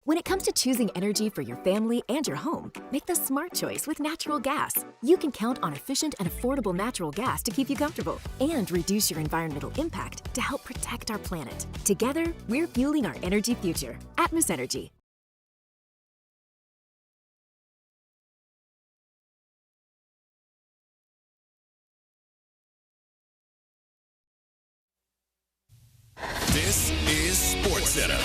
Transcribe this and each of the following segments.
When it comes to choosing energy for your family and your home, make the smart choice with natural gas. You can count on efficient and affordable natural gas to keep you comfortable and reduce your environmental impact to help protect our planet. Together, we're fueling our energy future. Atmos Energy. This is SportsCenter.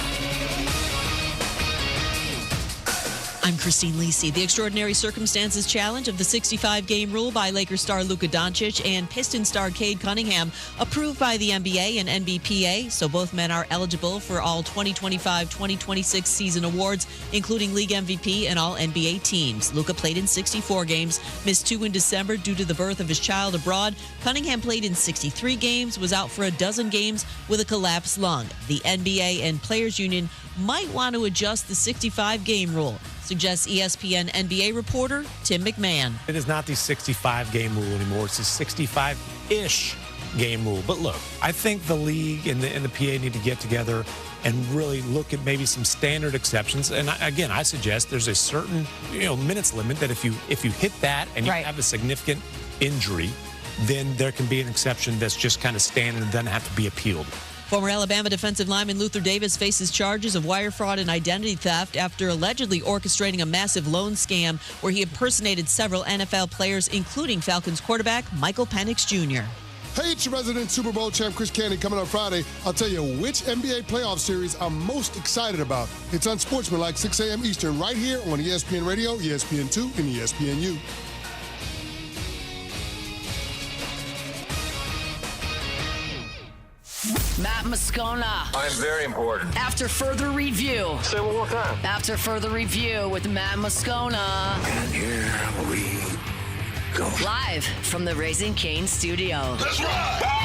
I'm Christine Lisi. The Extraordinary Circumstances Challenge of the 65-game rule by Lakers star Luka Doncic and Pistons star Cade Cunningham approved by the NBA and NBPA, so both men are eligible for all 2025-2026 season awards, including league MVP and all NBA teams. Luka played in 64 games, missed 2 in December due to the birth of his child abroad. Cunningham played in 63 games, was out for a dozen games with a collapsed lung. The NBA and Players Union might want to adjust the 65-game rule, suggests ESPN NBA reporter Tim McMahon. It is not the 65-game rule anymore. It's the 65-ish game rule. But look, I think the league and the PA need to get together and really look at maybe some standard exceptions. And again, I suggest there's a certain minutes limit that if you hit that and you have a significant injury, then there can be an exception that's just kind of standard and doesn't have to be appealed. Former Alabama defensive lineman Luther Davis faces charges of wire fraud and identity theft after allegedly orchestrating a massive loan scam where he impersonated several NFL players, including Falcons quarterback Michael Penix Jr. Hey, it's your resident Super Bowl champ, Chris Candy, coming up Friday. I'll tell you which NBA playoff series I'm most excited about. It's Unsportsmanlike, 6 a.m. Eastern, right here on ESPN Radio, ESPN2, and ESPNU. Matt Moscona. I'm very important. After further review. Say it one more time. After further review with Matt Moscona. And here we go. Live from the Raising Cane studio. That's right.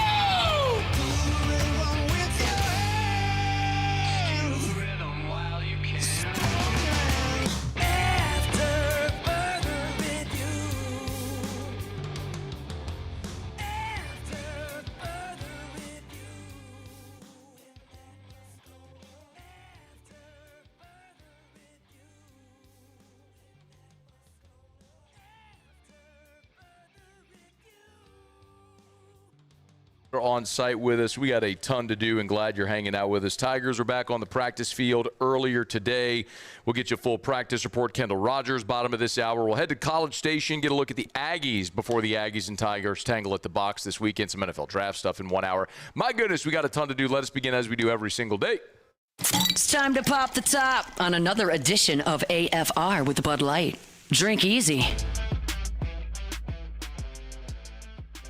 On site with us. We got a ton to do and glad you're hanging out with us. Tigers are back on the practice field earlier today. We'll get you a full practice report. Kendall Rogers, bottom of this hour. We'll head to College Station, get a look at the Aggies before the Aggies and Tigers tangle at the box this weekend. Some NFL draft stuff in 1 hour. My goodness, we got a ton to do. Let us begin as we do every single day. It's time to pop the top on another edition of AFR with Bud Light. Drink easy.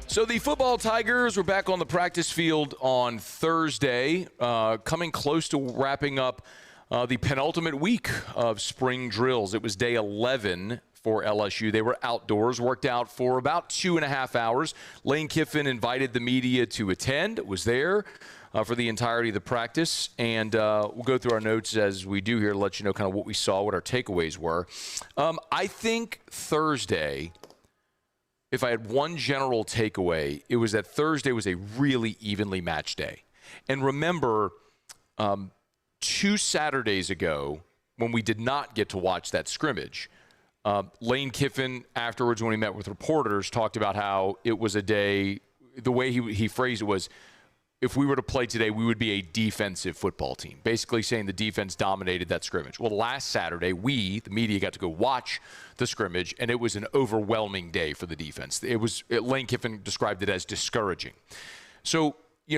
So the football Tigers were back on the practice field on Thursday, coming close to wrapping up the penultimate week of spring drills. It was day 11 for LSU. They were outdoors, worked out for about 2.5 hours. Lane Kiffin invited the media to attend, was there for the entirety of the practice. And we'll go through our notes as we do here to let you know kind of what we saw, what our takeaways were. I think Thursday, if I had one general takeaway, it was that Thursday was a really evenly matched day. And remember, 2 Saturdays ago, when we did not get to watch that scrimmage, Lane Kiffin, afterwards when he met with reporters, talked about how it was a day, the way he phrased it was, if we were to play today, we would be a defensive football team, basically saying the defense dominated that scrimmage. Well, last Saturday, the media, got to go watch the scrimmage, and it was an overwhelming day for the defense. Lane Kiffin described it as discouraging. So,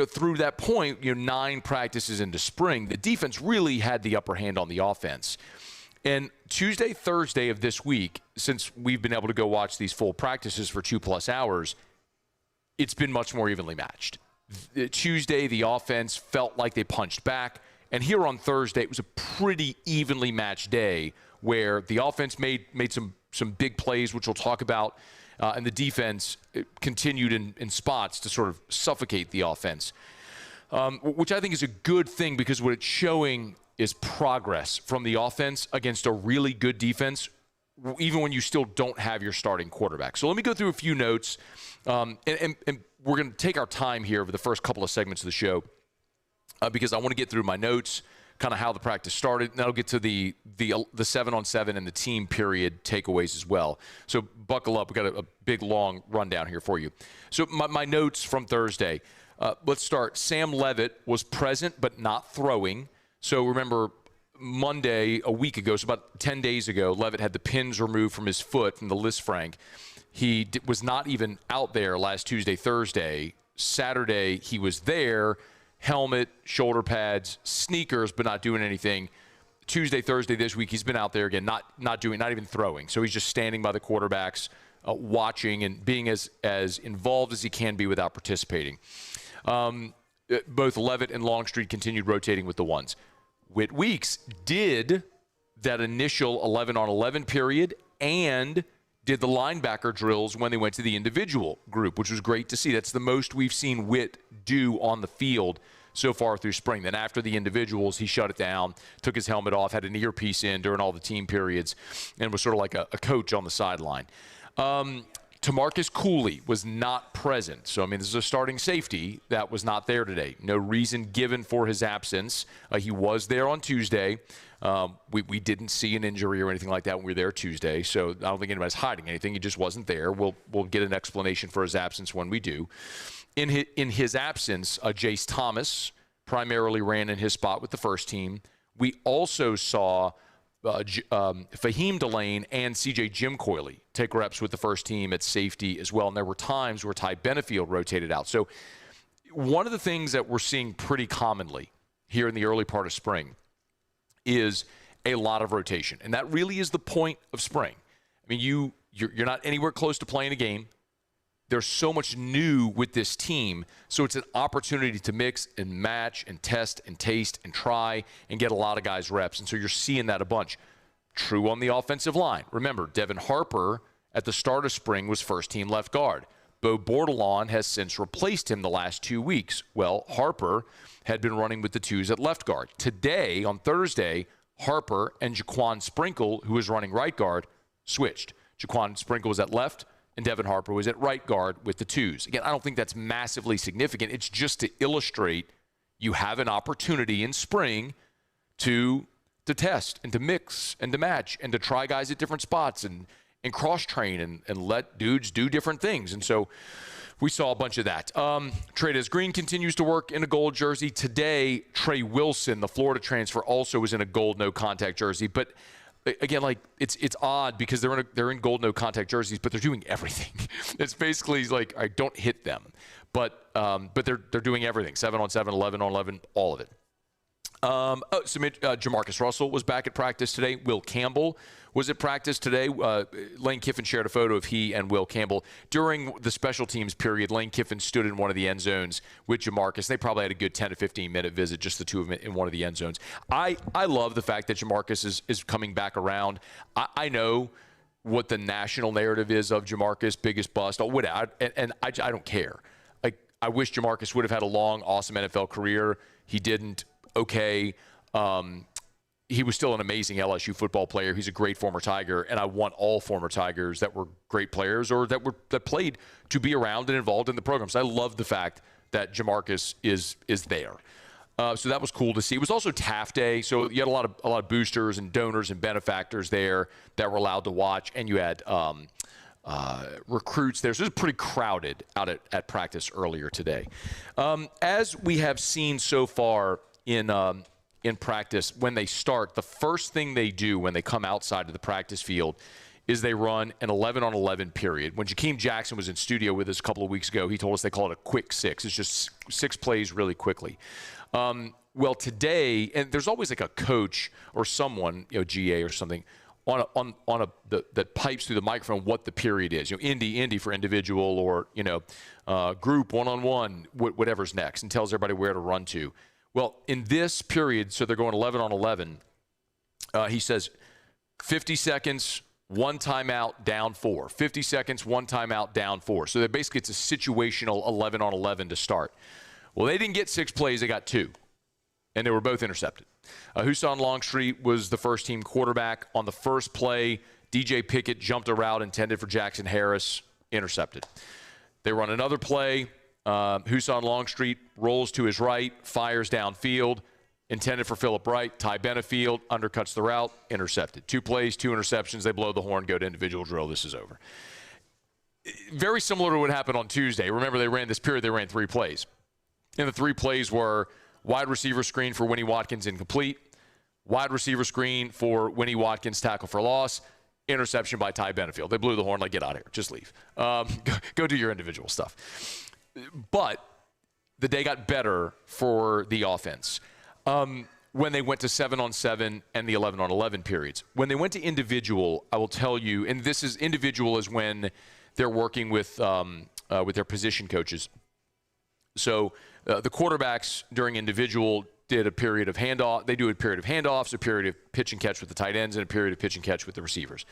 through that point, 9 practices into spring, the defense really had the upper hand on the offense. And Tuesday, Thursday of this week, since we've been able to go watch these full practices for 2+ hours, it's been much more evenly matched. Tuesday, the offense felt like they punched back. And here on Thursday, it was a pretty evenly matched day where the offense made some big plays, which we'll talk about, and the defense continued in spots to sort of suffocate the offense, which I think is a good thing because what it's showing is progress from the offense against a really good defense, even when you still don't have your starting quarterback. So let me go through a few notes, and we're going to take our time here over the first couple of segments of the show because I want to get through my notes, kind of how the practice started. And that'll get to the 7-on-7 and the team period takeaways as well. So buckle up. We've got a big, long rundown here for you. So my notes from Thursday. Let's start. Sam Levitt was present but not throwing. So remember, Monday, a week ago, so about 10 days ago, Levitt had the pins removed from his foot from the Lisfranc. He was not even out there last Tuesday, Thursday. Saturday, he was there, helmet, shoulder pads, sneakers, but not doing anything. Tuesday, Thursday this week, he's been out there again, not even throwing. So he's just standing by the quarterbacks, watching and being as involved as he can be without participating. Both Levitt and Longstreet continued rotating with the ones. Whit Weeks did that initial 11-on-11 period and did the linebacker drills when they went to the individual group, which was great to see. That's the most we've seen Whit do on the field so far through spring. Then after the individuals, he shut it down, took his helmet off, had an earpiece in during all the team periods, and was sort of like a coach on the sideline. Tamarcus Cooley was not present. So, I mean, this is a starting safety that was not there today. No reason given for his absence. He was there on Tuesday. We didn't see an injury or anything like that when we were there Tuesday. So I don't think anybody's hiding anything. He just wasn't there. We'll get an explanation for his absence when we do. In his absence, Jace Thomas primarily ran in his spot with the first team. We also saw Fahim Delane and C.J. Jim Coyley take reps with the first team at safety as well. And there were times where Ty Benefield rotated out. So one of the things that we're seeing pretty commonly here in the early part of spring is a lot of rotation. And that really is the point of spring. I mean, you're not anywhere close to playing a game. There's so much new with this team, so it's an opportunity to mix and match and test and taste and try and get a lot of guys reps. And so you're seeing that a bunch. True on the offensive line. Remember, Devin Harper at the start of spring was first-team left guard. Bo Bordelon has since replaced him the last 2 weeks. Well, Harper had been running with the twos at left guard. Today, on Thursday, Harper and Jaquan Sprinkle, who was running right guard, switched. Jaquan Sprinkle was at left, and Devin Harper was at right guard with the twos. Again, I don't think that's massively significant. It's just to illustrate you have an opportunity in spring to test and to mix and to match and to try guys at different spots and cross-train and let dudes do different things. And so we saw a bunch of that. Trey'Dez Green continues to work in a gold jersey. Today, Trey Wilson, the Florida transfer, also was in a gold no-contact jersey. But again, like it's odd because they're in gold no contact jerseys, but they're doing everything. It's basically like, I don't hit them, but they're doing everything. 7-on-7, 11-on-11, all of it. Jamarcus Russell was back at practice today. Will Campbell was at practice today. Lane Kiffin shared a photo of he and Will Campbell. During the special teams period, Lane Kiffin stood in one of the end zones with Jamarcus. They probably had a good 10 to 15-minute visit, just the two of them in one of the end zones. I love the fact that Jamarcus is coming back around. I know what the national narrative is of Jamarcus, biggest bust, and I don't care. Like, I wish Jamarcus would have had a long, awesome NFL career. He didn't. Okay. He was still an amazing LSU football player. He's a great former Tiger, and I want all former Tigers that were great players or that played to be around and involved in the program. So I love the fact that Jamarcus is there. So that was cool to see. It was also TAF Day, so you had a lot of boosters and donors and benefactors there that were allowed to watch, and you had recruits there. So it was pretty crowded out at practice earlier today. As we have seen so far in practice, when they start, the first thing they do when they come outside of the practice field is they run an 11-on-11 period. When Jakeem Jackson was in studio with us a couple of weeks ago, he told us they call it a quick six. It's just 6 plays really quickly. Well, today, and there's always like a coach or someone, GA or something, that pipes through the microphone what the period is. Indy for individual, or group, one-on-one, whatever's next, and tells everybody where to run to. Well, in this period, so they're going 11-on-11, he says 50 seconds, 1 timeout, down 4. 50 seconds, 1 timeout, down 4. So basically it's a situational 11-on-11 to start. Well, they didn't get 6 plays, they got 2. And they were both intercepted. Husan Longstreet was the first-team quarterback. On the first play, DJ Pickett jumped a route intended for Jackson Harris, intercepted. They run another play. Husan Longstreet rolls to his right, fires downfield. Intended for Phillip Wright. Ty Benefield undercuts the route, intercepted. 2 plays, 2 interceptions. They blow the horn, go to individual drill. This is over. Very similar to what happened on Tuesday. Remember, they ran 3 plays. And the 3 plays were wide receiver screen for Winnie Watkins, incomplete. Wide receiver screen for Winnie Watkins, tackle for loss. Interception by Ty Benefield. They blew the horn, like, get out of here. Just leave. Go do your individual stuff. But the day got better for the offense when they went to 7-on-7 and the 11-on-11 periods. When they went to individual, I will tell you, and this is individual is when they're working with their position coaches. So the quarterbacks during individual did a period of handoff. They do a period of handoffs, a period of pitch and catch with the tight ends, and a period of pitch and catch with the receivers.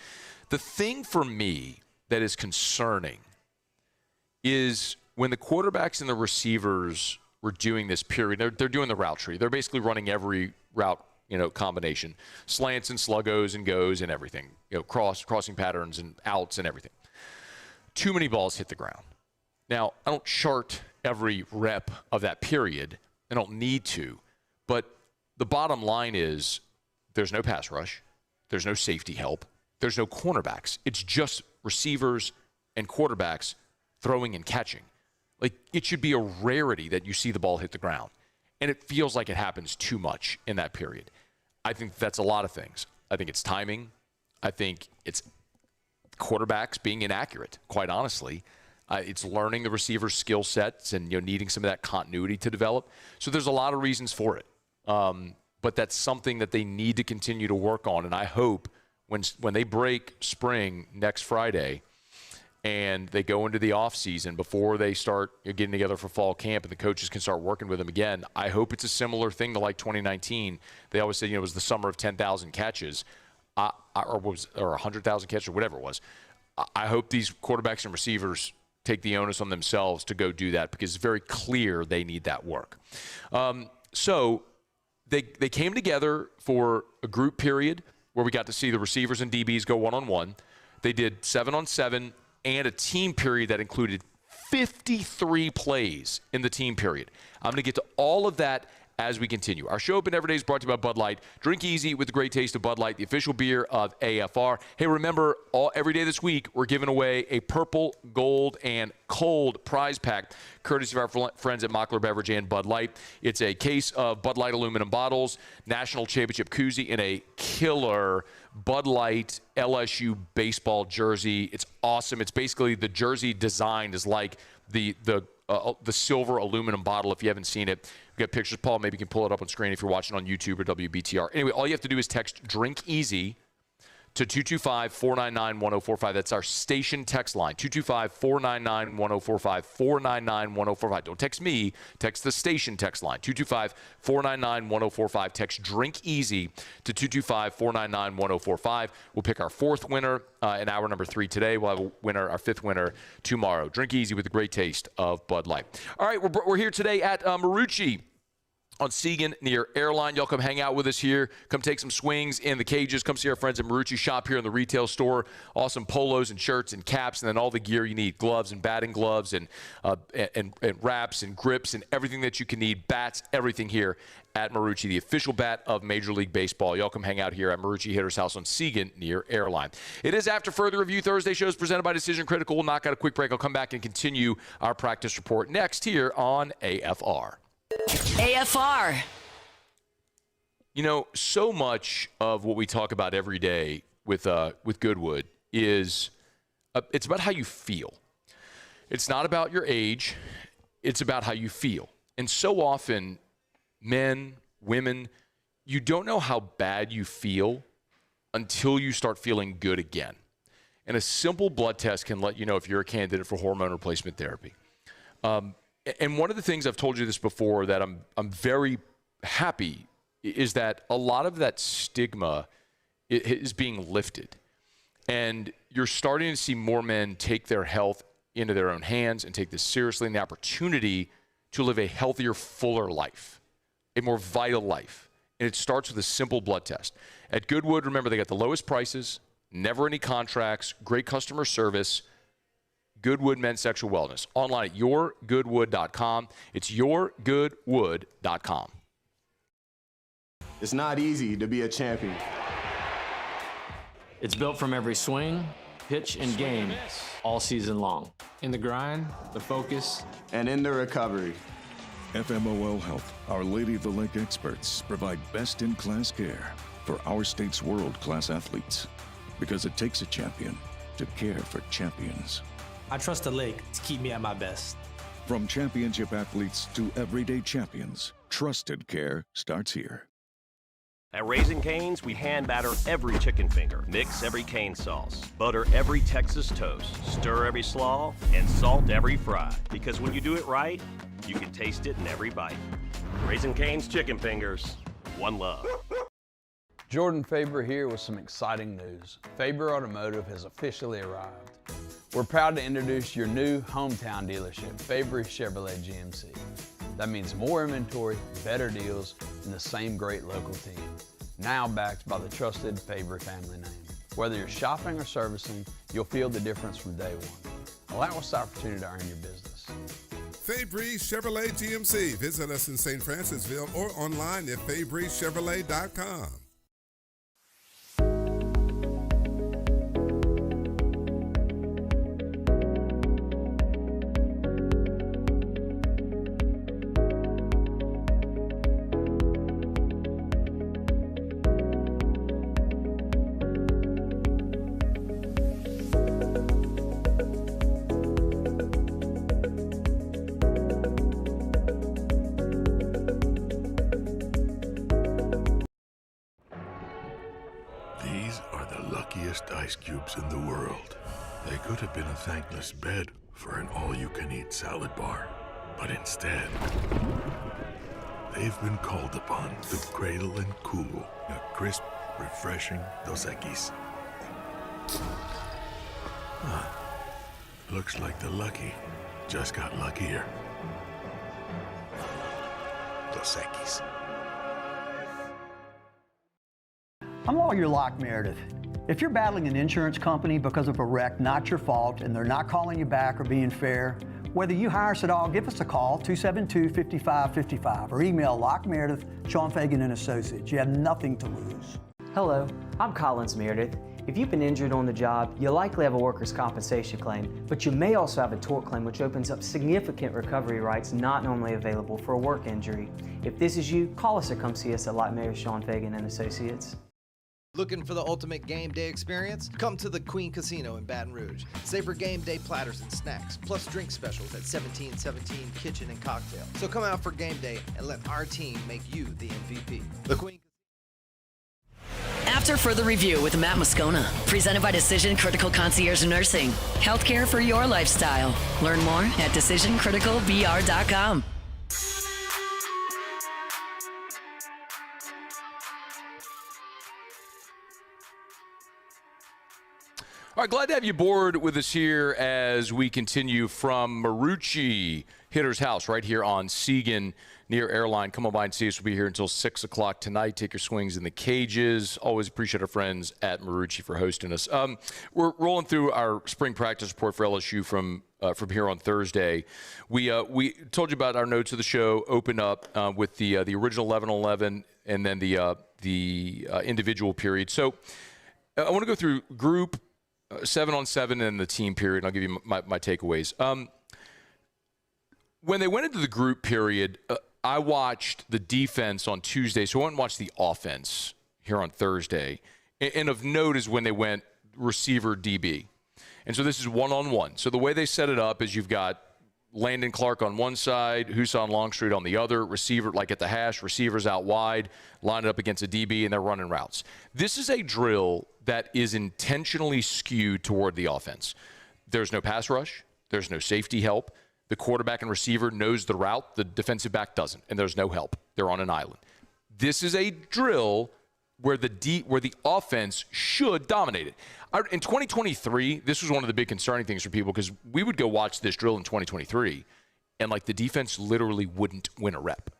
The thing for me that is concerning is when the quarterbacks and the receivers were doing this period, they're doing the route tree. They're basically running every route, combination, slants and sluggos and goes and everything, crossing patterns and outs and everything. Too many balls hit the ground. Now, I don't chart every rep of that period. I don't need to. But the bottom line is there's no pass rush. There's no safety help. There's no cornerbacks. It's just receivers and quarterbacks throwing and catching. Like, it should be a rarity that you see the ball hit the ground. And it feels like it happens too much in that period. I think that's a lot of things. I think it's timing. I think it's quarterbacks being inaccurate, quite honestly. It's learning the receiver's skill sets and needing some of that continuity to develop. So there's a lot of reasons for it. But that's something that they need to continue to work on. And I hope when they break spring next Friday and they go into the offseason before they start getting together for fall camp and the coaches can start working with them again, I hope it's a similar thing to like 2019. They always said, it was the summer of 10,000 catches or 100,000 catches or whatever it was. I hope these quarterbacks and receivers take the onus on themselves to go do that because it's very clear they need that work. So they came together for a group period where we got to see the receivers and DBs go one-on-one. They did 7-on-7 and a team period that included 53 plays in the team period. I'm going to get to all of that as we continue. Our show Open Every Day is brought to you by Bud Light. Drink easy with the great taste of Bud Light, the official beer of AFR. Hey, remember, every day this week, we're giving away a purple, gold, and cold prize pack, courtesy of our friends at Mockler Beverage and Bud Light. It's a case of Bud Light aluminum bottles, national championship koozie, and a killer Bud Light LSU baseball jersey. It's awesome. It's basically the jersey designed is like the silver aluminum bottle. If you haven't seen it, we've got pictures. Paul, maybe you can pull it up on screen if you're watching on YouTube or WBTR. Anyway, all you have to do is text Drink Easy to 225-499-1045. That's our station text line, 225-499-1045, 499-1045. Don't text me. Text the station text line, 225-499-1045. Text Drink Easy to 225-499-1045. We'll pick our 4th winner in hour number 3 today. We'll have a winner, our 5th winner tomorrow. Drink Easy with the great taste of Bud Light. All right, we're here today at Marucci on Segan near Airline. Y'all come hang out with us here. Come take some swings in the cages. Come see our friends at Marucci. Shop here in the retail store. Awesome polos and shirts and caps and then all the gear you need. Gloves and batting gloves and wraps and grips and everything that you can need. Bats, everything here at Marucci, the official bat of Major League Baseball. Y'all come hang out here at Marucci Hitter's House on Segan near Airline. It is After Further Review Thursday. Shows presented by Decision Critical. We'll knock out a quick break. I'll come back and continue our practice report next here on AFR. AFR. So much of what we talk about every day with Goodwood is it's about how you feel. It's not about your age. It's about how you feel. And so often, men, women, you don't know how bad you feel until you start feeling good again. And a simple blood test can let you know if you're a candidate for hormone replacement therapy. And one of the things, I've told you this before, that I'm very happy is that a lot of that stigma is being lifted. And you're starting to see more men take their health into their own hands and take this seriously, and the opportunity to live a healthier, fuller life, a more vital life. And it starts with a simple blood test. At Goodwood, remember, they got the lowest prices, never any contracts, great customer service. Goodwood Men's Sexual Wellness. Online at yourgoodwood.com. It's yourgoodwood.com. It's not easy to be a champion. It's built from every swing, pitch, and game all season long. In the grind, the focus, and in the recovery. FMOL Health, Our Lady of the Lake experts provide best-in-class care for our state's world-class athletes. Because it takes a champion to care for champions. I trust the lake to keep me at my best. From championship athletes to everyday champions, trusted care starts here. At Raising Cane's, we hand batter every chicken finger, mix every cane sauce, butter every Texas toast, stir every slaw, and salt every fry. Because when you do it right, you can taste it in every bite. Raising Cane's chicken fingers, one love. Jordan Faber here with some exciting news. Faber Automotive has officially arrived. We're proud to introduce your new hometown dealership, Faber Chevrolet GMC. That means more inventory, better deals, and the same great local team. Now backed by the trusted Faber family name. Whether you're shopping or servicing, you'll feel the difference from day one. Allow us the opportunity to earn your business. Fabre Chevrolet GMC. Visit us in St. Francisville or online at FabreChevrolet.com. Ice cubes in the world. They could have been a thankless bed for an all-you-can-eat salad bar, but instead, they've been called upon to cradle and cool a crisp, refreshing Dos Equis. Looks like the lucky just got luckier. Dos Equis. I'm Lawyer Locke Meredith. If you're battling an insurance company because of a wreck not your fault and they're not calling you back or being fair, whether you hire us at all, give us a call, 272-5555, or email Locke Meredith, Sean Fagan and Associates. You have nothing to lose. Hello, I'm Collins Meredith. If you've been injured on the job, you likely have a workers' compensation claim, but you may also have a tort claim which opens up significant recovery rights not normally available for a work injury. If this is you, call us or come see us at Locke Meredith, Sean Fagan and Associates. Looking for the ultimate game day experience? Come to the Queen Casino in Baton Rouge. Savor game day platters and snacks, plus drink specials at 1717 Kitchen and Cocktail. So come out for game day and let our team make you the MVP. The Queen. After further review with Matt Moscona, presented by Decision Critical Concierge Nursing. Healthcare for your lifestyle. Learn more at decisioncriticalvr.com. All right, glad to have you aboard with us here as we continue from Marucci Hitter's House right here on Segan near Airline. Come on by and see us. We'll be here until 6 o'clock tonight. Take your swings in the cages. Always appreciate our friends at Marucci for hosting us. We're rolling through our spring practice report for LSU from here on Thursday. We told you about our notes of the show. Open up with the original 11-11 and then the individual period. So I want to go through group 7-on-7 and the team period. And I'll give you my takeaways. When they went into the group period, I watched the defense on Tuesday, so I went and watched the offense here on Thursday. And of note is when they went receiver DB. And so this is one-on-one. So the way they set it up is you've got Landon Clark on one side, Husan Longstreet on the other, receiver like at the hash, receivers out wide, lined up against a DB, and they're running routes. This is a drill that is intentionally skewed toward the offense. There's no pass rush. There's no safety help. The quarterback and receiver knows the route. The defensive back doesn't, and there's no help. They're on an island. This is a drill where the offense should dominate it. In 2023, this was one of the big concerning things for people because we would go watch this drill in 2023, and like the defense literally wouldn't win a rep.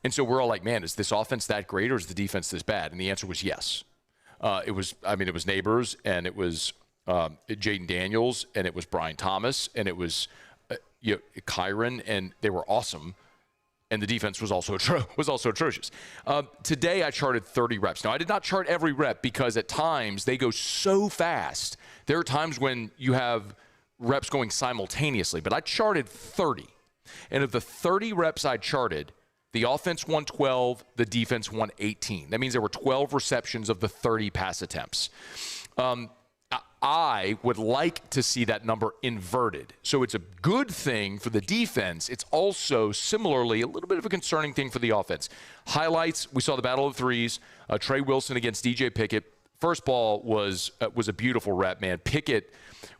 And so we're all like, man, is this offense that great or is the defense this bad? And the answer was yes. It was Neighbors, and it was Jaden Daniels, and it was Brian Thomas, and it was Kyron, and they were awesome. and the defense was also atrocious. Today I charted 30 reps. Now I did not chart every rep because at times they go so fast. There are times when you have reps going simultaneously, but I charted 30. And of the 30 reps I charted, the offense won 12, the defense won 18. That means there were 12 receptions of the 30 pass attempts. I would like to see that number inverted. So it's a good thing for the defense. It's also similarly a little bit of a concerning thing for the offense. Highlights, we saw the battle of threes. Trey Wilson against DJ Pickett. First ball was a beautiful rep, man.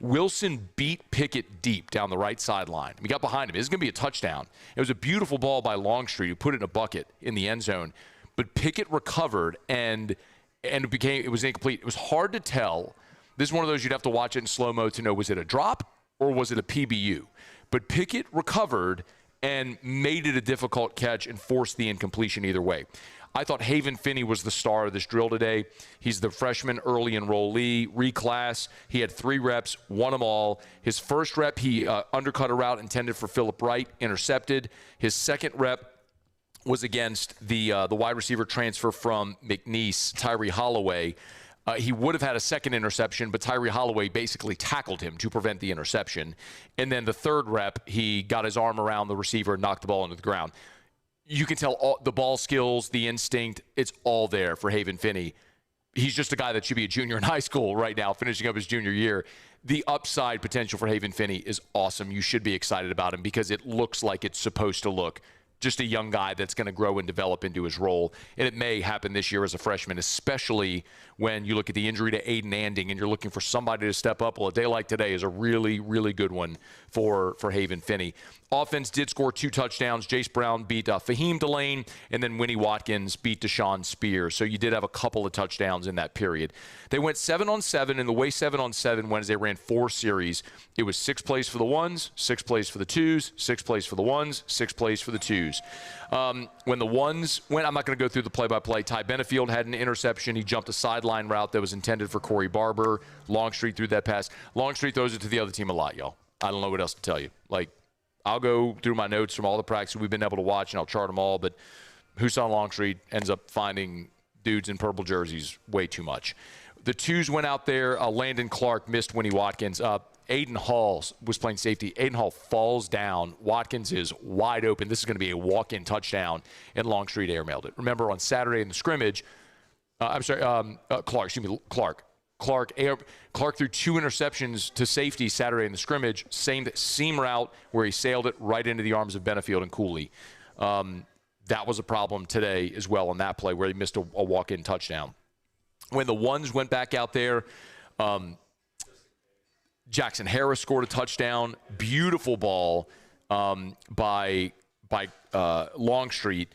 Wilson beat Pickett deep down the right sideline. We got behind him. It was going to be a touchdown. It was a beautiful ball by Longstreet, who put it in a bucket in the end zone. But Pickett recovered, and it was incomplete. It was hard to tell. This is one of those you'd have to watch it in slow-mo to know, was it a drop or was it a PBU? But Pickett recovered and made it a difficult catch and forced the incompletion either way. I thought Haven Finney was the star of this drill today. He's the freshman early enrollee, reclass. He had 3 reps, won them all. His first rep, he undercut a route intended for Phillip Wright, intercepted. His second rep was against the wide receiver transfer from McNeese, Tyree Holloway. He would have had a second interception, but Tyree Holloway basically tackled him to prevent the interception. And then the third rep, he got his arm around the receiver and knocked the ball into the ground. You can tell all the ball skills, the instinct, it's all there for Haven Finney. He's just a guy that should be a junior in high school right now, finishing up his junior year. The upside potential for Haven Finney is awesome. You should be excited about him because it looks like it's supposed to look. Just a young guy that's going to grow and develop into his role. And it may happen this year as a freshman, especially when you look at the injury to Aiden Anding and you're looking for somebody to step up. Well, a day like today is a really, really good one for Haven Finney. Offense did score 2 touchdowns. Jace Brown beat Fahim Delane, and then Winnie Watkins beat Deshaun Spears. So you did have a couple of touchdowns in that period. They went 7-on-7, and the way 7-on-7 went is they ran 4 series. It was 6 plays for the ones, 6 plays for the twos, 6 plays for the ones, 6 plays for the twos. When the ones went, I'm not going to go through the play-by-play. Ty Benefield had an interception. He jumped a sideline route that was intended for Corey Barber. Longstreet threw that pass. Longstreet throws it to the other team a lot, y'all. I don't know what else to tell you. Like, I'll go through my notes from all the practices we've been able to watch, and I'll chart them all, but Husan Longstreet ends up finding dudes in purple jerseys way too much. The twos went out there. Landon Clark missed Winnie Watkins. Aiden Hall was playing safety. Aiden Hall falls down. Watkins is wide open. This is going to be a walk-in touchdown, and Longstreet airmailed it. Remember, on Saturday in the scrimmage, Clark threw 2 interceptions to safety Saturday in the scrimmage. Same seam route where he sailed it right into the arms of Benefield and Cooley. That was a problem today as well on that play where he missed a walk-in touchdown. When the ones went back out there, Jackson Harris scored a touchdown. Beautiful ball by Longstreet.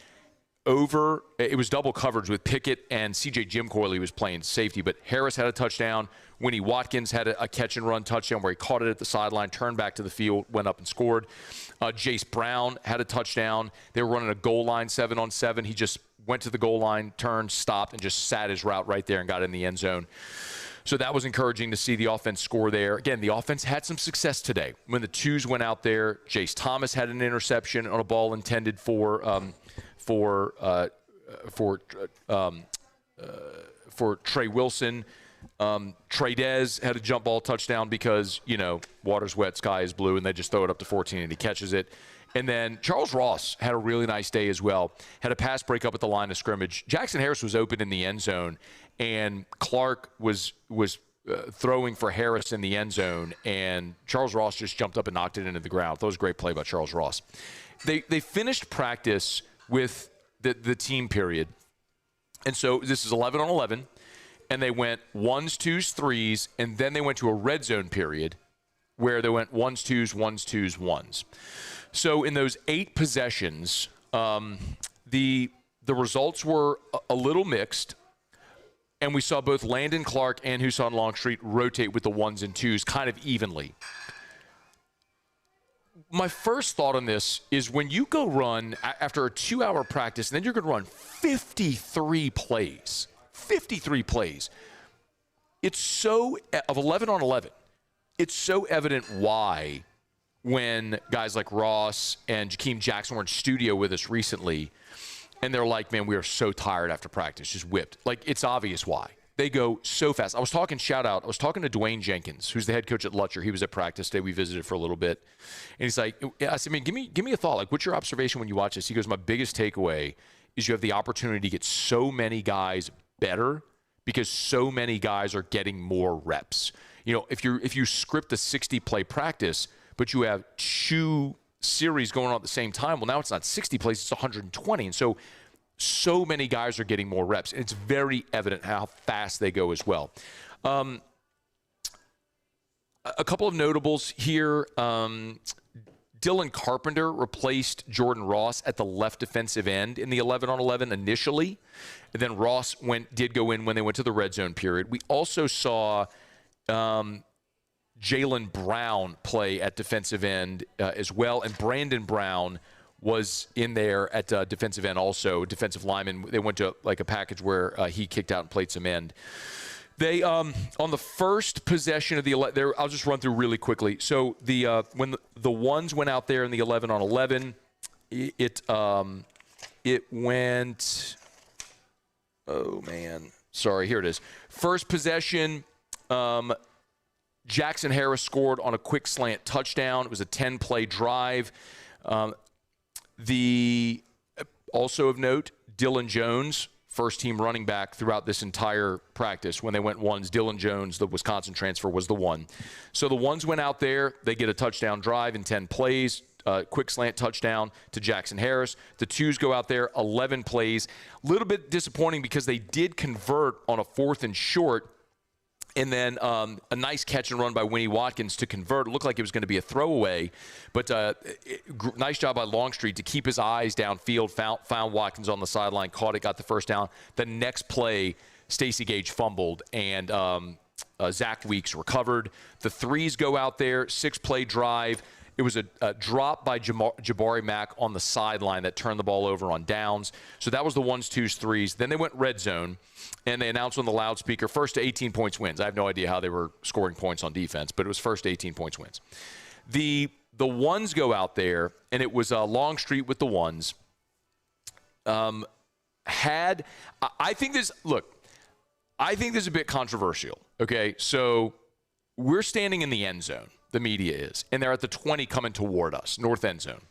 It was double coverage with Pickett and C.J. Jim Corley was playing safety, but Harris had a touchdown. Winnie Watkins had a catch-and-run touchdown where he caught it at the sideline, turned back to the field, went up and scored. Jace Brown had a touchdown. They were running a goal line 7-on-7. He just went to the goal line, turned, stopped, and just sat his route right there and got in the end zone. So that was encouraging to see the offense score there. Again, the offense had some success today. When the twos went out there, Jace Thomas had an interception on a ball intended for Trey Wilson. Trey Dez had a jump ball touchdown because, water's wet, sky is blue, and they just throw it up to 14 and he catches it. And then Charles Ross had a really nice day as well. Had a pass break up at the line of scrimmage. Jackson Harris was open in the end zone, and Clark was throwing for Harris in the end zone, and Charles Ross just jumped up and knocked it into the ground. That was a great play by Charles Ross. They finished practice with the team period. And so this is 11-on-11, and they went ones, twos, threes, and then they went to a red zone period where they went ones, twos, ones, twos, ones. So in those 8 possessions, the results were a little mixed, and we saw both Landon Clark and Husan Longstreet rotate with the ones and twos kind of evenly. My first thought on this is when you go run after a 2-hour practice, and then you're going to run 53 plays. 53 plays. It's so, of 11-on-11, it's so evident why when guys like Ross and Jakeem Jackson were in studio with us recently, and they're like, man, we are so tired after practice, just whipped. Like, it's obvious why. They go so fast. I was talking to Dwayne Jenkins, who's the head coach at Lutcher. He was at practice today. We visited for a little bit. And he's like, I said, man, give me a thought. Like, what's your observation when you watch this? He goes, my biggest takeaway is you have the opportunity to get so many guys better because so many guys are getting more reps. You know, if you script a 60-play practice, but you have 2 series going on at the same time, well, now it's not 60 plays, it's 120. And so many guys are getting more reps. And it's very evident how fast they go as well. A couple of notables here. Dylan Carpenter replaced Jordan Ross at the left defensive end in the 11-on-11 initially. And then Ross did go in when they went to the red zone period. We also saw Jalen Brown play at defensive end as well. And Brandon Brown was in there at defensive end also, defensive lineman. They went to like a package where he kicked out and played some end. They on the first possession of the I'll just run through really quickly. So when the ones went out there in the 11-on-11, it went. Oh man, sorry. Here it is. First possession. Jackson Harris scored on a quick slant touchdown. It was a 10-play drive. Also of note, Dylan Jones, first-team running back throughout this entire practice. When they went ones, Dylan Jones, the Wisconsin transfer, was the one. So the ones went out there. They get a touchdown drive in 10 plays, quick slant touchdown to Jackson Harris. The twos go out there, 11 plays. A little bit disappointing because they did convert on a 4th and short. And then a nice catch and run by Winnie Watkins to convert. It looked like it was going to be a throwaway, but nice job by Longstreet to keep his eyes downfield, found Watkins on the sideline, caught it, got the first down. The next play, Stacey Gage fumbled, and Zach Weeks recovered. The threes go out there, 6-play drive. It was a drop by Jabari Mack on the sideline that turned the ball over on downs. So that was the ones, twos, threes. Then they went red zone, and they announced on the loudspeaker, first to 18 points wins. I have no idea how they were scoring points on defense, but it was first to 18 points wins. The ones go out there, and it was Longstreet with the ones. I think this is a bit controversial, okay? So we're standing in the end zone. The media is, and they're at the 20 coming toward us, north end zone.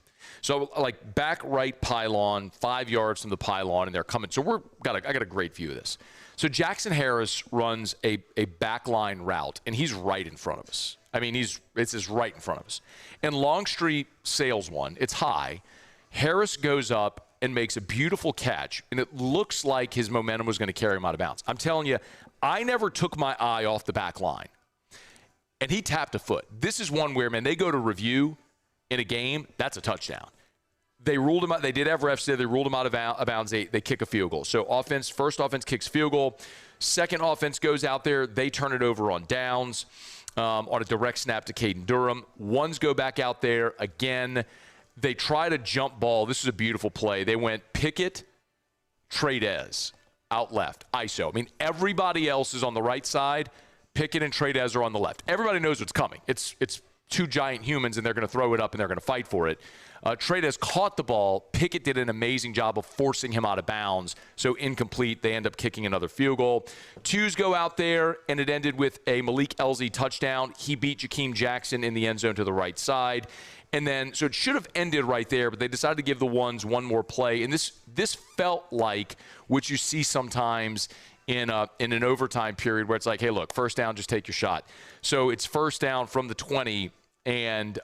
So like back right pylon, 5 yards from the pylon, and they're coming. So I got a great view of this. So Jackson Harris runs a backline route, and he's right in front of us. I mean, it's just right in front of us. And Longstreet sails one. It's high. Harris goes up and makes a beautiful catch, and it looks like his momentum was going to carry him out of bounds. I'm telling you, I never took my eye off the back line. And he tapped a foot. This is one where, man, they go to review in a game, that's a touchdown. They ruled him out. They did have refs there. They ruled him out of bounds. They kick a field goal. So first offense kicks field goal. Second offense goes out there. They turn it over on downs on a direct snap to Caden Durham. Ones go back out there again. They try to jump ball. This is a beautiful play. They went Pickett, Tradez out left, ISO. I mean, everybody else is on the right side. Pickett and Tradez are on the left. Everybody knows what's coming. It's 2 giant humans, and they're going to throw it up, and they're going to fight for it. Tradez caught the ball. Pickett did an amazing job of forcing him out of bounds. So incomplete. They end up kicking another field goal. Twos go out there, and it ended with a Malik Elzy touchdown. He beat Jakeem Jackson in the end zone to the right side. And then, so it should have ended right there, but they decided to give the ones one more play. And this felt like what you see sometimes in an overtime period where it's like, hey, look, first down, just take your shot. So it's first down from the 20, and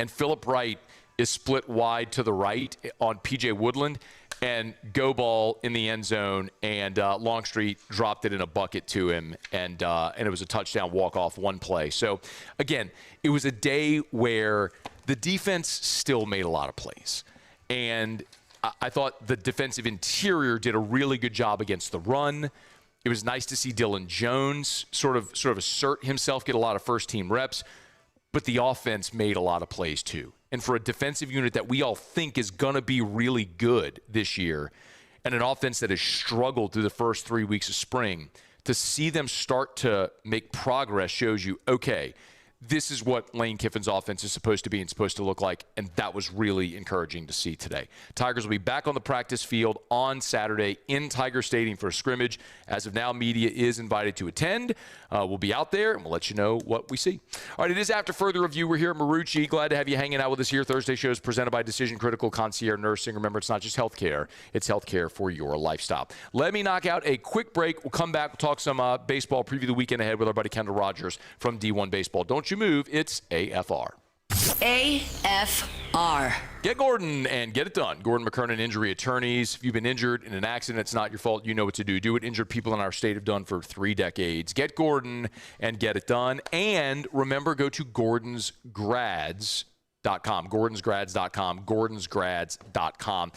Phillip Wright is split wide to the right on P.J. Woodland, and go ball in the end zone, and Longstreet dropped it in a bucket to him, and it was a touchdown walk-off, one play. So, again, it was a day where the defense still made a lot of plays, and I thought the defensive interior did a really good job against the run. It was nice to see Dylan Jones sort of assert himself, get a lot of first-team reps, but the offense made a lot of plays too. And for a defensive unit that we all think is going to be really good this year, and an offense that has struggled through the first 3 weeks of spring, to see them start to make progress shows you, okay, this is what Lane Kiffin's offense is supposed to be and supposed to look like, and that was really encouraging to see today. Tigers will be back on the practice field on Saturday in Tiger Stadium for a scrimmage. As of now, media is invited to attend. We'll be out there, and we'll let you know what we see. All right, it is After Further Review. We're here at Marucci. Glad to have you hanging out with us here. Thursday show is presented by Decision Critical Concierge Nursing. Remember, it's not just health care. It's health care for your lifestyle. Let me knock out a quick break. We'll come back. We'll talk some baseball, preview the weekend ahead with our buddy Kendall Rogers from D1 Baseball. Don't you move. It's AFR. AFR. Get Gordon and get it done. Gordon McKernan Injury Attorneys. If you've been injured in an accident, it's not your fault. You know what to do. Do what injured people in our state have done for 3 decades. Get Gordon and get it done. And remember, go to GordonsGrads.com. GordonsGrads.com.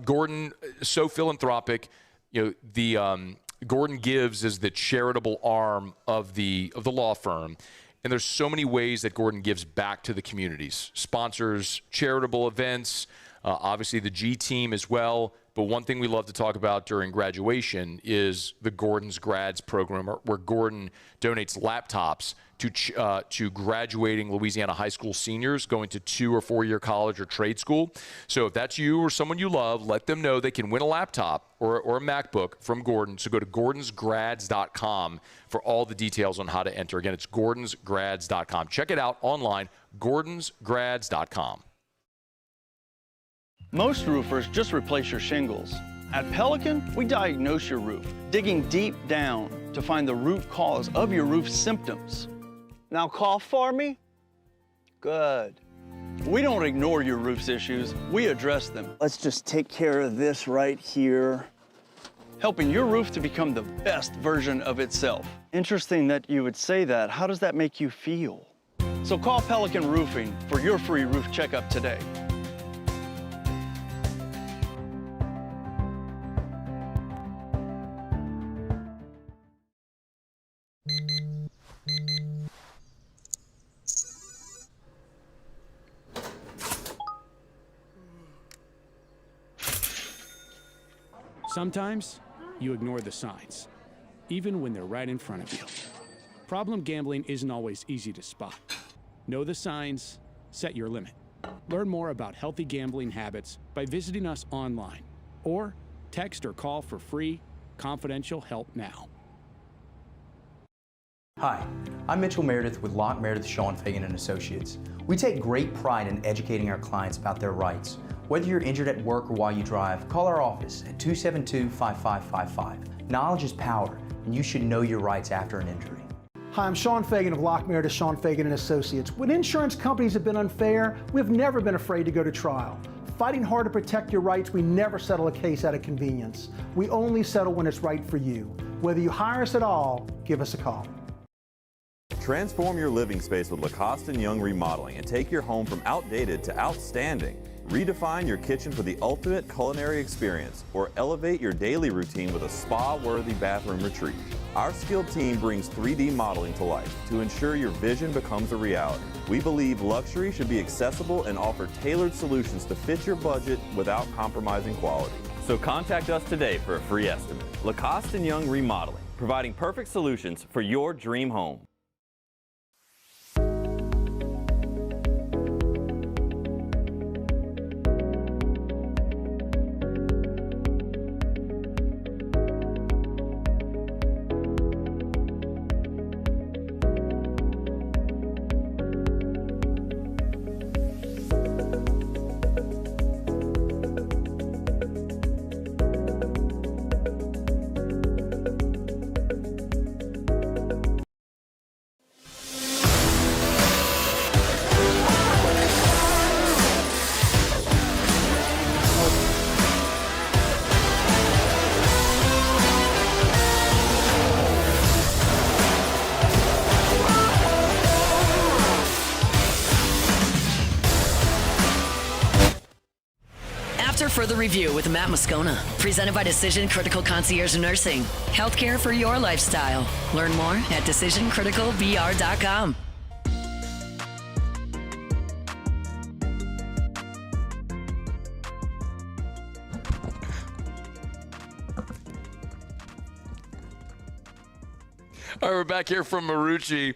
Gordon, so philanthropic. You know, the Gordon Gives is the charitable arm of the law firm. And there's so many ways that Gordon gives back to the communities. Sponsors charitable events, obviously the G team as well. But one thing we love to talk about during graduation is the Gordon's Grads program, where Gordon donates laptops to graduating Louisiana high school seniors going to 2 or 4 year college or trade school. So if that's you or someone you love, let them know they can win a laptop or a MacBook from Gordon. So go to GordonsGrads.com for all the details on how to enter. Again, it's GordonsGrads.com. Check it out online, GordonsGrads.com. Most roofers just replace your shingles. At Pelican, we diagnose your roof, digging deep down to find the root cause of your roof symptoms. Now cough for me? Good. We don't ignore your roof's issues, we address them. Let's just take care of this right here, helping your roof to become the best version of itself. Interesting that you would say that. How does that make you feel? So call Pelican Roofing for your free roof checkup today. Sometimes you ignore the signs, even when they're right in front of you. Problem gambling isn't always easy to spot. Know the signs, set your limit. Learn more about healthy gambling habits by visiting us online or text or call for free, confidential help now. Hi, I'm Mitchell Meredith with Locke Meredith, Sean Fagan & Associates. We take great pride in educating our clients about their rights. Whether you're injured at work or while you drive, call our office at 272-5555. Knowledge is power, and you should know your rights after an injury. Hi, I'm Sean Fagan of Locke Meredith, Sean Fagan & Associates. When insurance companies have been unfair, we've never been afraid to go to trial. Fighting hard to protect your rights, we never settle a case out of convenience. We only settle when it's right for you. Whether you hire us at all, give us a call. Transform your living space with Lacoste & Young Remodeling and take your home from outdated to outstanding. Redefine your kitchen for the ultimate culinary experience, or elevate your daily routine with a spa-worthy bathroom retreat. Our skilled team brings 3D modeling to life to ensure your vision becomes a reality. We believe luxury should be accessible and offer tailored solutions to fit your budget without compromising quality. So contact us today for a free estimate. Lacoste & Young Remodeling, providing perfect solutions for your dream home. For the review with Matt Moscona, presented by Decision Critical Concierge Nursing. Healthcare for your lifestyle. Learn more at DecisionCriticalVR.com. All right, we're back here from Marucci.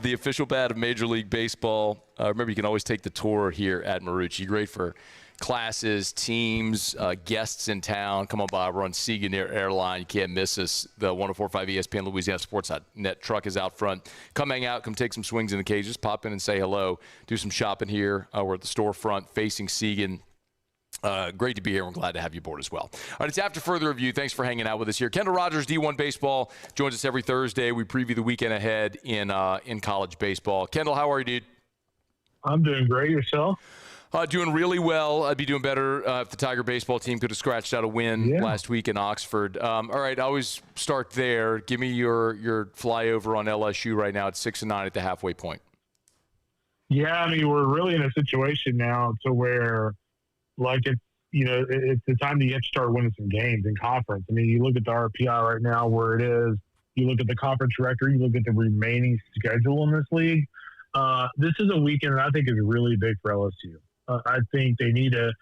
the official bat of Major League Baseball. Remember, you can always take the tour here at Marucci. Great for classes, teams, guests in town. Come on by. We're on Seaganeer Airline. You can't miss us. The 104.5 ESPN Louisiana Sports.net truck is out front. Come hang out. Come take some swings in the cage. Just pop in and say hello. Do some shopping here. We're at the storefront facing Segan. Great to be here. We're glad to have you aboard as well. All right, it's After Further Review. Thanks for hanging out with us here. Kendall Rogers, D1 Baseball, joins us every Thursday. We preview the weekend ahead in college baseball. Kendall, how are you, dude? I'm doing great. Yourself? Doing really well. I'd be doing better if the Tiger baseball team could have scratched out a win last week in Oxford. All right, I always start there. Give me your flyover on LSU right now at 6-9 at the halfway point. Yeah, I mean, we're really in a situation now to where, like, it's the time that you have to start winning some games in conference. I mean, you look at the RPI right now where it is. You look at the conference record. You look at the remaining schedule in this league. This is a weekend that I think is really big for LSU. I think they need to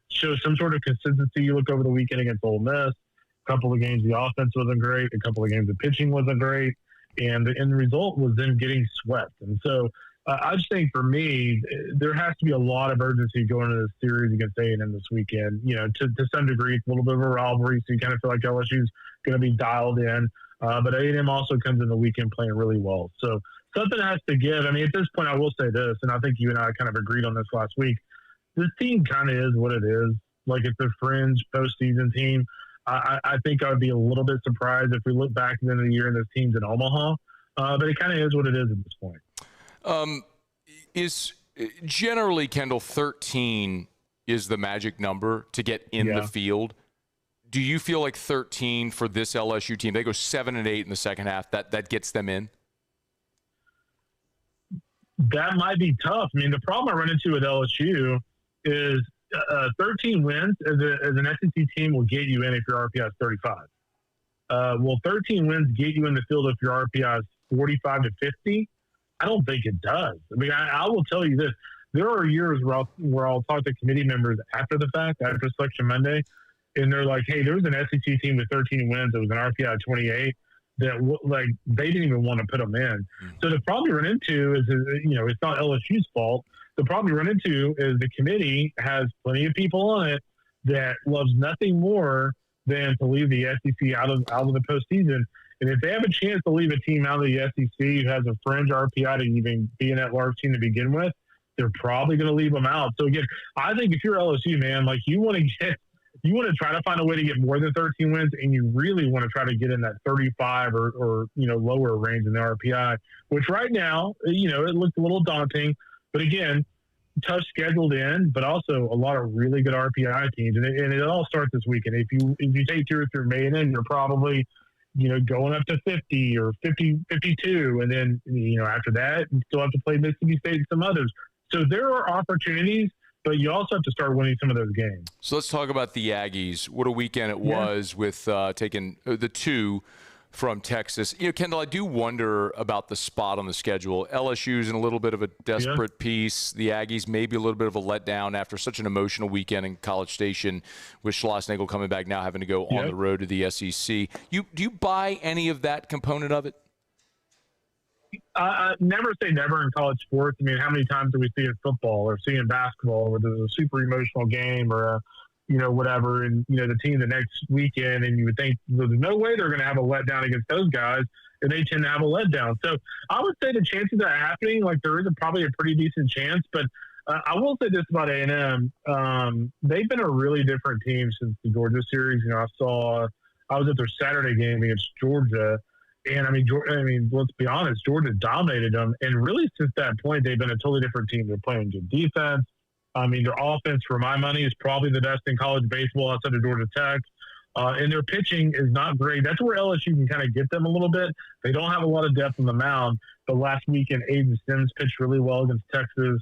show some sort of consistency. You look over the weekend against Ole Miss. A couple of games, the offense wasn't great. A couple of games, the pitching wasn't great. And the end result was them getting swept. And so I just think for me, there has to be a lot of urgency going into this series against A&M this weekend. To some degree, it's a little bit of a rivalry, so you kind of feel like LSU's going to be dialed in. But A&M also comes in the weekend playing really well. So something has to give. I mean, at this point, I will say this, and I think you and I kind of agreed on this last week. This team kind of is what it is. Like, it's a fringe postseason team. I think I would be a little bit surprised if we look back at the end of the year and this team's in Omaha. But it kind of is what it is at this point. Is generally, Kendall, 13 is the magic number to get in the field. Do you feel like 13 for this LSU team? They go 7-8 in the second half. That gets them in? That might be tough. I mean, the problem I run into with LSU is 13 wins as an SEC team will get you in if your RPI is 35. Will 13 wins get you in the field if your RPI is 45 to 50? I don't think it does. I mean, I will tell you this. There are years where I'll talk to committee members after the fact, after Selection Monday, and they're like, hey, there was an SEC team with 13 wins that was an RPI of 28 that, they didn't even want to put them in. So the problem you run into is, it's not LSU's fault. The problem you run into is the committee has plenty of people on it that loves nothing more than to leave the SEC out of the postseason. And if they have a chance to leave a team out of the SEC who has a fringe RPI to even be an at-large team to begin with, they're probably going to leave them out. So again, I think if you're LSU, man, you want to try to find a way to get more than 13 wins, and you really want to try to get in that 35 or lower range in the RPI, which right now, it looks a little daunting. But again, tough scheduled in, but also a lot of really good RPI teams, and it all starts this weekend. If you take 2 or 3 May in, you're probably going up to 50 or 52, and then after that, you still have to play Mississippi State and some others. So there are opportunities, but you also have to start winning some of those games. So let's talk about the Aggies. What a weekend it was with taking the 2 from Texas. Kendall, I do wonder about the spot on the schedule. LSU's in a little bit of a desperate piece. The Aggies maybe a little bit of a letdown after such an emotional weekend in College Station with Schlossnagle coming back now, having to go on the road to the SEC. Do you buy any of that component of it? Never say never in college sports. I mean, how many times do we see in football or see in basketball where there's a super emotional game or a whatever, and, the team the next weekend, and you would think there's no way they're going to have a letdown against those guys, and they tend to have a letdown. So I would say the chances of that happening, there is probably a pretty decent chance, but I will say this about A&M. They've been a really different team since the Georgia series. I was at their Saturday game against Georgia, and I mean, let's be honest, Georgia dominated them, and really since that point, they've been a totally different team. They're playing good defense. I mean, their offense, for my money, is probably the best in college baseball outside of Georgia Tech. And their pitching is not great. That's where LSU can kind of get them a little bit. They don't have a lot of depth on the mound. But last weekend, Aiden Sims pitched really well against Texas.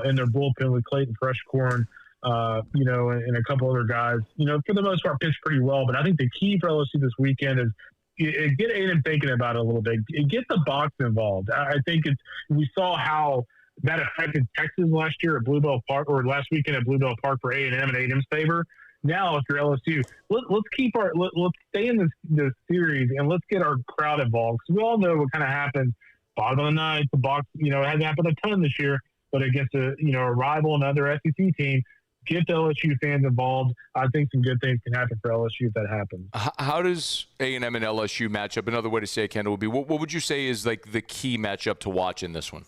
In their bullpen with Clayton Freshcorn, and a couple other guys, for the most part, pitched pretty well. But I think the key for LSU this weekend is get Aiden thinking about it a little bit. Get the box involved. I think we saw how that affected Texas last year at Bluebell Park, or last weekend at Bluebell Park for A&M and A&M's favor. Now, if you're LSU, let's stay in this series and let's get our crowd involved. Because we all know what kind of happens bottom of the ninth, the box, it hasn't happened a ton this year, but against a rival, another SEC team, get the LSU fans involved. I think some good things can happen for LSU if that happens. How does A&M and LSU match up? Another way to say it, Kendall, would be what would you say is like the key matchup to watch in this one?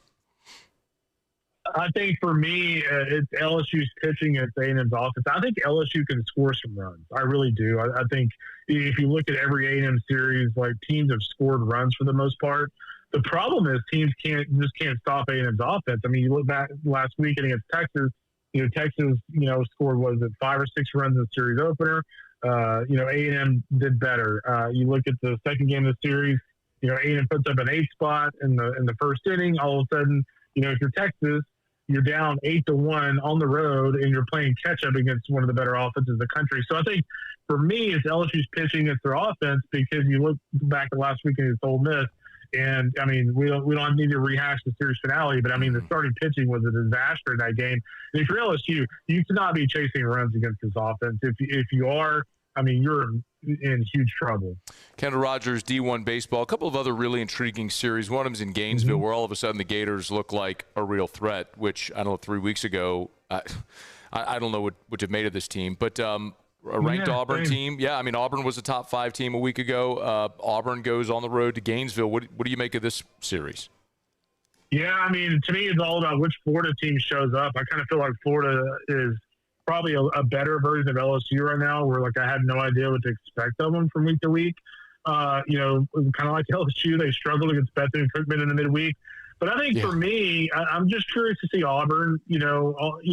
I think for me, it's LSU's pitching and A&M's offense. I think LSU can score some runs. I really do. I think if you look at every A&M series, like teams have scored runs for the most part. The problem is teams can't stop A&M's offense. I mean, you look back last week against Texas. Texas, scored, 5 or 6 runs in the series opener. A&M did better. You look at the second game of the series, A&M puts up an 8 spot in the first inning. All of a sudden, if you're Texas, you're down 8-1 on the road, and you're playing catch up against one of the better offenses in the country. So I think for me, it's LSU's pitching against their offense, because you look back at last weekend against Ole Miss. And, I mean, we don't need to rehash the series finale, but, I mean, the starting pitching was a disaster in that game. And if you're LSU, you cannot be chasing runs against this offense. If you are, I mean, you're in huge trouble. Kendall Rogers, D1 Baseball. A couple of other really intriguing series. One of them is in Gainesville, where all of a sudden the Gators look like a real threat, which, I don't know, 3 weeks ago, I don't know what you've made of this team. But a ranked Auburn team. Yeah, I mean, Auburn was a top 5 team a week ago. Auburn goes on the road to Gainesville. What do you make of this series? Yeah, I mean, to me, it's all about which Florida team shows up. I kind of feel like Florida is probably a better version of LSU right now, where, like, I had no idea what to expect of them from week to week. Kind of like LSU, they struggled against Bethune and Cookman in the midweek. But I think for me, I'm just curious to see Auburn.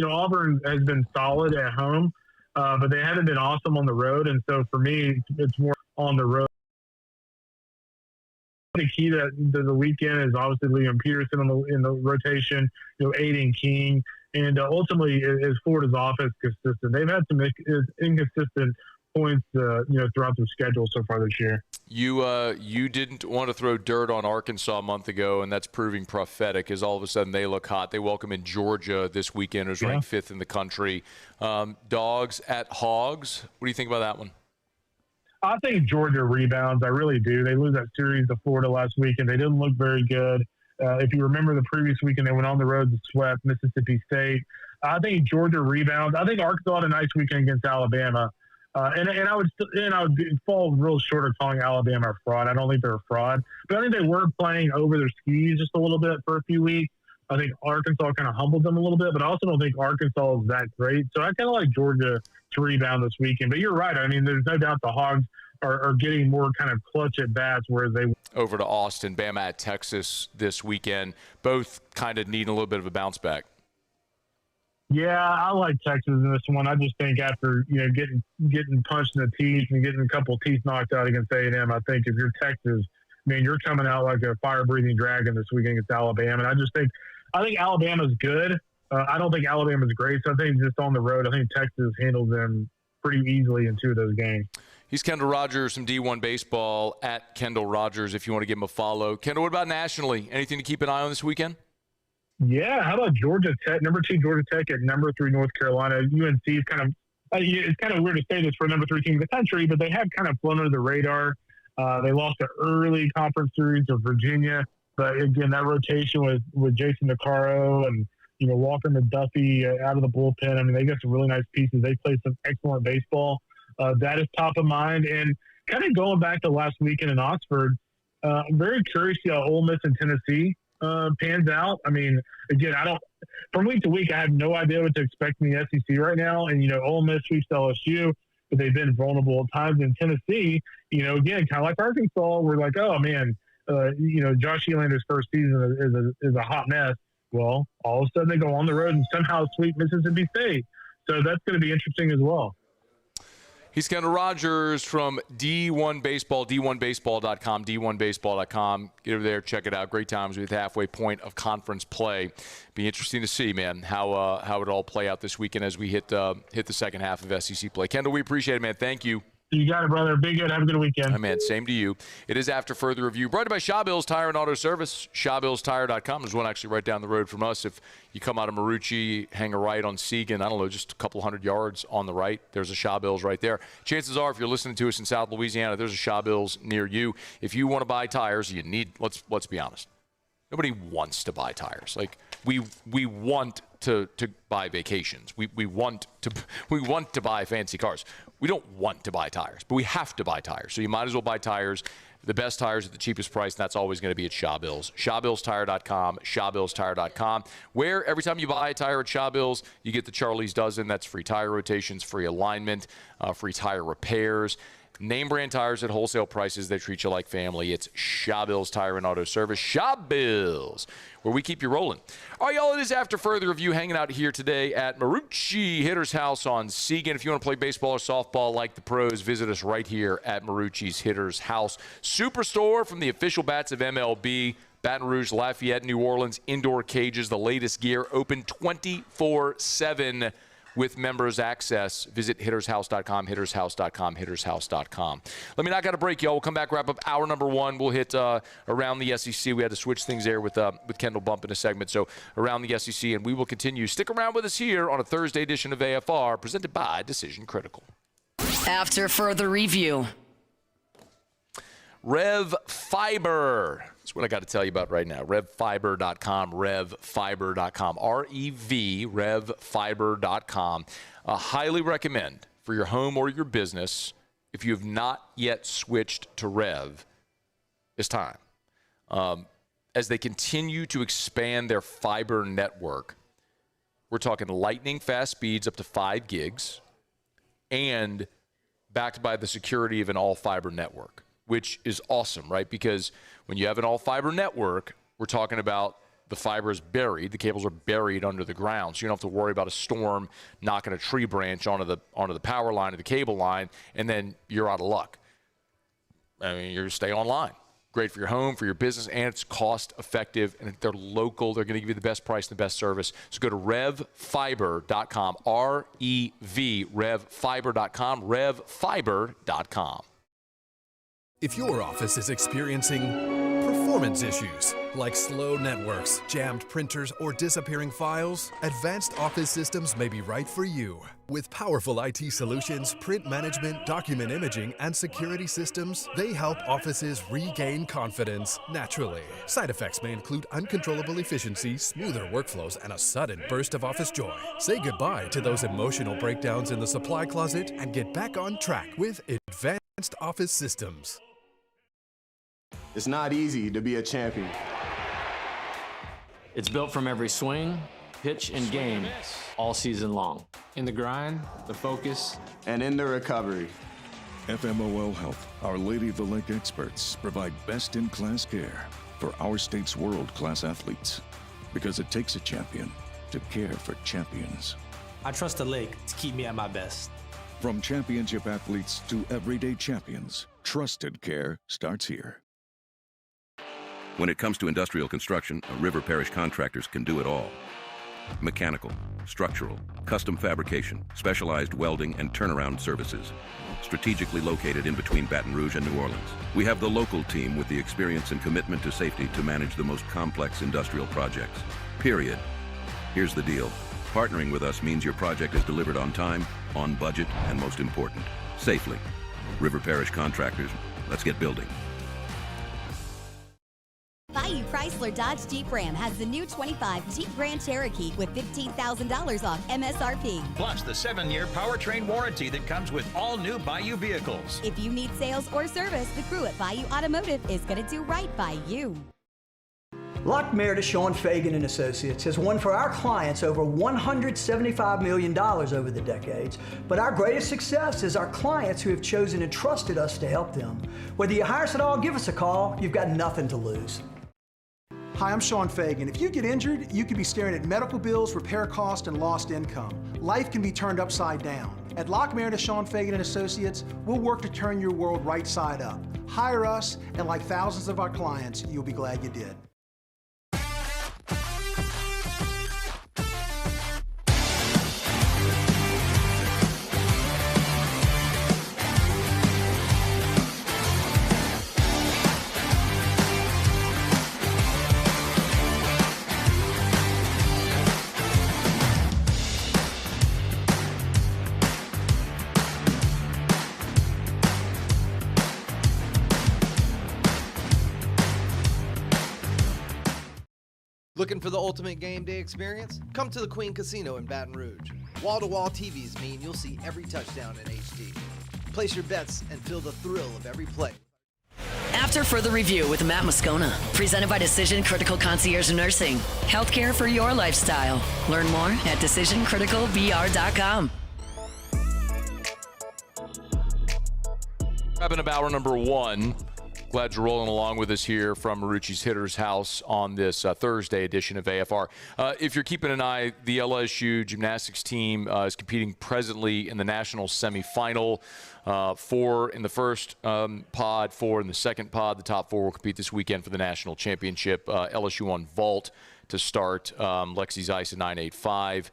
Auburn has been solid at home. But they haven't been awesome on the road, and so for me, it's more on the road. The key to the weekend is obviously Liam Peterson in the rotation, Aiden King, and ultimately is Florida's offense consistent. They've had some inconsistent points, throughout their schedule so far this year. You didn't want to throw dirt on Arkansas a month ago, and that's proving prophetic, as all of a sudden they look hot. They welcome in Georgia this weekend, who's ranked 5th in the country. Dogs at Hogs. What do you think about that one? I think Georgia rebounds. I really do. They lose that series to Florida last week, and they didn't look very good. If you remember the previous weekend, they went on the road and swept Mississippi State. I think Georgia rebounds. I think Arkansas had a nice weekend against Alabama. And I would fall real short of calling Alabama a fraud. I don't think they're a fraud, but I think they were playing over their skis just a little bit for a few weeks. I think Arkansas kind of humbled them a little bit, but I also don't think Arkansas is that great. So I kind of like Georgia to rebound this weekend. But you're right. I mean, there's no doubt the Hogs are getting more kind of clutch at bats, whereas they over to Austin, Bama at Texas this weekend. Both kind of need a little bit of a bounce back. Yeah, I like Texas in this one. I just think after getting punched in the teeth and getting a couple teeth knocked out against A&M, I think if you're Texas, man, you're coming out like a fire-breathing dragon this weekend against Alabama. And I think Alabama's good. I don't think Alabama's great. So I think just on the road, I think Texas handles them pretty easily in 2 of those games. He's Kendall Rogers from D1 Baseball, at Kendall Rogers, if you want to give him a follow. Kendall, what about nationally? Anything to keep an eye on this weekend? Yeah, how about Georgia Tech, number 2 Georgia Tech at number 3 North Carolina. UNC is kind of it's kind of weird to say this for a number 3 team in the country, but they have kind of flown under the radar. They lost an early conference series to Virginia, but again, that rotation with Jason DeCaro and Walker McDuffie out of the bullpen. I mean, they got some really nice pieces. They played some excellent baseball. That is top of mind. And kind of going back to last weekend in Oxford, I'm very curious to see how Ole Miss and Tennessee pans out. I mean, again, from week to week, I have no idea what to expect in the SEC right now. And, Ole Miss sweeps LSU, but they've been vulnerable at times. In Tennessee, again, kind of like Arkansas, we're like, oh, man, Josh Elander's first season is a hot mess. Well, all of a sudden they go on the road and somehow sweep Mississippi State. So that's going to be interesting as well. He's Kendall Rogers from D1 Baseball, D1Baseball.com, D1Baseball.com. Get over there, check it out. Great times with halfway point of conference play. Be interesting to see, man, how it all play out this weekend as we hit the second half of SEC play. Kendall, we appreciate it, man. Thank you. You got it, brother. Be good. Have a good weekend. Man, same to you. It is After Further Review, brought to you by Shawbills Tire and Auto Service, ShawBillsTire.com. There's one actually right down the road from us. If you come out of Marucci, hang a right on Segan, I don't know, just a couple hundred yards on the right, there's a Shawbills right there. Chances are, if you're listening to us in South Louisiana, there's a Shawbills near you. If you want to buy tires, you need, let's be honest, Nobody wants to buy tires. Like we want to buy vacations. We want to buy fancy cars. We don't want to buy tires, but we have to buy tires. So you might as well buy tires. The best tires at the cheapest price, and that's always going to be at Shaw Bills. ShawBillsTire.com, ShawBillsTire.com, where every time you buy a tire at Shaw Bills, you get the Charlie's Dozen. That's free tire rotations, free alignment, free tire repairs. Name brand tires at wholesale prices. They treat you like family. It's Shaw Bills Tire and Auto Service. Shaw Bills, where we keep you rolling. All right, y'all, it is After Further Review, hanging out here today at Marucci Hitter's House on Seagan. If you want to play baseball or softball like the pros, visit us right here at Marucci's Hitter's House. Superstore from the official bats of MLB. Baton Rouge, Lafayette, New Orleans, indoor cages, the latest gear, open 24/7. With members access. Visit hittershouse.com, hittershouse.com, hittershouse.com. Let me knock out a break, y'all. We'll come back, wrap up hour number one. We'll hit around the SEC. We had to switch things there with Kendall Bump in a segment. So around the SEC, and we will continue. Stick around with us here on a Thursday edition of AFR, presented by Decision Critical. After Further Review. Rev Fiber. That's what I got to tell you about right now. RevFiber.com, RevFiber.com, R-E-V, RevFiber.com. Highly recommend for your home or your business, if you have not yet switched to Rev, it's time. As they continue to expand their fiber network, we're talking lightning fast speeds up to 5 gigs and backed by the security of an all-fiber network, which is awesome, right? Because when you have an all-fiber network, we're talking about the fiber is buried, the cables are buried under the ground, so you don't have to worry about a storm knocking a tree branch onto the power line or the cable line, and then you're out of luck. I mean, you stay online. Great for your home, for your business, and it's cost-effective, and they're local. They're going to give you the best price and the best service. So go to RevFiber.com, R-E-V, RevFiber.com, RevFiber.com. If your office is experiencing performance issues like slow networks, jammed printers, or disappearing files, Advanced Office Systems may be right for you. With powerful IT solutions, print management, document imaging, and security systems, they help offices regain confidence naturally. Side effects may include uncontrollable efficiency, smoother workflows, and a sudden burst of office joy. Say goodbye to those emotional breakdowns in the supply closet and get back on track with Advanced Office Systems. It's not easy to be a champion. It's built from every swing, pitch, and game all season long. In the grind, the focus, and in the recovery. FMOL Health, Our Lady of the Lake experts provide best-in-class care for our state's world-class athletes, because it takes a champion to care for champions. I trust the lake to keep me at my best. From championship athletes to everyday champions, trusted care starts here. When it comes to industrial construction, River Parish Contractors can do it all. Mechanical, structural, custom fabrication, specialized welding, and turnaround services. Strategically located in between Baton Rouge and New Orleans, we have the local team with the experience and commitment to safety to manage the most complex industrial projects. Period. Here's the deal. Partnering with us means your project is delivered on time, on budget, and most important, safely. River Parish Contractors, let's get building. Bayou Chrysler Dodge Jeep Ram has the new 25 Jeep Grand Cherokee with $15,000 off MSRP. Plus the 7-year powertrain warranty that comes with all new Bayou vehicles. If you need sales or service, the crew at Bayou Automotive is going to do right by you. Lock Meredith, Sean Fagan and Associates has won for our clients over $175 million over the decades. But our greatest success is our clients who have chosen and trusted us to help them. Whether you hire us at all, give us a call. You've got nothing to lose. Hi, I'm Sean Fagan. If you get injured, you could be staring at medical bills, repair costs, and lost income. Life can be turned upside down. At Lock Meredith, Sean Fagan and Associates, we'll work to turn your world right side up. Hire us, and like thousands of our clients, you'll be glad you did. Looking for the ultimate game day experience? Come to the Queen Casino in Baton Rouge. Wall-to-wall TVs mean you'll see every touchdown in HD. Place your bets and feel the thrill of every play. After further review with Matt Moscona, presented by Decision Critical Concierge Nursing. Healthcare for your lifestyle. Learn more at decisioncriticalvr.com. Wrapping up hour number one. Glad you're rolling along with us here from Marucci's Hitter's House on this Thursday edition of AFR. If you're keeping an eye, the LSU Gymnastics team is competing presently in the national semifinal. 4 in the first pod, 4 in the second pod. The top 4 will compete this weekend for the national championship. LSU on vault to start. Lexi Zeiss at 9.85.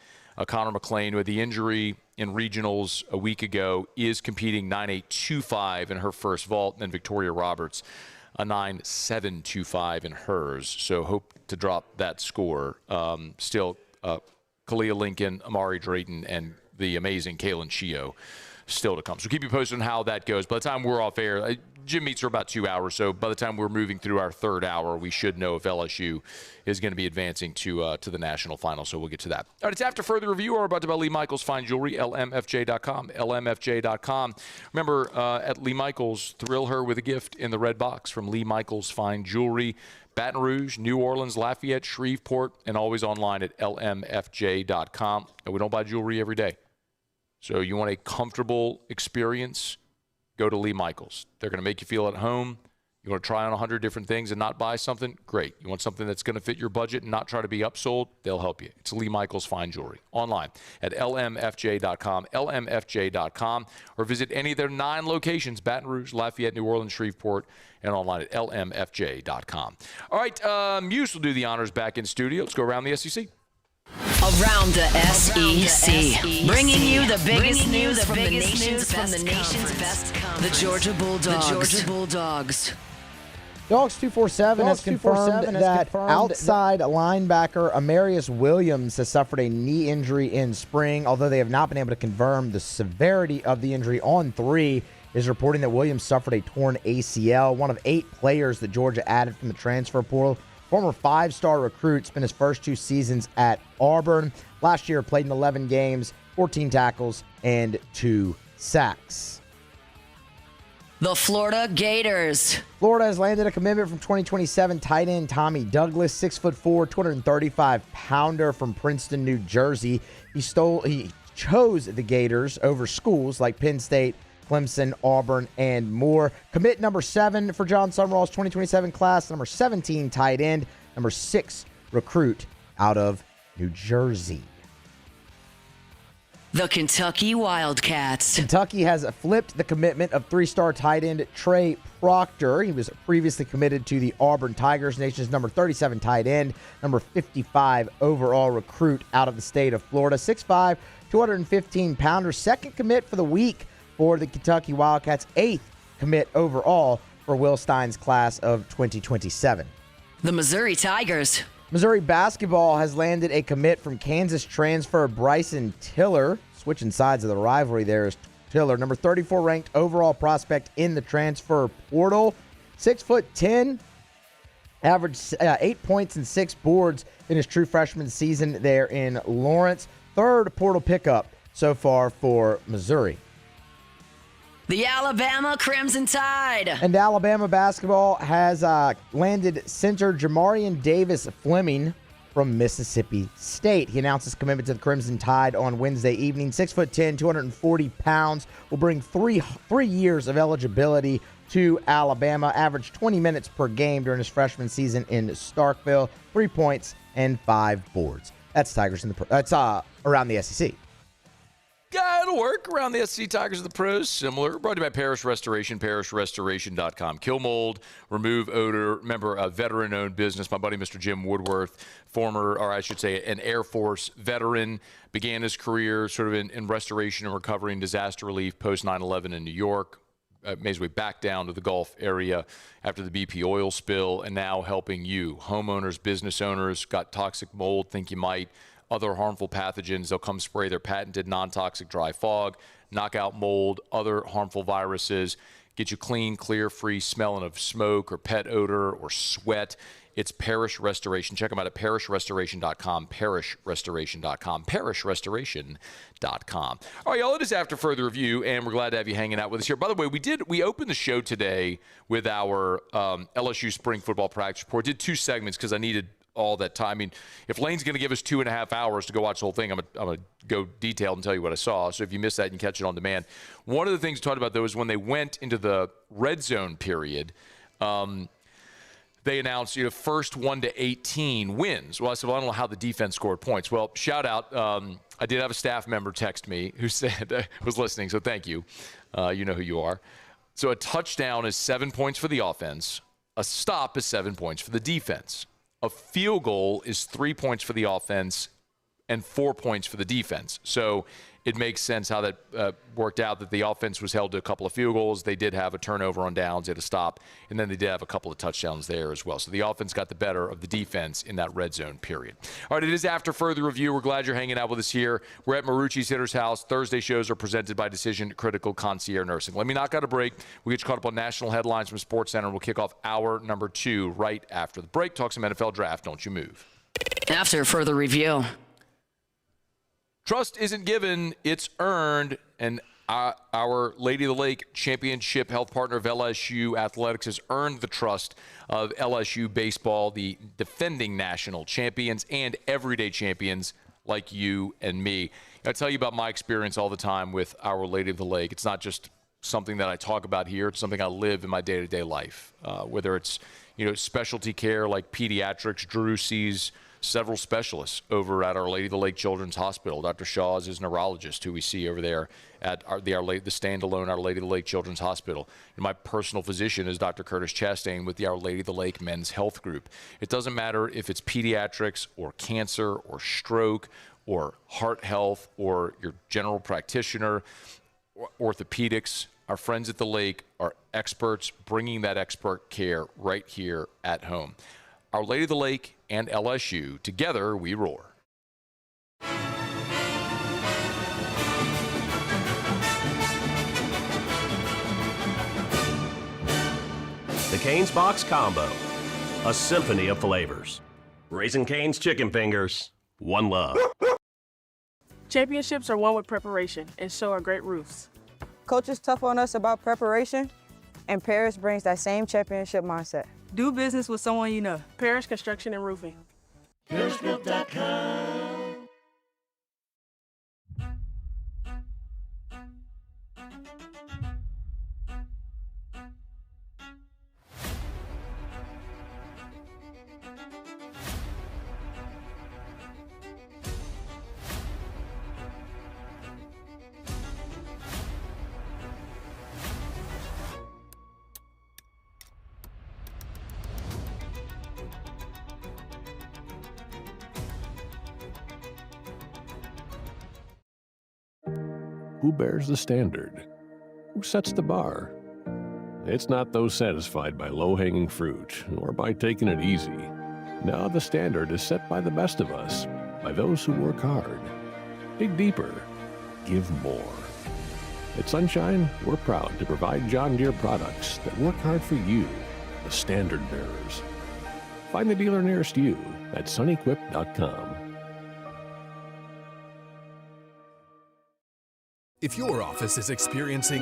Connor McLean, with the injury in regionals a week ago, is competing 9.825 in her first vault. And then Victoria Roberts, a 9.725 in hers. So hope to drop that score. Still, Kalia Lincoln, Amari Drayton, and the amazing Kaylin Shio still to come. So keep you posted on how that goes. By the time we're off air, gym meets are about 2 hours. So by the time we're moving through our third hour, we should know if LSU is going to be advancing to the national final. So we'll get to that. All right, it's After Further Review. We're about to buy Lee Michaels Fine Jewelry, lmfj.com, lmfj.com. Remember, at Lee Michaels, thrill her with a gift in the red box from Lee Michaels Fine Jewelry. Baton Rouge, New Orleans, Lafayette, Shreveport, and always online at lmfj.com. And we don't buy jewelry every day. So you want a comfortable experience, go to Lee Michaels. They're going to make you feel at home. You want to try on 100 different things and not buy something? Great. You want something that's going to fit your budget and not try to be upsold? They'll help you. It's Lee Michaels Fine Jewelry. Online at lmfj.com, lmfj.com, or visit any of their 9 locations, Baton Rouge, Lafayette, New Orleans, Shreveport, and online at lmfj.com. All right, Muse will do the honors back in studio. Let's go around the SEC. Around the SEC, bringing you the biggest news from the nation's best conference. The Georgia Bulldogs. Dogs 247 has confirmed that outside linebacker Amarius Williams has suffered a knee injury in spring. Although they have not been able to confirm the severity of the injury, On 3 is reporting that Williams suffered a torn ACL. One of 8 players that Georgia added from the transfer portal. Former 5-star recruit, spent his first 2 seasons at Auburn. Last year played in 11 games, 14 tackles, and 2 sacks. The Florida Gators. Florida has landed a commitment from 2027 tight end Tommy Douglas, 6'4", 235-pounder from Princeton, New Jersey. He chose the Gators over schools like Penn State, Clemson, Auburn, and more. Commit number 7 for John Summerall's 2027 class. Number 17, tight end. Number 6, recruit out of New Jersey. The Kentucky Wildcats. Kentucky has flipped the commitment of 3-star tight end Trey Proctor. He was previously committed to the Auburn Tigers, nation's number 37 tight end, number 55 overall recruit out of the state of Florida. 6'5", 215-pounder. Second commit for the week for the Kentucky Wildcats, 8th commit overall for Will Stein's class of 2027. The Missouri Tigers. Missouri basketball has landed a commit from Kansas transfer Bryson Tiller. Switching sides of the rivalry there is Tiller, number 34 ranked overall prospect in the transfer portal. 6'10", averaged 8 points and 6 boards in his true freshman season there in Lawrence. Third portal pickup so far for Missouri. The Alabama Crimson Tide. And Alabama basketball has landed center Jamarian Davis Fleming from Mississippi State. He announced his commitment to the Crimson Tide on Wednesday evening. 6'10", 240 pounds. Will bring three years of eligibility to Alabama. Averaged 20 minutes per game during his freshman season in Starkville. 3 points and 5 boards. That's Tigers in the that's around the SEC. Yeah, it'll work. Around the SC Tigers of the Pros, similar. Brought to you by Parish Restoration, parishrestoration.com. Kill mold, remove odor. Remember, a veteran-owned business. My buddy, Mr. Jim Woodworth, an Air Force veteran, began his career sort of in restoration and recovery and disaster relief post 9/11 in New York. Made his way back down to the Gulf area after the BP oil spill, and now helping you, homeowners, business owners, got toxic mold, think you might, other harmful pathogens. They'll come spray their patented non-toxic dry fog, knock out mold, other harmful viruses, get you clean, clear, free smelling of smoke or pet odor or sweat. It's Parish Restoration. Check them out at parishrestoration.com, parishrestoration.com, parishrestoration.com. All right, y'all, it is After Further Review, and we're glad to have you hanging out with us here. By the way, we opened the show today with our LSU spring football practice report. Did 2 segments because I needed all that time. I mean, if Lane's going to give us 2.5 hours to go watch the whole thing, I'm going to go detailed and tell you what I saw. So if you missed that, you can catch it on demand. One of the things we talked about, though, is when they went into the red zone period, they announced, first 1 to 18 wins. Well, I said, well, I don't know how the defense scored points. Well, shout out. I did have a staff member text me who said, was listening, so thank you. You know who you are. So a touchdown is 7 points for the offense. A stop is 7 points for the defense. A field goal is 3 points for the offense and 4 points for the defense. So it makes sense how that worked out, that the offense was held to a couple of field goals. They did have a turnover on downs, they had a stop, and then they did have a couple of touchdowns there as well. So the offense got the better of the defense in that red zone period. All right, it is After Further Review. We're glad you're hanging out with us here. We're at Marucci's Hitter's House. Thursday shows are presented by Decision Critical Concierge Nursing. Let me knock out a break. We'll get you caught up on national headlines from SportsCenter, and we'll kick off hour number 2 right after the break. Talk some NFL draft. Don't you move. After Further Review. Trust isn't given, it's earned, and our Lady of the Lake Championship health partner of LSU Athletics has earned the trust of LSU Baseball, the defending national champions and everyday champions like you and me. I tell you about my experience all the time with our Lady of the Lake. It's not just something that I talk about here. It's something I live in my day-to-day life, whether it's specialty care like pediatrics. Drew sees several specialists over at Our Lady of the Lake Children's Hospital. Dr. Shaw is his neurologist, who we see over there at the standalone Our Lady of the Lake Children's Hospital. And my personal physician is Dr. Curtis Chastain with the Our Lady of the Lake Men's Health Group. It doesn't matter if it's pediatrics or cancer or stroke or heart health or your general practitioner, or orthopedics. Our friends at the Lake are experts bringing that expert care right here at home. Our Lady of the Lake and LSU, together we roar. The Cane's Box Combo, a symphony of flavors. Raising Cane's chicken fingers, one love. Championships are won with preparation, and so are great roofs. Coach is tough on us about preparation, and Paris brings that same championship mindset. Do business with someone you know. Parish Construction and Roofing. ParishGroup.com. Who bears the standard? Who sets the bar? It's not those satisfied by low-hanging fruit, nor by taking it easy. Now the standard is set by the best of us, by those who work hard. Dig deeper. Give more. At Sunshine, we're proud to provide John Deere products that work hard for you, the standard bearers. Find the dealer nearest you at sunequip.com. If your office is experiencing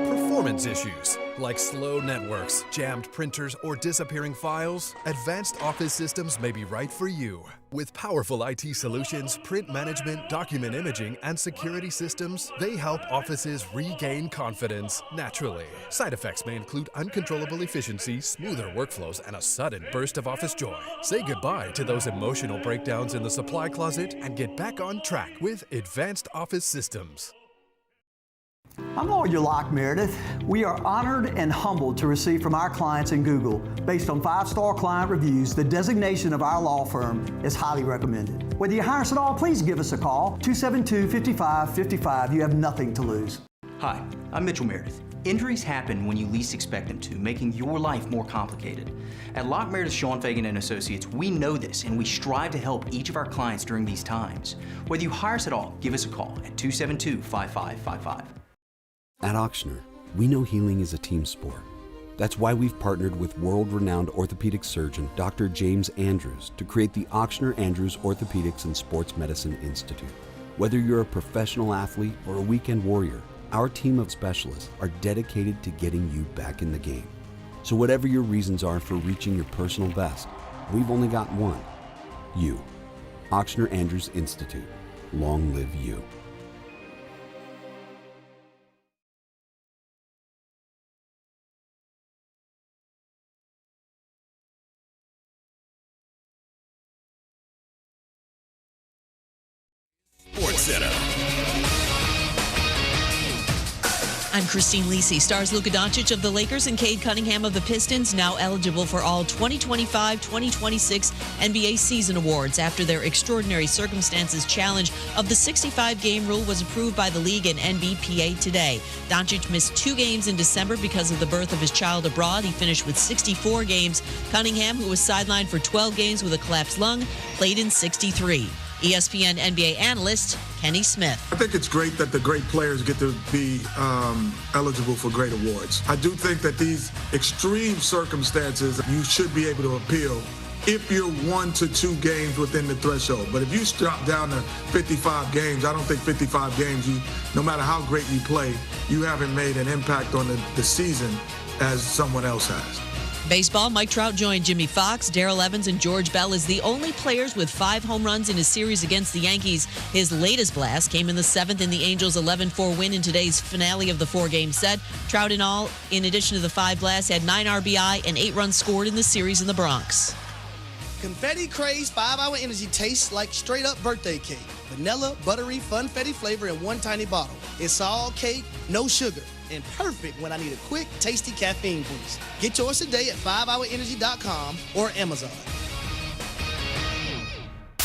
performance issues like slow networks, jammed printers, or disappearing files, Advanced Office Systems may be right for you. With powerful IT solutions, print management, document imaging, and security systems, they help offices regain confidence naturally. Side effects may include uncontrollable efficiency, smoother workflows, and a sudden burst of office joy. Say goodbye to those emotional breakdowns in the supply closet and get back on track with Advanced Office Systems. I'm Lawyer Locke Meredith. We are honored and humbled to receive from our clients in Google. Based on 5-star client reviews, the designation of our law firm is highly recommended. Whether you hire us at all, please give us a call, 272-5555. You have nothing to lose. Hi, I'm Mitchell Meredith. Injuries happen when you least expect them to, making your life more complicated. At Locke Meredith, Sean Fagan & Associates, we know this, and we strive to help each of our clients during these times. Whether you hire us at all, give us a call at 272-5555. At Ochsner, we know healing is a team sport. That's why we've partnered with world-renowned orthopedic surgeon Dr. James Andrews to create the Ochsner Andrews Orthopedics and Sports Medicine Institute. Whether you're a professional athlete or a weekend warrior, our team of specialists are dedicated to getting you back in the game. So whatever your reasons are for reaching your personal best, we've only got one: you. Ochsner Andrews Institute. Long live you. SportsCenter. I'm Christine Lisi. Stars Luka Doncic of the Lakers and Cade Cunningham of the Pistons now eligible for all 2025-2026 NBA season awards after their extraordinary circumstances challenge of the 65-game rule was approved by the league and NBPA today. Doncic missed 2 games in December because of the birth of his child abroad. He finished with 64 games. Cunningham, who was sidelined for 12 games with a collapsed lung, played in 63. ESPN NBA analyst Kenny Smith. I think it's great that the great players get to be eligible for great awards. I do think that these extreme circumstances, you should be able to appeal if you're 1 to 2 games within the threshold. But if you drop down to 55 games, I don't think 55 games, no matter how great you play, you haven't made an impact on the season as someone else has. Baseball, Mike Trout joined Jimmy Fox, Darrell Evans, and George Bell as the only players with 5 home runs in a series against the Yankees. His latest blast came in the 7th in the Angels' 11-4 win in today's finale of the 4-game set. Trout in all, in addition to the 5 blasts, had 9 RBI and 8 runs scored in the series in the Bronx. Confetti Craze 5-Hour Energy tastes like straight-up birthday cake. Vanilla, buttery, funfetti flavor in one tiny bottle. It's all cake, no sugar, and perfect when I need a quick, tasty caffeine boost. Get yours today at 5hourenergy.com or Amazon.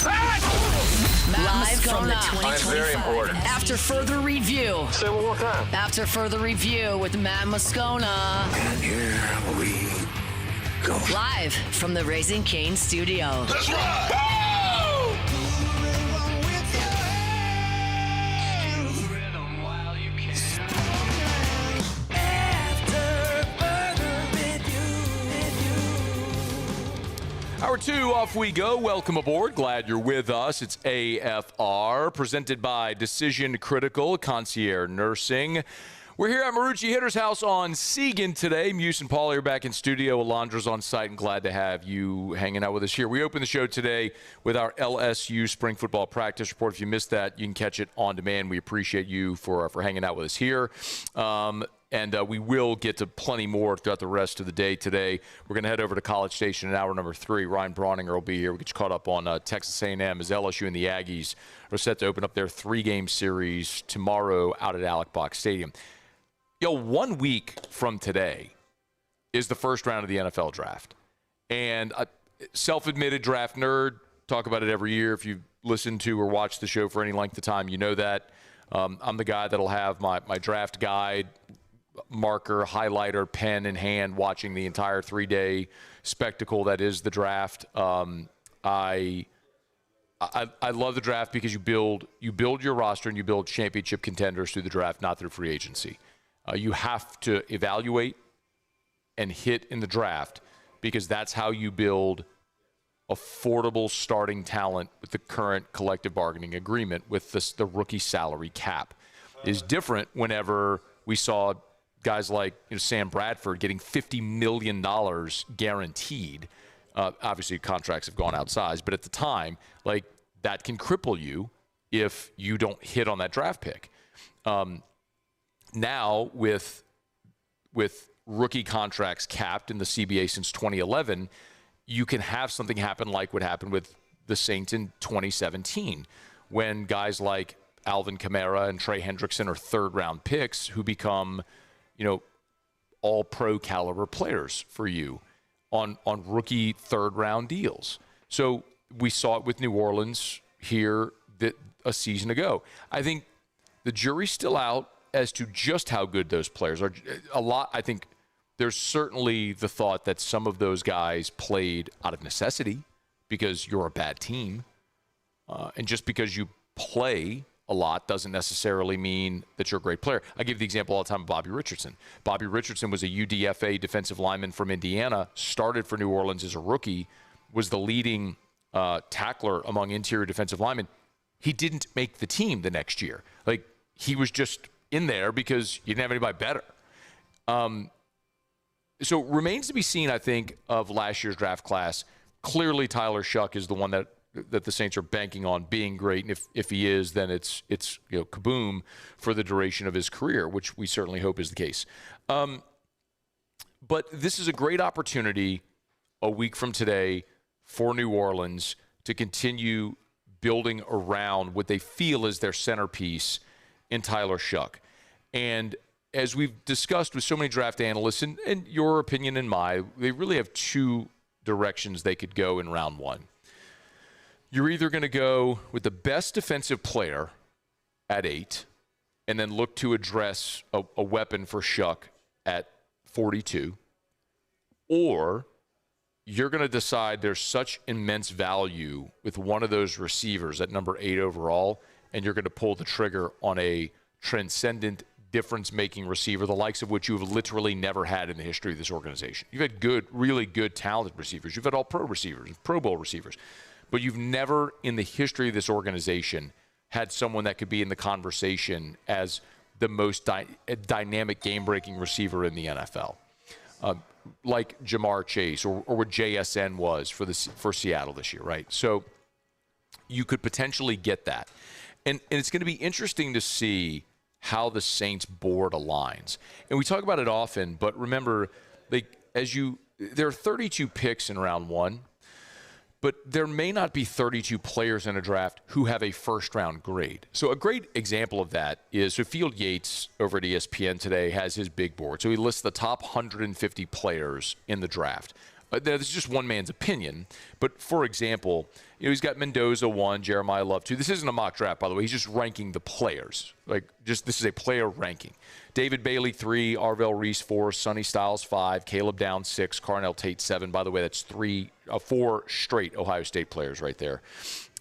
Live from the I'm very 2025 important. After Further Review. Say it one more time. After Further Review with Matt Moscona. And here we go. Live from the Raising Cane studio. Let's ride! Hour 2, off we go. Welcome aboard. Glad you're with us. It's AFR, presented by Decision Critical Concierge Nursing. We're here at Marucci Hitter's House on Segan today. Muse and Paul are back in studio. Alondra's on site, and glad to have you hanging out with us here. We open the show today with our LSU Spring Football Practice Report. If you missed that, you can catch it on demand. We appreciate you for hanging out with us here. And we will get to plenty more throughout the rest of the day today. We're going to head over to College Station in hour number 3. Ryan Brauninger will be here. We'll get you caught up on Texas A&M as LSU and the Aggies are set to open up their 3-game series tomorrow out at Alec Box Stadium. 1 week from today is the first round of the NFL draft. And a self-admitted draft nerd, talk about it every year. If you've listened to or watched the show for any length of time, you know that. I'm the guy that'll have my draft guide, marker, highlighter, pen in hand, watching the entire 3-day spectacle that is the draft. I love the draft because you build your roster and you build championship contenders through the draft, not through free agency. You have to evaluate and hit in the draft because that's how you build affordable starting talent with the current collective bargaining agreement with the rookie salary cap. Is different whenever we saw guys like Sam Bradford getting $50 million guaranteed. Obviously, contracts have gone outsized, but at the time, that can cripple you if you don't hit on that draft pick. Now, with rookie contracts capped in the CBA since 2011, you can have something happen like what happened with the Saints in 2017, when guys like Alvin Kamara and Trey Hendrickson are third-round picks who become, all-pro caliber players for you on rookie third-round deals. So we saw it with New Orleans here a season ago. I think the jury's still out as to just how good those players are. I think there's certainly the thought that some of those guys played out of necessity because you're a bad team. And just because you play a lot doesn't necessarily mean that you're a great player. I give the example all the time of Bobby Richardson. Bobby Richardson was a UDFA defensive lineman from Indiana, started for New Orleans as a rookie, was the leading tackler among interior defensive linemen. He didn't make the team the next year. Like, he was just in there because you didn't have anybody better. So remains to be seen, I think, of last year's draft class. Clearly, Tyler Shuck is the one that the Saints are banking on being great, and if he is, then it's kaboom for the duration of his career, which we certainly hope is the case. But this is a great opportunity a week from today for New Orleans to continue building around what they feel is their centerpiece in Tyler Shuck. And as we've discussed with so many draft analysts, and your opinion and mine, they really have two directions they could go in round one. You're either going to go with the best defensive player at 8 and then look to address a weapon for Shuck at 42, or you're going to decide there's such immense value with one of those receivers at number 8 overall, and you're going to pull the trigger on a transcendent, difference-making receiver, the likes of which you have literally never had in the history of this organization. You've had good, really good, talented receivers. You've had all-pro receivers, Pro Bowl receivers. But you've never in the history of this organization had someone that could be in the conversation as the most dynamic game-breaking receiver in the NFL, like Jamar Chase or what JSN was for Seattle this year, right? So you could potentially get that. And it's going to be interesting to see how the Saints board aligns. And we talk about it often, but remember, there are 32 picks in round one, but there may not be 32 players in a draft who have a first-round grade. So a great example of that is, so Field Yates over at ESPN today has his big board. So he lists the top 150 players in the draft. This is just one man's opinion, but for example, he's got Mendoza 1, Jeremiah Love 2. This isn't a mock draft, by the way. He's just ranking the players. This is a player ranking. David Bailey 3, Arvell Reese 4, Sonny Styles 5, Caleb Downs 6, Carnell Tate 7. By the way, that's 4 straight Ohio State players right there.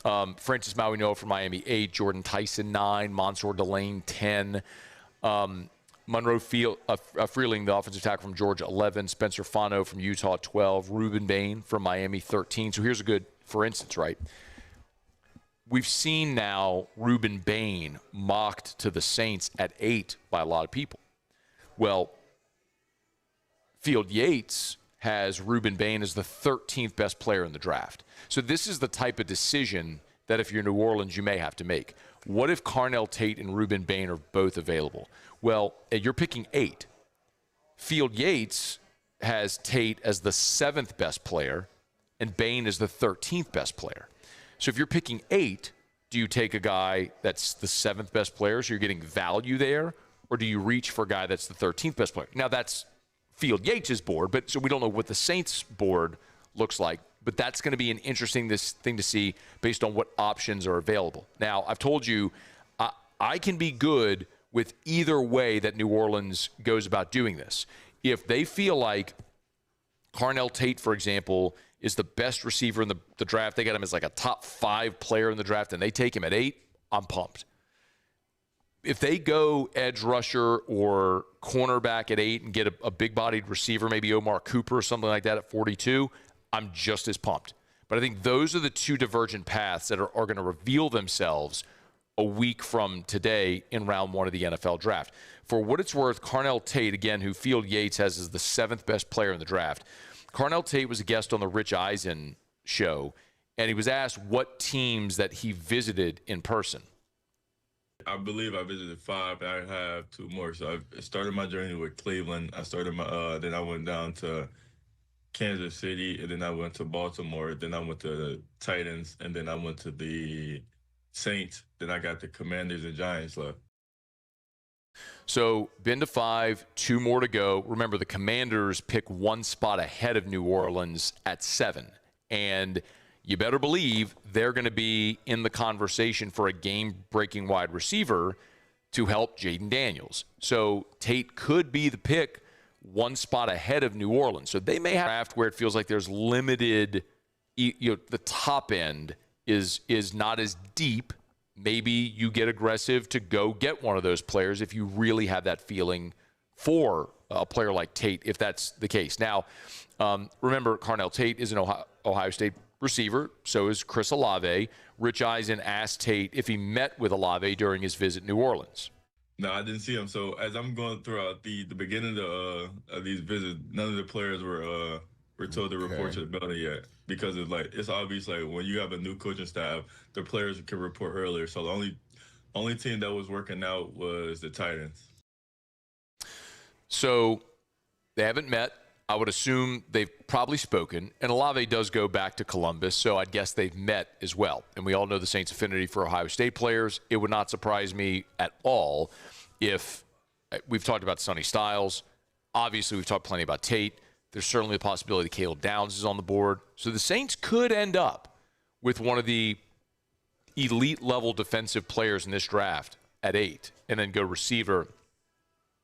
Francis Mauigoa from Miami 8, Jordan Tyson 9, Mansour Delane 10. Monroe Freeling, the offensive tackle from Georgia, 11. Spencer Fano from Utah, 12. Ruben Bain from Miami, 13. So here's a good, for instance, right? We've seen now Ruben Bain mocked to the Saints at 8 by a lot of people. Well, Field Yates has Ruben Bain as the 13th best player in the draft. So this is the type of decision that if you're New Orleans, you may have to make. What if Carnell Tate and Ruben Bain are both available? Well, you're picking 8. Field Yates has Tate as the 7th best player and Bain as the 13th best player. So if you're picking 8, do you take a guy that's the 7th best player, so you're getting value there, or do you reach for a guy that's the 13th best player? Now, that's Field Yates' board, but so we don't know what the Saints' board looks like. But that's going to be an interesting thing to see based on what options are available. Now, I've told you I can be good with either way that New Orleans goes about doing this. If they feel like Carnell Tate, for example, is the best receiver in the draft, they got him as like a top 5 player in the draft, and they take him at 8, I'm pumped. If they go edge rusher or cornerback at 8 and get a big-bodied receiver, maybe Omar Cooper or something like that at 42, I'm just as pumped. But I think those are the two divergent paths that are going to reveal themselves a week from today in round 1 of the NFL draft. For what it's worth, Carnell Tate, again, who Field Yates has as the 7th best player in the draft, Carnell Tate was a guest on the Rich Eisen show, and he was asked what teams that he visited in person. I believe I visited 5, and I have 2 more. So I started my journey with Cleveland. Then I went down to Kansas City, and then I went to Baltimore, then I went to the Titans, and then I went to the Saints, then I got the Commanders and Giants left. So been to 5, 2 more to go. Remember, the Commanders pick 1 spot ahead of New Orleans at 7. And you better believe they're going to be in the conversation for a game-breaking wide receiver to help Jaden Daniels. So Tate could be the pick 1 spot ahead of New Orleans. So they may have a draft where it feels like there's limited, the top end is not as deep maybe you get aggressive to go get one of those players if you really have that feeling for a player like Tate, if that's the case. Now, remember, Carnell Tate is an Ohio State receiver. So is Chris Olave. Rich Eisen asked Tate if he met with Olave during his visit to New Orleans. No, I didn't see him. So as I'm going throughout the beginning of these visits, none of the players were told to report to the building yet, because it's obvious, like, when you have a new coaching staff, the players can report earlier. So the only team that was working out was the Titans. So they haven't met. I would assume they've probably spoken. And Olave does go back to Columbus, so I'd guess they've met as well. And we all know the Saints' affinity for Ohio State players. It would not surprise me at all if we've talked about Sonny Styles. Obviously, we've talked plenty about Tate. There's certainly a possibility Caleb Downs is on the board. So the Saints could end up with one of the elite-level defensive players in this draft at 8 and then go receiver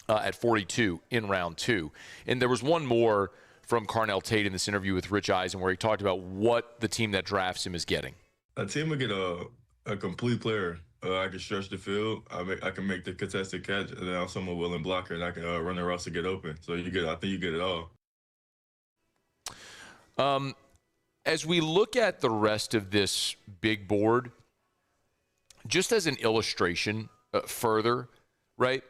at 42 in round 2. And there was one more from Carnell Tate in this interview with Rich Eisen where he talked about what the team that drafts him is getting. A team will get a complete player. I can stretch the field. I can make the contested catch, and then I'm someone willing blocker, and I can run the routes to get open. So I think you get it all. As we look at the rest of this big board, just as an illustration further, right?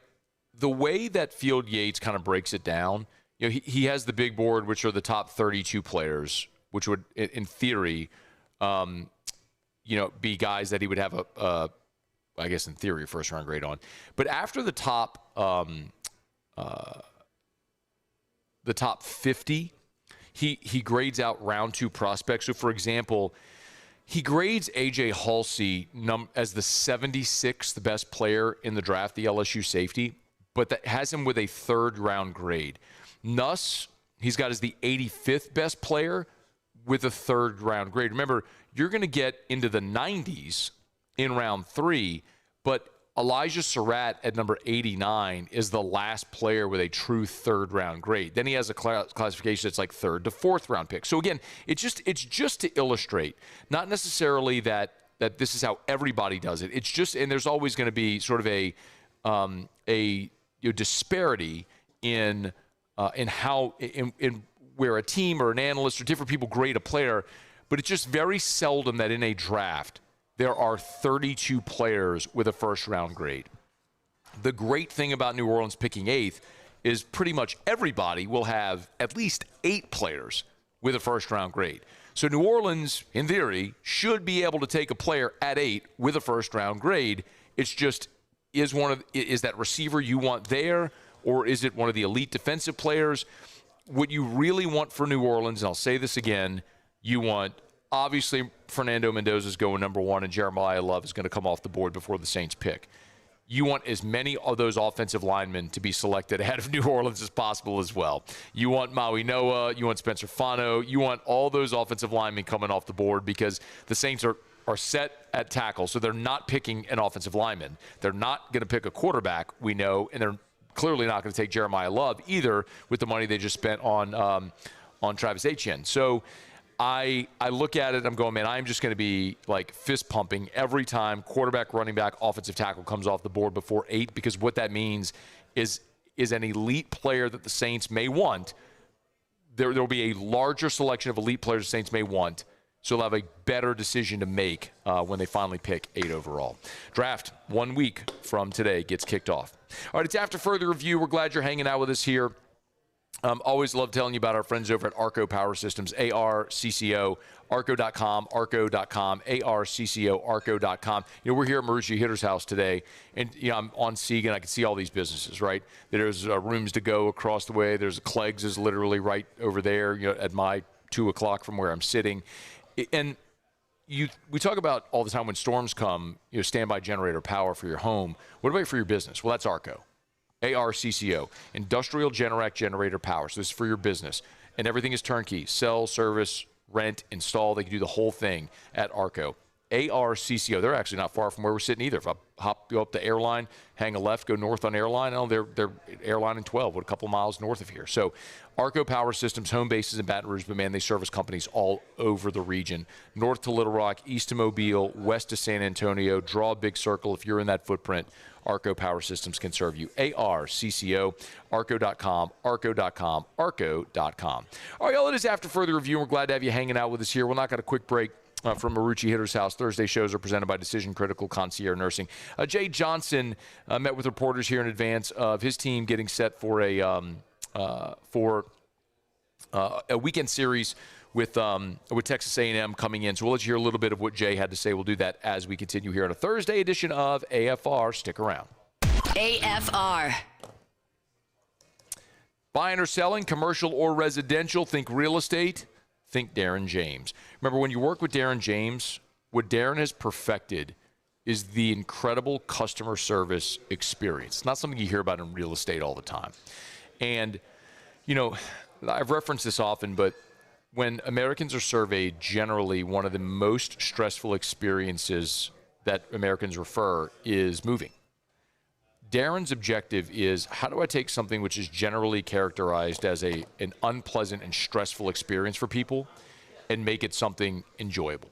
The way that Field Yates kind of breaks it down, he has the big board, which are the top 32 players, which would, in theory, be guys that he would have I guess in theory, a first-round grade on. But after the top 50, he grades out round 2 prospects. So, for example, he grades A.J. Halsey as the 76th best player in the draft, the LSU safety, but that has him with a 3rd-round grade. Nuss, he's got as the 85th best player with a 3rd-round grade. Remember, you're going to get into the 90s in round 3, but Elijah Surratt at number 89 is the last player with a true 3rd-round grade. Then he has a classification that's like 3rd to 4th-round pick. So again, it's just to illustrate, not necessarily that this is how everybody does it. It's just, and there's always going to be sort of a disparity in how where a team or an analyst or different people grade a player, but it's just very seldom that in a draft there are 32 players with a 1st-round grade. The great thing about New Orleans picking 8th is pretty much everybody will have at least 8 players with a 1st-round grade. So New Orleans, in theory, should be able to take a player at 8 with a 1st-round grade. It's just, is that receiver you want there, or is it one of the elite defensive players? What you really want for New Orleans, and I'll say this again, you want, obviously, Fernando Mendoza is going number 1, and Jeremiah Love is going to come off the board before the Saints pick. You want as many of those offensive linemen to be selected ahead of New Orleans as possible as well. You want Maui Noah, you want Spencer Fano, you want all those offensive linemen coming off the board because the Saints are set at tackle, so they're not picking an offensive lineman. They're not going to pick a quarterback, we know, and they're clearly not going to take Jeremiah Love either with the money they just spent on Travis Etienne. So I look at it, I'm going, man, I'm just going to be like fist pumping every time quarterback, running back, offensive tackle comes off the board before 8, because what that means is an elite player that the Saints may want. There will be a larger selection of elite players the Saints may want, so they'll have a better decision to make when they finally pick 8 overall. Draft 1 week from today gets kicked off. All right, it's After Further Review. We're glad you're hanging out with us here. Always love telling you about our friends over at Arco Power Systems, ARCCO, Arco.com, ARCCO, Arco.com. We're here at Marucci Hitter's house today, and I'm on Seagan. I can see all these businesses, right? There's rooms to go across the way. There's Clegg's is literally right over there, at my 2 o'clock from where I'm sitting. And we talk about all the time when storms come, standby generator power for your home. What about for your business? Well, that's Arco. ARCCO, Industrial Generac Generator Power. So this is for your business. And everything is turnkey. Sell, service, rent, install. They can do the whole thing at Arco. ARCCO. They're actually not far from where we're sitting either. If I go up the airline, hang a left, go north on airline, they're airline in 12, a couple miles north of here. So Arco Power Systems, home bases in Baton Rouge, but man, they service companies all over the region. North to Little Rock, east to Mobile, west to San Antonio. Draw a big circle if you're in that footprint. Arco Power Systems can serve you. ARCCO, arco.com, arco.com, arco.com. All right, y'all, it is After Further Review. We're glad to have you hanging out with us here. We'll knock out a quick break from Marucci Hitter's House. Thursday shows are presented by Decision Critical Concierge Nursing. Jay Johnson met with reporters here in advance of his team getting set for a weekend series with Texas A&M coming in. So we'll let you hear a little bit of what Jay had to say. We'll do that as we continue here on a Thursday edition of AFR. Stick around. AFR. Buying or selling, commercial or residential, think real estate, think Darren James. Remember, when you work with Darren James, what Darren has perfected is the incredible customer service experience. It's not something you hear about in real estate all the time. And, you know, I've referenced this often, but when Americans are surveyed, generally one of the most stressful experiences that Americans refer is moving. Darren's objective is, how do I take something which is generally characterized as an unpleasant and stressful experience for people and make it something enjoyable?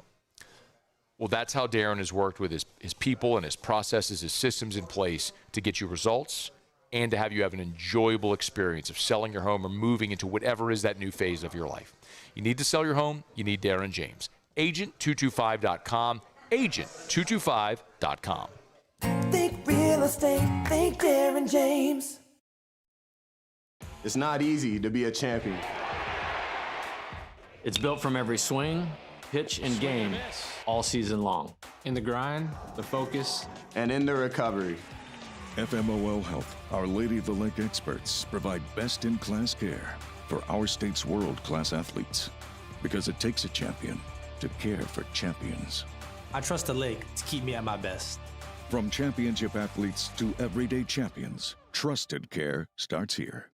Well, that's how Darren has worked with his people and his processes, his systems in place to get you results and to have you have an enjoyable experience of selling your home or moving into whatever is that new phase of your life. You need to sell your home, you need Darren James. Agent225.com, agent225.com. Think real estate, think Darren James. It's not easy to be a champion. It's built from every swing, pitch, and game all season long. In the grind, the focus, and in the recovery. FMOL Health, Our Lady of the Lake experts provide best-in-class care for our state's world-class athletes, because it takes a champion to care for champions. I trust the lake to keep me at my best. From championship athletes to everyday champions, trusted care starts here.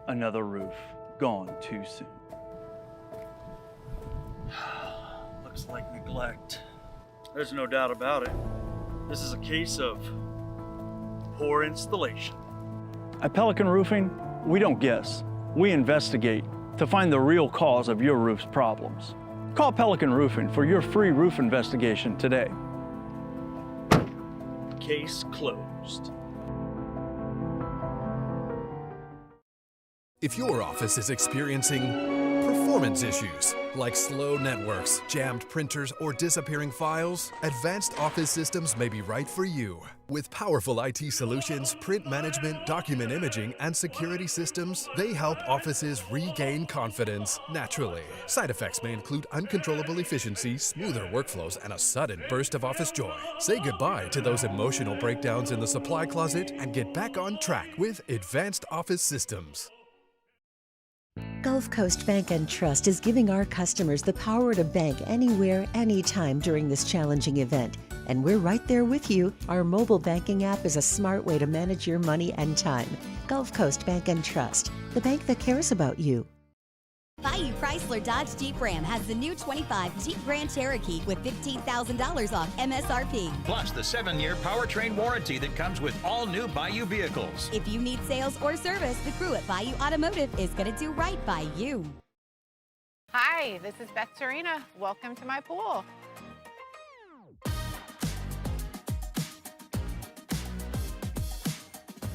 Another roof gone too soon. Looks like neglect. There's no doubt about it. This is a case of poor installation. At Pelican Roofing, we don't guess. We investigate to find the real cause of your roof's problems. Call Pelican Roofing for your free roof investigation today. Case closed. If your office is experiencing performance issues like slow networks, jammed printers, or disappearing files, Advanced Office Systems may be right for you. With powerful IT solutions, print management, document imaging, and security systems, they help offices regain confidence naturally. Side effects may include uncontrollable efficiency, smoother workflows, and a sudden burst of office joy. Say goodbye to those emotional breakdowns in the supply closet and get back on track with Advanced Office Systems. Gulf Coast Bank and Trust is giving our customers the power to bank anywhere, anytime during this challenging event. And we're right there with you. Our mobile banking app is a smart way to manage your money and time. Gulf Coast Bank and Trust, the bank that cares about you. Bayou Chrysler Dodge Jeep Ram has the new 25 Jeep Grand Cherokee with $15,000 off MSRP. Plus the 7-year powertrain warranty that comes with all new Bayou vehicles. If you need sales or service, the crew at Bayou Automotive is going to do right by you. Hi, this is Beth Torina. Welcome to my pool.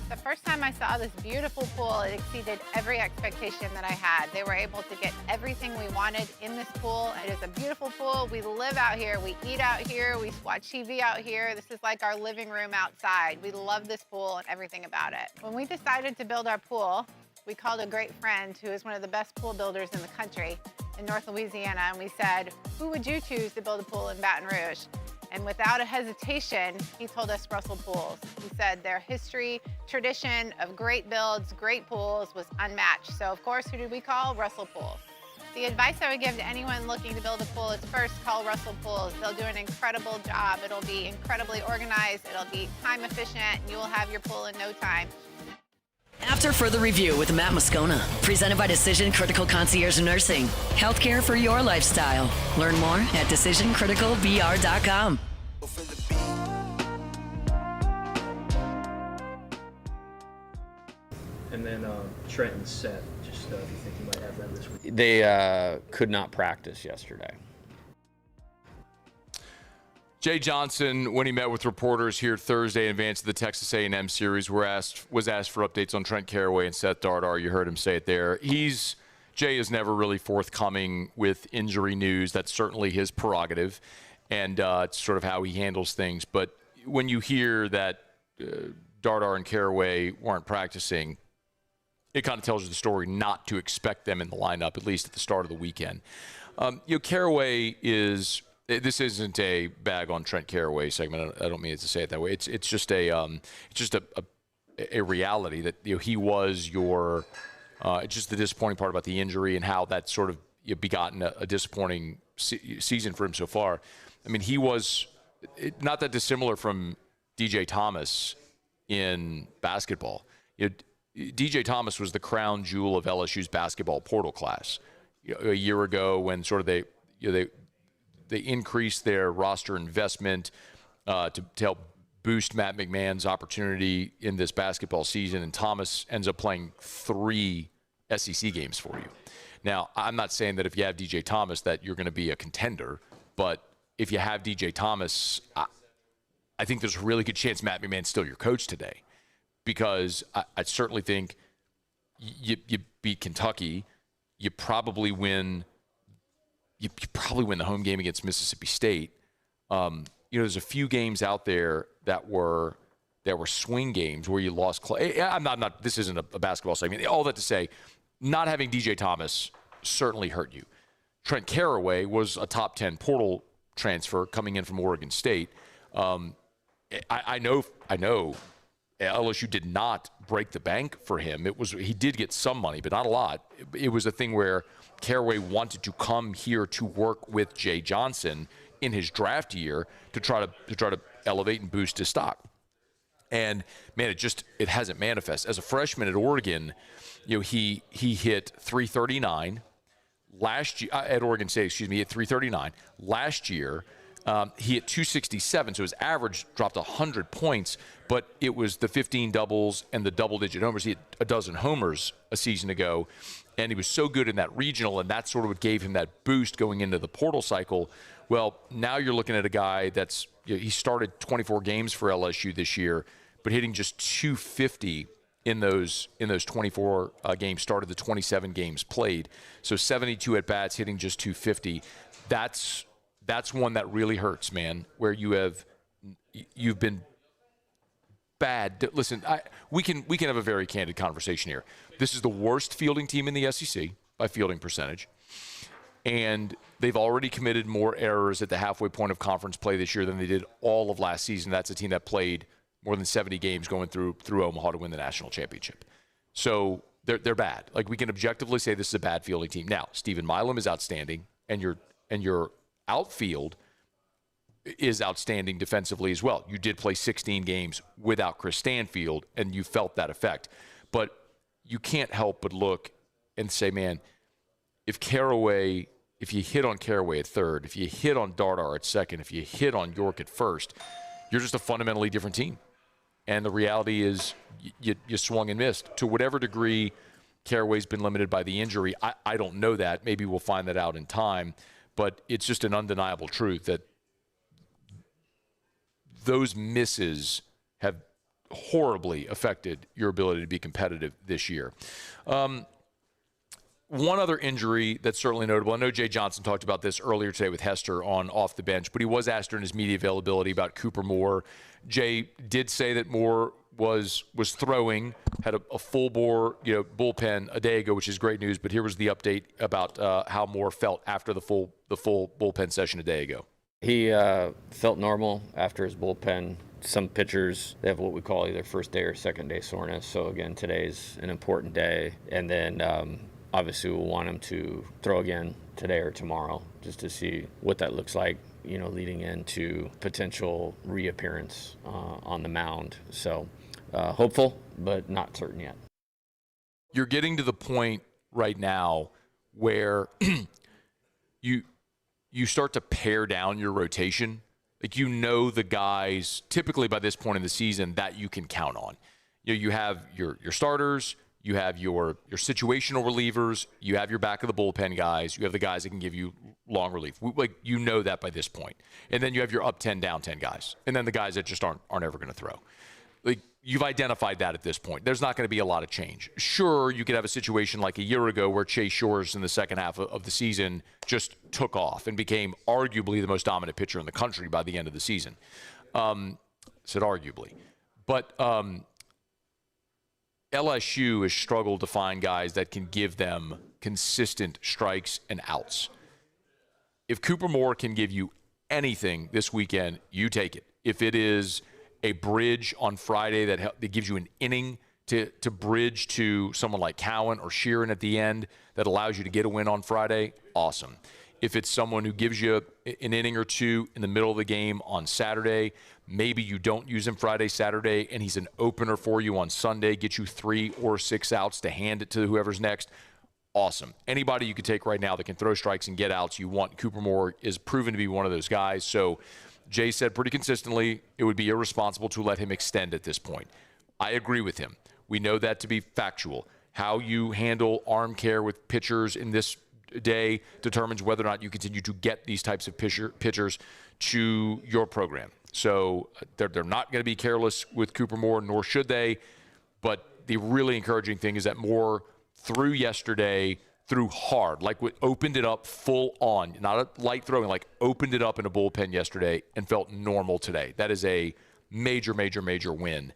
The first time I saw this beautiful pool, it exceeded every expectation that I had. They were able to get everything we wanted in this pool. It is a beautiful pool. We live out here, we eat out here, we watch TV out here. This is like our living room outside. We love this pool and everything about it. When we decided to build our pool, we called a great friend who is one of the best pool builders in the country in North Louisiana, and we said, who would you choose to build a pool in Baton Rouge? And without a hesitation, he told us Russell Pools. He said their history, tradition of great builds, great pools was unmatched. So of course, who did we call? Russell Pools. The advice I would give to anyone looking to build a pool is first call Russell Pools. They'll do an incredible job. It'll be incredibly organized. It'll be time efficient, and you will have your pool in no time. After further review with Matt Moscona, presented by Decision Critical Concierge Nursing. Healthcare for your lifestyle. Learn more at decisioncriticalvr.com. And then Trent and Seth, just do you think you might have that this week? They could not practice yesterday. Jay Johnson, when he met with reporters here Thursday in advance of the Texas A&M series, was asked for updates on Trent Caraway and Seth Dardar. You heard him say it there. Jay is never really forthcoming with injury news. That's certainly his prerogative, and it's sort of how he handles things. But when you hear that Dardar and Caraway weren't practicing, it kind of tells you the story not to expect them in the lineup, at least at the start of the weekend. Caraway is – this isn't a bag on Trent Caraway segment. I don't mean it to say it that way. It's just a reality that he was your it's just the disappointing part about the injury and how that sort of begotten a disappointing season for him so far. I mean, he was not that dissimilar from DJ Thomas in basketball. DJ Thomas was the crown jewel of LSU's basketball portal class a year ago when sort of they increased their roster investment to help boost Matt McMahon's opportunity in this basketball season, and Thomas ends up playing 3 SEC games for you. Now, I'm not saying that if you have DJ Thomas that you're going to be a contender, but if you have DJ Thomas, I think there's a really good chance Matt McMahon's still your coach today, because I certainly think you beat Kentucky, you probably win the home game against Mississippi State. There's a few games out there that were swing games where you lost. I'm not. This isn't a basketball segment. All that to say, not having DJ Thomas certainly hurt you. Trent Caraway was a top 10 portal transfer coming in from Oregon State. I know. LSU did not break the bank for him. He did get some money, but not a lot. It was a thing where Caraway wanted to come here to work with Jay Johnson in his draft year to try to elevate and boost his stock. And man, it hasn't manifested. As a freshman at Oregon, he hit 339 last year at Oregon State. He hit 339 last year. He hit 267, so his average dropped 100 points, but it was the 15 doubles and the double-digit homers. He had a dozen homers a season ago, and he was so good in that regional, and that sort of what gave him that boost going into the portal cycle. Well, now you're looking at a guy that's he started 24 games for LSU this year, but hitting just 250 in those 24 games, started the 27 games played. So 72 at-bats, hitting just 250. That's one that really hurts, man, where you've been bad. Listen, we can have a very candid conversation here. This is the worst fielding team in the SEC by fielding percentage, and they've already committed more errors at the halfway point of conference play this year than they did all of last season. That's a team that played more than 70 games going through Omaha to win the national championship. So they're bad. Like, we can objectively say this is a bad fielding team. Now, Stephen Milam is outstanding, and your outfield is outstanding defensively as well. You did play 16 games without Chris Stanfield, and you felt that effect. But you can't help but look and say, man, if you hit on Caraway at third, if you hit on Dardar at second, if you hit on York at first, you're just a fundamentally different team. And the reality is you swung and missed. To whatever degree Caraway's been limited by the injury, I don't know that. Maybe we'll find that out in time. But it's just an undeniable truth that those misses have horribly affected your ability to be competitive this year. One other injury that's certainly notable, I know Jay Johnson talked about this earlier today with Hester on Off the Bench, but he was asked during his media availability about Cooper Moore. Jay did say that Moore was throwing, had a full bore bullpen a day ago, which is great news. But here was the update about how Moore felt after the full bullpen session a day ago. He felt normal after his bullpen. Some pitchers, they have what we call either first day or second day soreness. So again, today's an important day, and then obviously we'll want him to throw again today or tomorrow just to see what that looks like, leading into potential reappearance on the mound. So hopeful, but not certain yet. You're getting to the point right now where you start to pare down your rotation. Like, the guys typically by this point in the season that you can count on. You have your starters, you have your situational relievers, you have your back of the bullpen guys, you have the guys that can give you long relief. That by this point. And then you have your up 10, down 10 guys. And then the guys that just aren't ever going to throw. Like, you've identified that at this point. There's not going to be a lot of change. Sure, you could have a situation like a year ago where Chase Shores in the second half of the season just took off and became arguably the most dominant pitcher in the country by the end of the season. Said arguably. But LSU has struggled to find guys that can give them consistent strikes and outs. If Cooper Moore can give you anything this weekend, you take it. If it is a bridge on Friday that gives you an inning to bridge to someone like Cowan or Sheeran at the end that allows you to get a win on Friday, awesome. If it's someone who gives you an inning or two in the middle of the game on Saturday, maybe you don't use him Friday, Saturday, and he's an opener for you on Sunday, get you 3 or 6 outs to hand it to whoever's next, awesome. Anybody you could take right now that can throw strikes and get outs, you want. Cooper Moore is proven to be one of those guys. So Jay said pretty consistently it would be irresponsible to let him extend at this point. I agree with him. We know that to be factual. How you handle arm care with pitchers in this day determines whether or not you continue to get these types of pitchers to your program. So they're not going to be careless with Cooper Moore, nor should they. But the really encouraging thing is that Moore threw yesterday, threw hard, like opened it up full on, not a light throwing, like opened it up in a bullpen yesterday and felt normal today. That is a major, major, major win.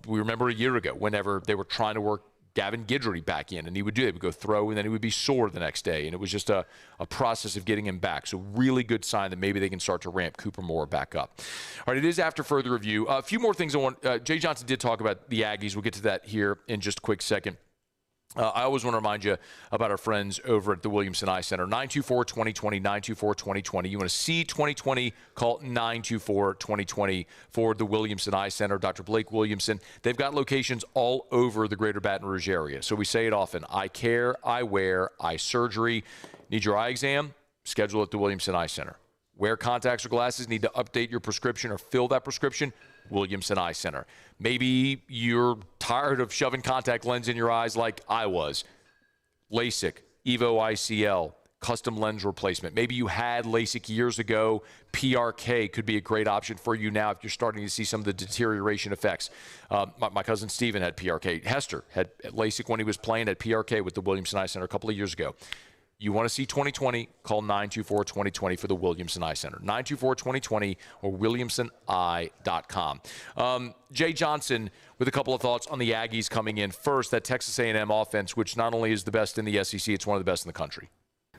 We remember a year ago whenever they were trying to work Gavin Guidry back in, and he would go throw, and then he would be sore the next day, and it was just a process of getting him back. So really good sign that maybe they can start to ramp Cooper Moore back up. All right, it is after further review. A few more things I want. Jay Johnson did talk about the Aggies. We'll get to that here in just a quick second. I always want to remind you about our friends over at the Williamson Eye Center. 924-2020, 924-2020. You want to see 2020, call 924-2020 for the Williamson Eye Center. Dr. Blake Williamson. They've got locations all over the greater Baton Rouge area. So we say it often, eye care, eyewear, eye surgery. Need your eye exam? Schedule at the Williamson Eye Center. Wear contacts or glasses, need to update your prescription or fill that prescription? Williamson Eye Center. Maybe you're tired of shoving contact lens in your eyes like I was. LASIK, EVO ICL, custom lens replacement. Maybe you had LASIK years ago. PRK could be a great option for you now if you're starting to see some of the deterioration effects. My cousin Steven had PRK. Hester had LASIK when he was playing at PRK with the Williamson Eye Center a couple of years ago. You want to see 2020, call 924-2020 for the Williamson Eye Center. 924-2020 or williamsoneye.com. Jay Johnson with a couple of thoughts on the Aggies coming in. First, that Texas A&M offense, which not only is the best in the SEC, it's one of the best in the country.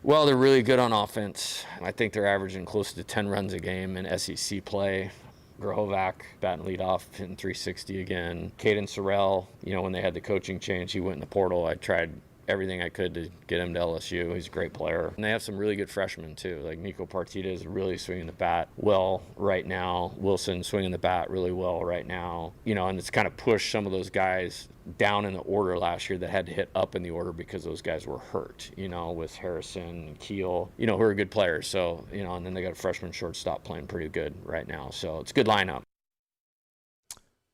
Well, they're really good on offense. I think they're averaging close to 10 runs a game in SEC play. Grahovac batting leadoff, hitting 360 again. Caden Sorrell, when they had the coaching change, he went in the portal. I tried everything I could to get him to LSU. He's a great player. And they have some really good freshmen, too. Like Nico Partita is really swinging the bat well right now. Wilson swinging the bat really well right now. And it's kind of pushed some of those guys down in the order last year that had to hit up in the order because those guys were hurt, with Harrison and Keel, who are good players. So, and then they got a freshman shortstop playing pretty good right now. So it's a good lineup.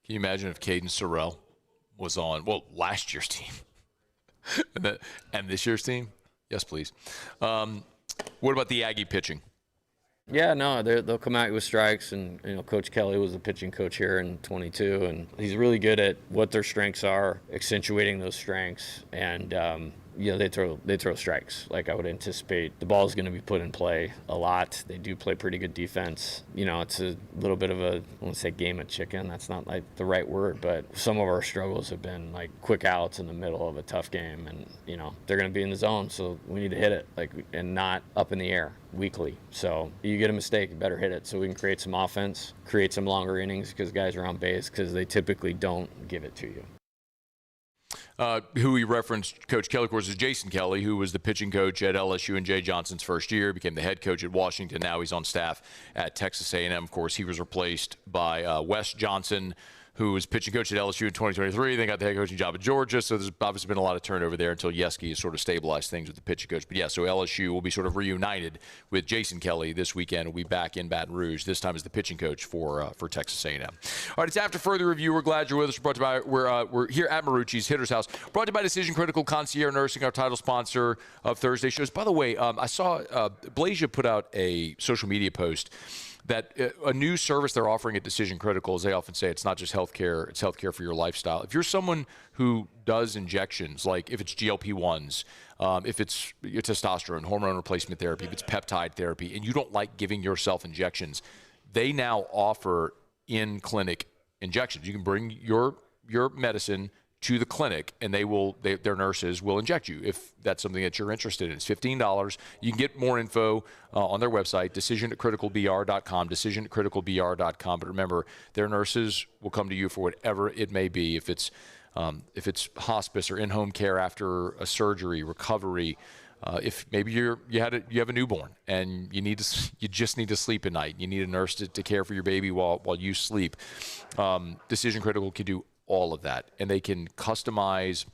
Can you imagine if Caden Sorrell was on, last year's team? And this year's team? Yes, please. What about the Aggie pitching? Yeah, no, they'll come at you with strikes, and Coach Kelly was the pitching coach here in 22, and he's really good at what their strengths are, accentuating those strengths, and they throw strikes. Like I would anticipate, the ball is going to be put in play a lot. They do play pretty good defense. It's a little bit of a, I want to say game of chicken. That's not like the right word, but some of our struggles have been like quick outs in the middle of a tough game, and they're going to be in the zone, so we need to hit it and not up in the air weekly. So you get a mistake, you better hit it so we can create some offense, create some longer innings because guys are on base because they typically don't give it to you. Who he referenced, Coach Kelly, of course, is Jason Kelly, who was the pitching coach at LSU in Jay Johnson's first year, became the head coach at Washington. Now he's on staff at Texas A&M. Of course, he was replaced by Wes Johnson, who was pitching coach at LSU in 2023. They got the head coaching job at Georgia, so there's obviously been a lot of turnover there until Yeski has sort of stabilized things with the pitching coach. But yeah, so LSU will be sort of reunited with Jason Kelly this weekend. We'll be back in Baton Rouge, this time as the pitching coach for Texas A&M. All right, it's After Further Review. We're glad you're with us. We're here at Marucci's Hitter's House, brought to you by Decision Critical Concierge Nursing, our title sponsor of Thursday shows. By the way, I saw Blasia put out a social media post that a new service they're offering at Decision Critical, as they often say, it's not just healthcare, it's healthcare for your lifestyle. If you're someone who does injections, like if it's GLP-1s, if it's your testosterone, hormone replacement therapy, if it's peptide therapy, and you don't like giving yourself injections, they now offer in-clinic injections. You can bring your medicine to the clinic, and their nurses will inject you if that's something that you're interested in. It's $15. You can get more info on their website, decision@criticalbr.com, decision@criticalbr.com. But remember, their nurses will come to you for whatever it may be. If it's hospice or in-home care after a surgery, recovery, if maybe you have a newborn and you just need to sleep at night, you need a nurse to care for your baby while you sleep. Decision Critical can do all of that, and they can customize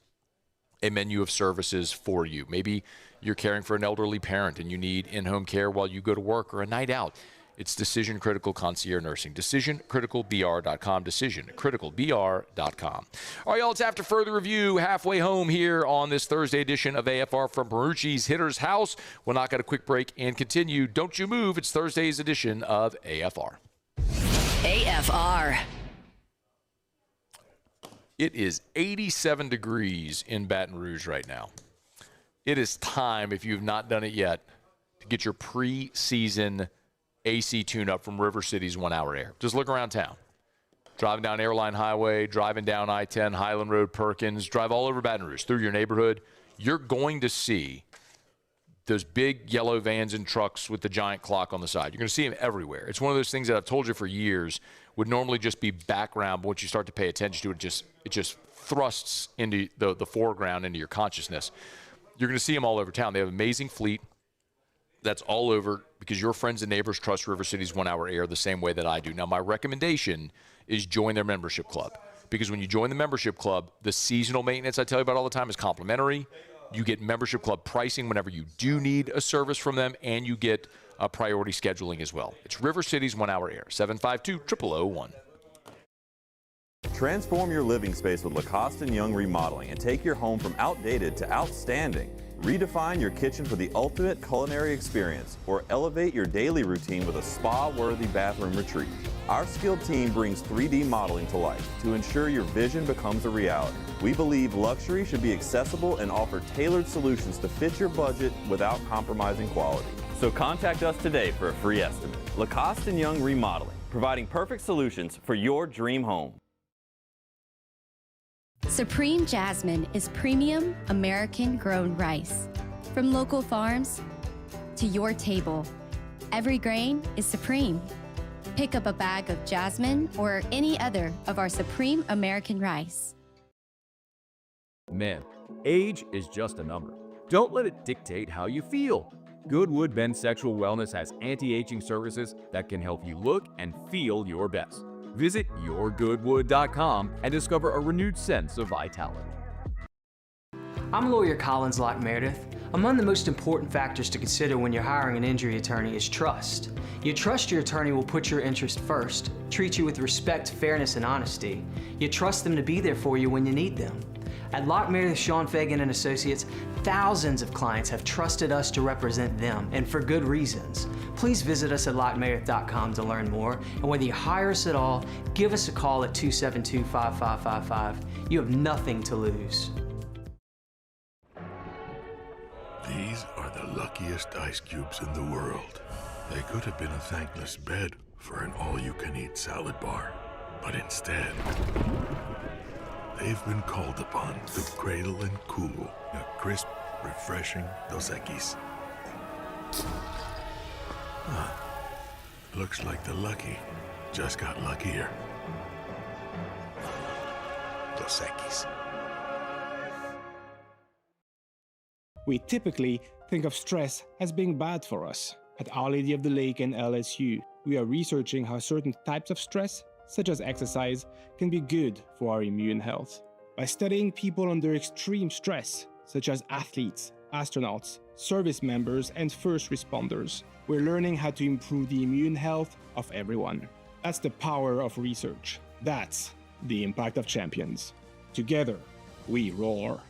a menu of services for you. Maybe you're caring for an elderly parent and you need in-home care while you go to work or a night out. It's Decision Critical Concierge Nursing. DecisionCriticalBR.com. DecisionCriticalBR.com. All right, y'all, it's After Further Review, halfway home here on this Thursday edition of AFR from Marucci's Hitter's House. We'll knock out a quick break and continue. Don't you move. It's Thursday's edition of AFR. AFR. It is 87 degrees in Baton Rouge right now. It is time, if you've not done it yet, to get your preseason AC tune-up from River City's 1 Hour Air. Just look around town. Driving down Airline Highway, driving down I-10, Highland Road, Perkins, drive all over Baton Rouge, through your neighborhood. You're going to see those big yellow vans and trucks with the giant clock on the side. You're going to see them everywhere. It's one of those things that I've told you for years would normally just be background, but once you start to pay attention to it, it just thrusts into the foreground, into your consciousness. You're going to see them all over town. They have an amazing fleet that's all over because your friends and neighbors trust River City's 1 Hour Air the same way that I do. Now, my recommendation is join their membership club, because when you join the membership club, the seasonal maintenance I tell you about all the time is complimentary. You get membership club pricing whenever you do need a service from them, and you get priority scheduling as well. It's River City's 1 Hour Air, 752-0001. Transform your living space with Lacoste & Young Remodeling and take your home from outdated to outstanding. Redefine your kitchen for the ultimate culinary experience, or elevate your daily routine with a spa-worthy bathroom retreat. Our skilled team brings 3D modeling to life to ensure your vision becomes a reality. We believe luxury should be accessible and offer tailored solutions to fit your budget without compromising quality. So contact us today for a free estimate. Lacoste & Young Remodeling, providing perfect solutions for your dream home. Supreme Jasmine is premium American-grown rice. From local farms to your table, every grain is supreme. Pick up a bag of Jasmine or any other of our Supreme American rice. Men, age is just a number. Don't let it dictate how you feel. Goodwood Men's Sexual Wellness has anti-aging services that can help you look and feel your best. Visit yourgoodwood.com and discover a renewed sense of vitality. I'm lawyer Collins Locke Meredith. Among the most important factors to consider when you're hiring an injury attorney is trust. You trust your attorney will put your interest first, treat you with respect, fairness, and honesty. You trust them to be there for you when you need them. At Locke Meredith, Sean Fagan and Associates, thousands of clients have trusted us to represent them, and for good reasons. Please visit us at LockeMeredith.com to learn more, and whether you hire us at all, give us a call at 272-5555. You have nothing to lose. These are the luckiest ice cubes in the world. They could have been a thankless bed for an all-you-can-eat salad bar, but instead, they've been called upon to cradle and cool a crisp, refreshing Dos Equis. Looks like the lucky just got luckier. Dos Equis. We typically think of stress as being bad for us. At Our Lady of the Lake and LSU, we are researching how certain types of stress such as exercise, can be good for our immune health. By studying people under extreme stress, such as athletes, astronauts, service members, and first responders, we're learning how to improve the immune health of everyone. That's the power of research. That's the impact of champions. Together, we roar.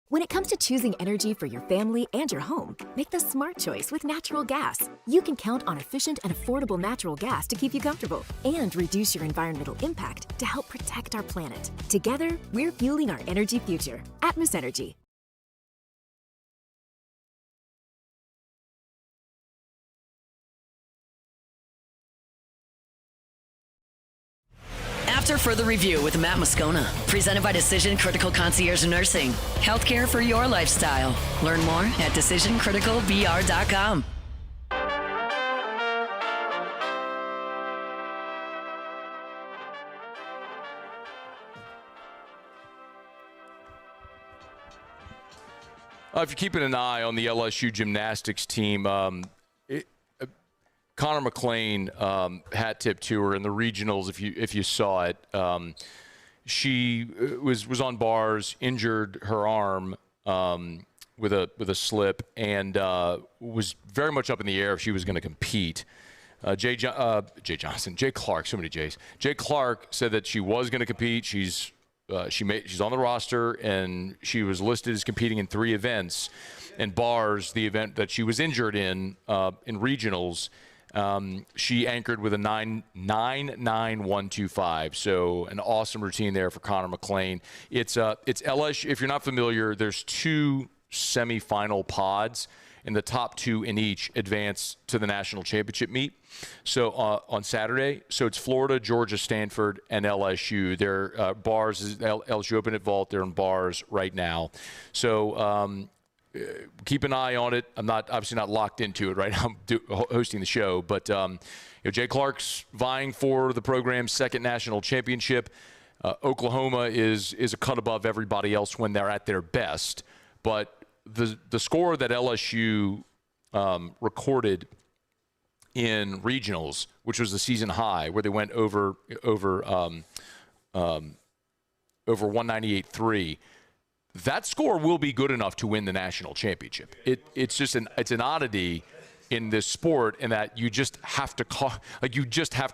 When it comes to choosing energy for your family and your home, make the smart choice with natural gas. You can count on efficient and affordable natural gas to keep you comfortable and reduce your environmental impact to help protect our planet. Together, we're fueling our energy future. Atmos Energy. After further review with Matt Moscona, presented by Decision Critical Concierge Nursing. Healthcare for your lifestyle. Learn more at decisioncriticalbr.com. If you're keeping an eye on the LSU gymnastics team, Connor McLean hat tip to her in the regionals. If you saw it, she was on bars, injured her arm with a slip, and was very much up in the air if she was going to compete. Jay Clark, so many J's. Jay Clark said that she was going to compete. She's on the roster, and she was listed as competing in 3 events. And bars, the event that she was injured in regionals, she anchored with a 9.9125. So an awesome routine there for Connor McLean. It's LSU. If you're not familiar, there's 2 semifinal pods, and the top 2 in each advance to the national championship meet. So on Saturday, so it's Florida, Georgia, Stanford, and LSU. Their bars is LSU open at Vault. They're in bars right now. So keep an eye on it. I'm obviously not locked into it right now. I'm hosting the show, but Jay Clark's vying for the program's 2nd national championship. Oklahoma is a cut above everybody else when they're at their best, but the score that LSU recorded in regionals, which was the season high, where they went over 198.3. That score will be good enough to win the national championship. It's an oddity in this sport, in that you just have to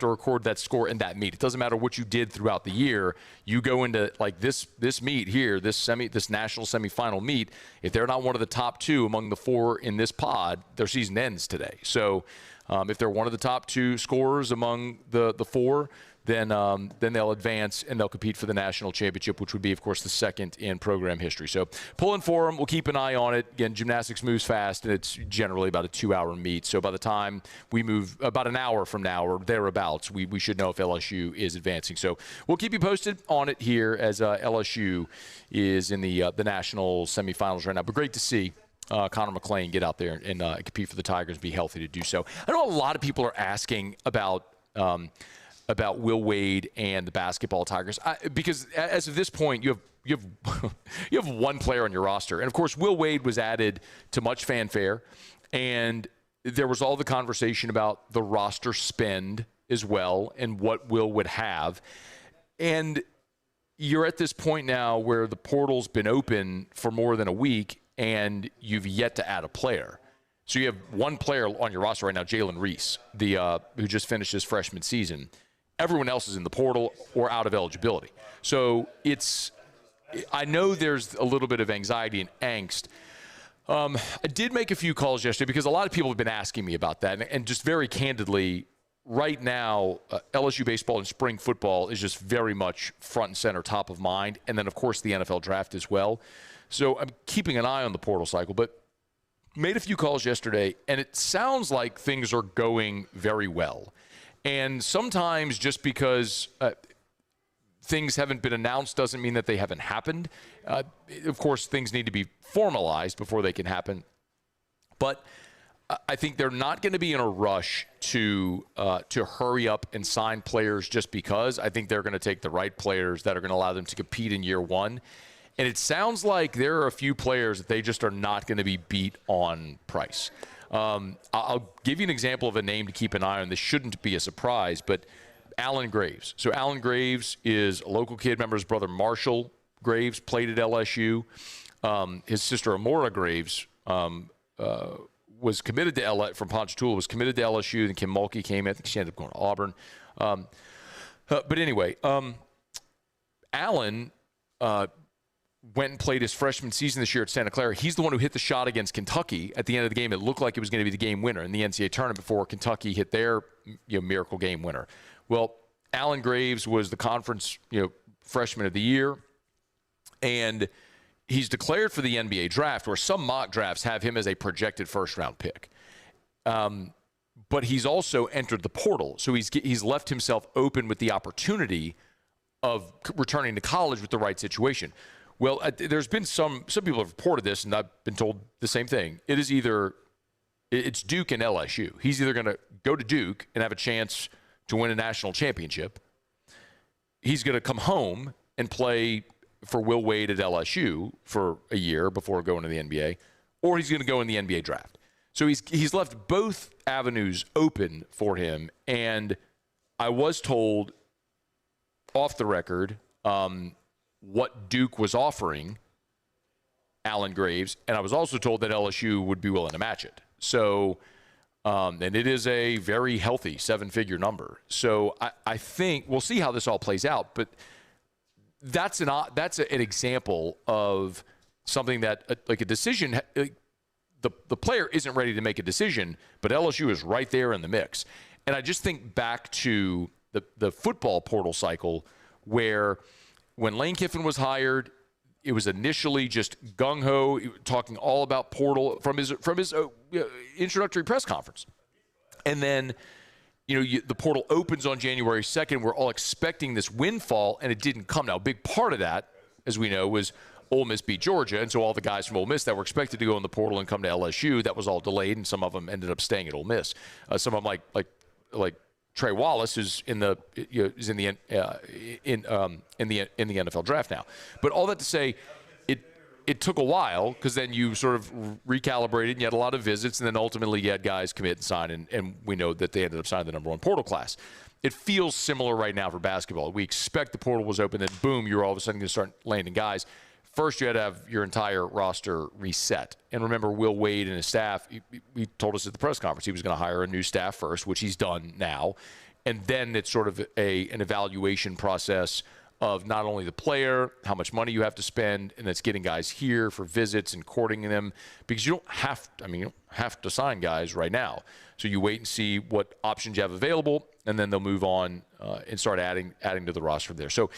record that score in that meet. It doesn't matter what you did throughout the year. You go into like this meet here, this national semifinal meet. If they're not one of the top 2 among the 4 in this pod, their season ends today. So if they're one of the top 2 scorers among the 4, then they'll advance and they'll compete for the national championship, which would be, of course, the 2nd in program history. So pulling for them. We'll keep an eye on it. Again, gymnastics moves fast, and it's generally about a 2-hour meet. So by the time we move about an hour from now or thereabouts, we should know if LSU is advancing. So we'll keep you posted on it here as LSU is in the national semifinals right now. But great to see Connor McLean get out there and compete for the Tigers, be healthy to do so. I know a lot of people are asking about Will Wade and the basketball Tigers, because as of this point, you have one player on your roster, and of course, Will Wade was added to much fanfare, and there was all the conversation about the roster spend as well and what Will would have, and you're at this point now where the portal's been open for more than a week, and you've yet to add a player. So you have one player on your roster right now, Jalen Reese, who just finished his freshman season. Everyone else is in the portal or out of eligibility. So I know there's a little bit of anxiety and angst. I did make a few calls yesterday because a lot of people have been asking me about that. And just very candidly, right now, LSU baseball and spring football is just very much front and center, top of mind. And then, of course, the NFL draft as well. So I'm keeping an eye on the portal cycle. But made a few calls yesterday, and it sounds like things are going very well. And sometimes just because things haven't been announced doesn't mean that they haven't happened. Of course, things need to be formalized before they can happen. But I think they're not going to be in a rush to hurry up and sign players just because. I think they're going to take the right players that are going to allow them to compete in year one. And it sounds like there are a few players that they just are not going to be beat on price. I'll give you an example of a name to keep an eye on. This shouldn't be a surprise, but Alan Graves. So Alan Graves is a local kid. Remember his brother Marshall Graves played at LSU. His sister Amora Graves was committed to from Ponchatoula, was committed to LSU. Then Kim Mulkey came in. I think she ended up going to Auburn. But anyway, Alan went and played his freshman season this year at Santa Clara. He's the one who hit the shot against Kentucky at the end of the game. It looked like it was going to be the game winner in the NCAA tournament before Kentucky hit their miracle game winner. Well, Alan Graves was the conference freshman of the year, and he's declared for the NBA draft, where some mock drafts have him as a projected first-round pick. But he's also entered the portal, so he's left himself open with the opportunity of returning to college with the right situation. Well, there's been some people have reported this, and I've been told the same thing. It's Duke and LSU. He's either going to go to Duke and have a chance to win a national championship. He's going to come home and play for Will Wade at LSU for a year before going to the NBA, or he's going to go in the NBA draft. So he's left both avenues open for him, and I was told off the record what Duke was offering Alan Graves, and I was also told that LSU would be willing to match it. So, and it is a very healthy seven-figure number. So I think we'll see how this all plays out, but that's an example of something that like a decision. The player isn't ready to make a decision, but LSU is right there in the mix. And I just think back to the football portal cycle where when Lane Kiffin was hired, it was initially just gung-ho, talking all about portal from his introductory press conference. And then, the portal opens on January 2nd. We're all expecting this windfall, and it didn't come. Now, a big part of that, as we know, was Ole Miss beat Georgia, and so all the guys from Ole Miss that were expected to go in the portal and come to LSU, that was all delayed, and some of them ended up staying at Ole Miss. Some of them, like Trey Wallace, who's in the NFL draft now. But all that to say, it took a while because then you sort of recalibrated and you had a lot of visits, and then ultimately you had guys commit and sign, and we know that they ended up signing the number one portal class. It feels similar right now for basketball. We expect the portal was open, then boom, you're all of a sudden going to start landing guys. First, you had to have your entire roster reset. And remember, Will Wade and his staff, he told us at the press conference he was going to hire a new staff first, which he's done now. And then it's sort of an evaluation process of not only the player, how much money you have to spend, and it's getting guys here for visits and courting them, because you don't have to sign guys right now. So you wait and see what options you have available, and then they'll move on and start adding to the roster there. So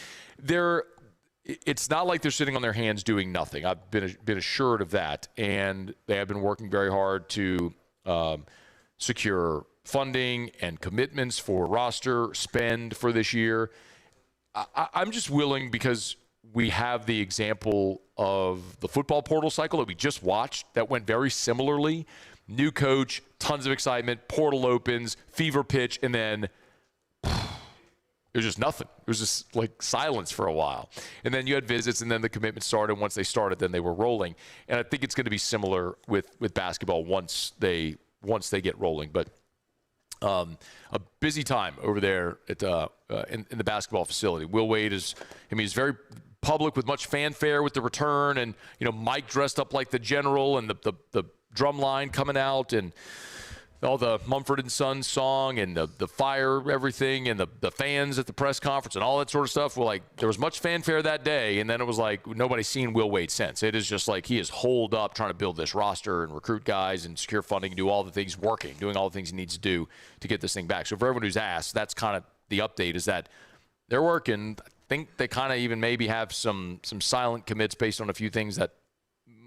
it's not like they're sitting on their hands doing nothing. I've been assured of that, and they have been working very hard to secure funding and commitments for roster spend for this year. I'm just willing, because we have the example of the football portal cycle that we just watched that went very similarly. New coach, tons of excitement, portal opens, fever pitch, and then it was just nothing. It was just like silence for a while. And then you had visits, and then the commitment started. Once they started, then they were rolling. And I think it's going to be similar with basketball once they get rolling. But a busy time over there at in the basketball facility. Will Wade he's very public with much fanfare with the return, and Mike dressed up like the general, and the drum line coming out, and all the Mumford & Sons song, and the fire, everything, and the fans at the press conference, and all that sort of stuff. Well, there was much fanfare that day, and then it was like nobody's seen Will Wade since. It is just like he is holed up trying to build this roster and recruit guys and secure funding and do all the things doing all the things he needs to do to get this thing back. So for everyone who's asked, that's kind of the update, is that they're working. I think they kind of even maybe have some silent commits based on a few things that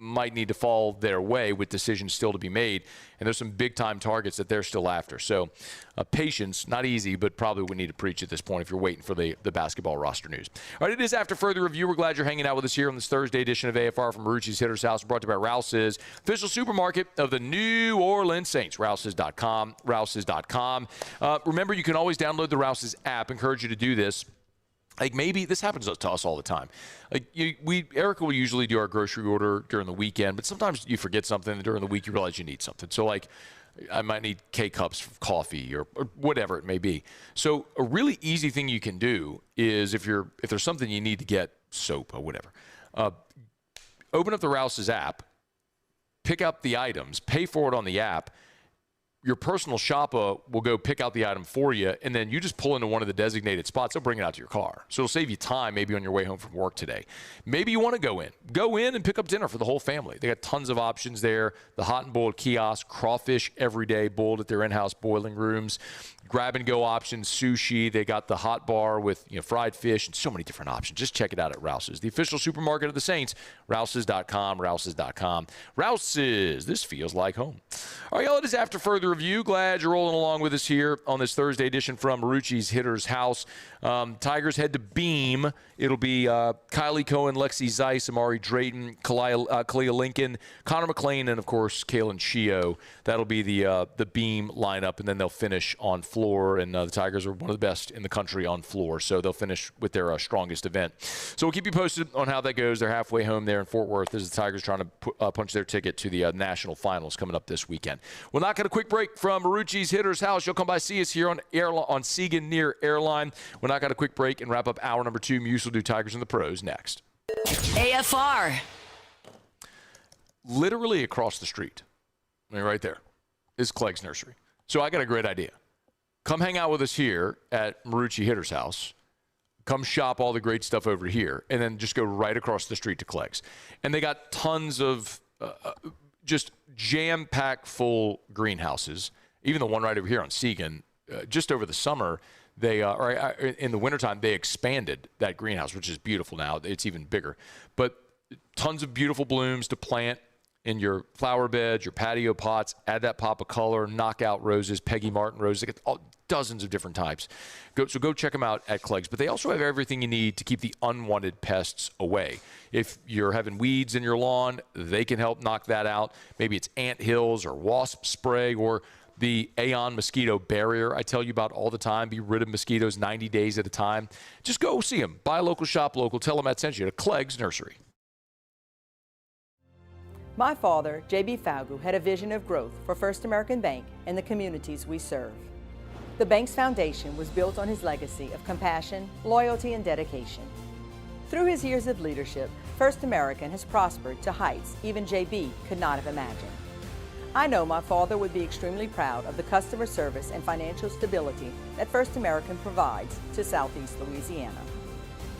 might need to fall their way, with decisions still to be made. And there's some big-time targets that they're still after. So patience, not easy, but probably we need to preach at this point if you're waiting for the basketball roster news. All right, it is After Further Review. We're glad you're hanging out with us here on this Thursday edition of AFR from Marucci's Hitter's House, brought to you by Rouse's, official supermarket of the New Orleans Saints. Rouse's.com. Remember, you can always download the Rouse's app. Encourage you to do this. Like maybe this happens to us all the time. Like Erica will usually do our grocery order during the weekend, but sometimes you forget something and during the week you realize you need something. So like I might need K-cups for coffee or whatever it may be. So a really easy thing you can do is if there's something you need to get, soap or whatever, open up the Rouse's app, pick up the items, pay for it on the app. Your personal shopper will go pick out the item for you, and then you just pull into one of the designated spots. They'll bring it out to your car. So it'll save you time maybe on your way home from work today. Maybe you want to go in and pick up dinner for the whole family. They got tons of options there. The hot and boiled kiosk, crawfish every day boiled at their in-house boiling rooms, grab-and-go options, sushi. They got the hot bar with fried fish and so many different options. Just check it out at Rouse's, the official supermarket of the Saints. Rouses.com, Rouses.com. Rouse's, this feels like home. All right, y'all, it is After Further Review. Glad you're rolling along with us here on this Thursday edition from Marucci's Hitter's House. Tigers head to Beam. It'll be Kylie Cohen, Lexi Zeiss, Amari Drayton, Kalia Lincoln, Connor McClain, and, of course, Kalen Shio. That'll be the Beam lineup, and then they'll finish on floor. And the Tigers are one of the best in the country on floor, so they'll finish with their strongest event. So we'll keep you posted on how that goes. They're halfway home there in Fort Worth as the Tigers trying to punch their ticket to the national finals coming up this weekend. We'll knock out a quick break from Marucci's Hitter's House. You'll come by, see us here on Segan near Airline. We'll knock out a quick break and wrap up hour number 2. Muse will do Tigers and the Pros next. AFR. Literally across the street, right there, is Clegg's Nursery. So I got a great idea. Come hang out with us here at Marucci Hitter's House. Come shop all the great stuff over here, and then just go right across the street to Clegg's. And they got tons of just jam-packed full greenhouses. Even the one right over here on Segan, just over the summer, they in the wintertime, they expanded that greenhouse, which is beautiful now. It's even bigger. But tons of beautiful blooms to plant in your flower beds, your patio pots. Add that pop of color, knockout roses, Peggy Martin roses. They get dozens of different types. Go check them out at Clegg's. But they also have everything you need to keep the unwanted pests away. If you're having weeds in your lawn, they can help knock that out. Maybe it's ant hills or wasp spray or the Aeon mosquito barrier I tell you about all the time. Be rid of mosquitoes 90 days at a time. Just go see them. Buy local, shop local. Tell them I sent you to Clegg's Nursery. My father, J.B. Falgu, had a vision of growth for First American Bank and the communities we serve. The bank's foundation was built on his legacy of compassion, loyalty, and dedication. Through his years of leadership, First American has prospered to heights even J.B. could not have imagined. I know my father would be extremely proud of the customer service and financial stability that First American provides to Southeast Louisiana.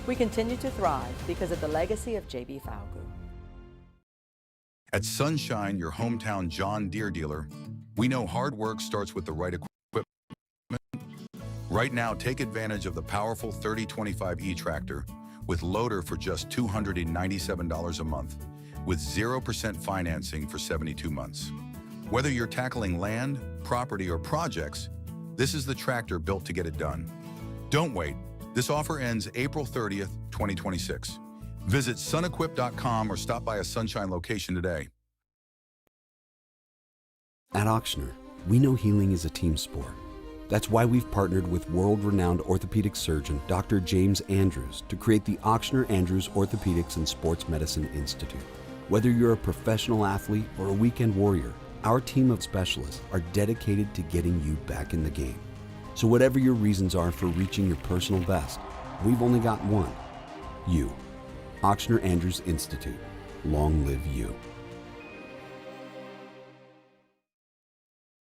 We continue to thrive because of the legacy of J.B. Falgu. At Sunshine, your hometown John Deere dealer, we know hard work starts with the right equipment. Right now, take advantage of the powerful 3025E tractor with loader for just $297 a month, with 0% financing for 72 months. Whether you're tackling land, property, or projects, this is the tractor built to get it done. Don't wait. This offer ends April 30th, 2026. Visit sunequip.com or stop by a Sunshine location today. At Ochsner, we know healing is a team sport. That's why we've partnered with world-renowned orthopedic surgeon Dr. James Andrews to create the Ochsner Andrews Orthopedics and Sports Medicine Institute. Whether you're a professional athlete or a weekend warrior, our team of specialists are dedicated to getting you back in the game. So whatever your reasons are for reaching your personal best, we've only got one: you. Ochsner Andrews Institute. Long live you.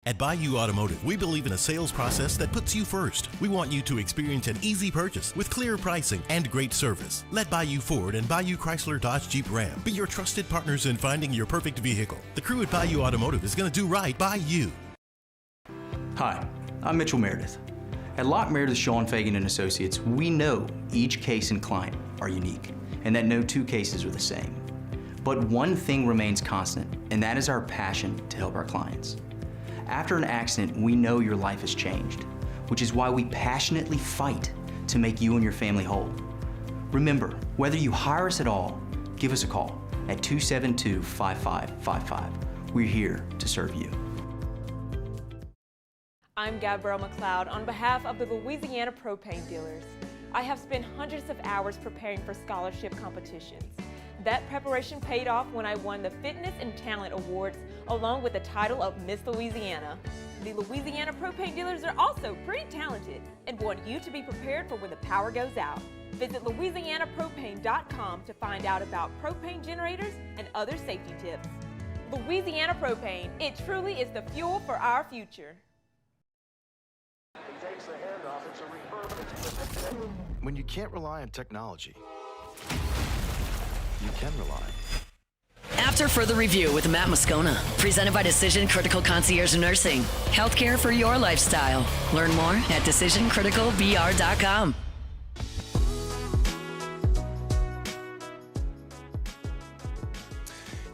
At Bayou Automotive, we believe in a sales process that puts you first. We want you to experience an easy purchase with clear pricing and great service. Let Bayou Ford and Bayou Chrysler Dodge Jeep Ram be your trusted partners in finding your perfect vehicle. The crew at Bayou Automotive is going to do right by you. Hi, I'm Mitchell Meredith. At Locke Meredith, Sean Fagan and Associates, we know each case and client are unique, and that no two cases are the same. But one thing remains constant, and that is our passion to help our clients. After an accident, we know your life has changed, which is why we passionately fight to make you and your family whole. Remember, whether you hire us at all, give us a call at 272-5555. We're here to serve you. I'm Gabrielle McLeod on behalf of the Louisiana Propane Dealers. I have spent hundreds of hours preparing for scholarship competitions. That preparation paid off when I won the Fitness and Talent Awards along with the title of Miss Louisiana. The Louisiana propane dealers are also pretty talented and want you to be prepared for when the power goes out. Visit LouisianaPropane.com to find out about propane generators and other safety tips. Louisiana Propane, it truly is the fuel for our future. When you can't rely on technology, you can rely. After further review with Matt Moscona, presented by Decision Critical Concierge Nursing. Healthcare for your lifestyle. Learn more at DecisionCriticalBR.com.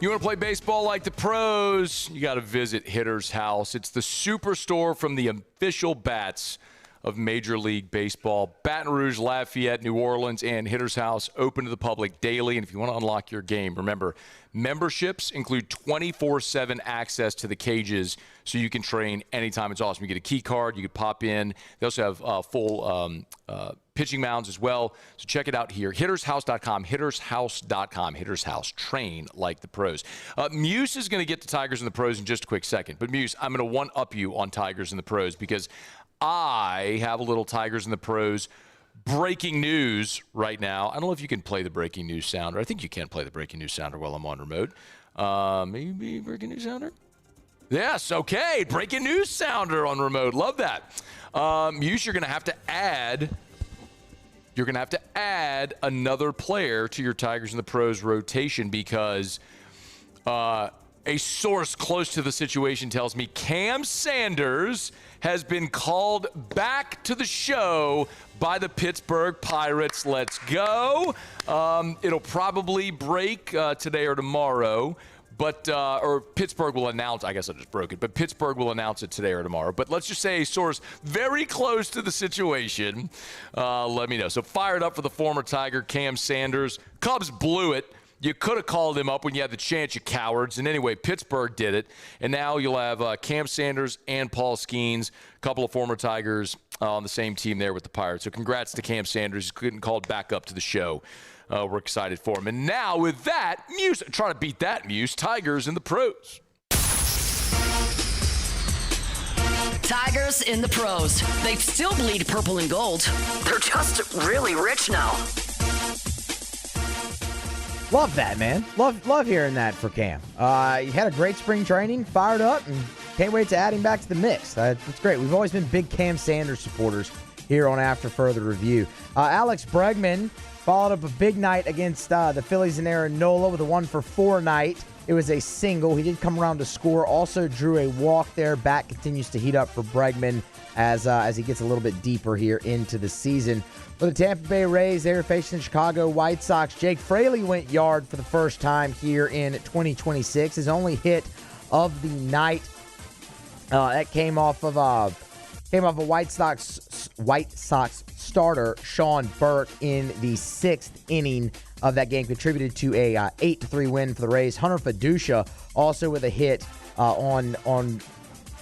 You want to play baseball like the pros? You got to visit Hitter's House. It's the superstore from the official bats of Major League Baseball. Baton Rouge, Lafayette, New Orleans, and Hitter's House open to the public daily. And if you want to unlock your game, remember, memberships include 24/7 access to the cages so you can train anytime. It's awesome. You get a key card. You can pop in. They also have full pitching mounds as well. So check it out here. HittersHouse.com. HittersHouse.com. Hitter's House. Train like the pros. Muse is going to get to Tigers and the pros in just a quick second. But Muse, I'm going to one-up you on Tigers and the pros because I have a little Tigers and the pros breaking news right now. I don't know if you can play the breaking news sounder. I think you can play the breaking news sounder while I'm on remote. Maybe breaking news sounder? Yes, okay. Breaking news sounder on remote. Love that. Muse, you're going to have to add another player to your Tigers and the pros rotation because a source close to the situation tells me Cam Sanders has been called back to the show by the Pittsburgh Pirates. Let's go. It'll probably break today or tomorrow, but or Pittsburgh will announce. I guess I just broke it, but Pittsburgh will announce it today or tomorrow. But let's just say a source very close to the situation. Let me know. So fired up for the former Tiger, Cam Sanders. Cubs blew it. You could have called him up when you had the chance, you cowards. And anyway, Pittsburgh did it. And now you'll have Cam Sanders and Paul Skeens, a couple of former Tigers on the same team there with the Pirates. So congrats to Cam Sanders. He's getting called back up to the show. We're excited for him. And now with that, Muse, trying to beat that, Muse, Tigers and the pros. Tigers in the pros. They still bleed purple and gold. They're just really rich now. Love that, man. Love hearing that for Cam. He had a great spring training, fired up, and can't wait to add him back to the mix. That's great. We've always been big Cam Sanders supporters here on After Further Review. Alex Bregman followed up a big night against the Phillies in Aaron with a 1-for-4 night. It was a single. He did come around to score. Also drew a walk there. Bat continues to heat up for Bregman as he gets a little bit deeper here into the season. For the Tampa Bay Rays, they were facing the Chicago White Sox. Jake Fraley went yard for the first time here in 2026. His only hit of the night that came off of a White Sox starter, Sean Burke, in the 6th inning of that game, contributed to a 8-3 win for the Rays. Hunter Fiducia also with a hit on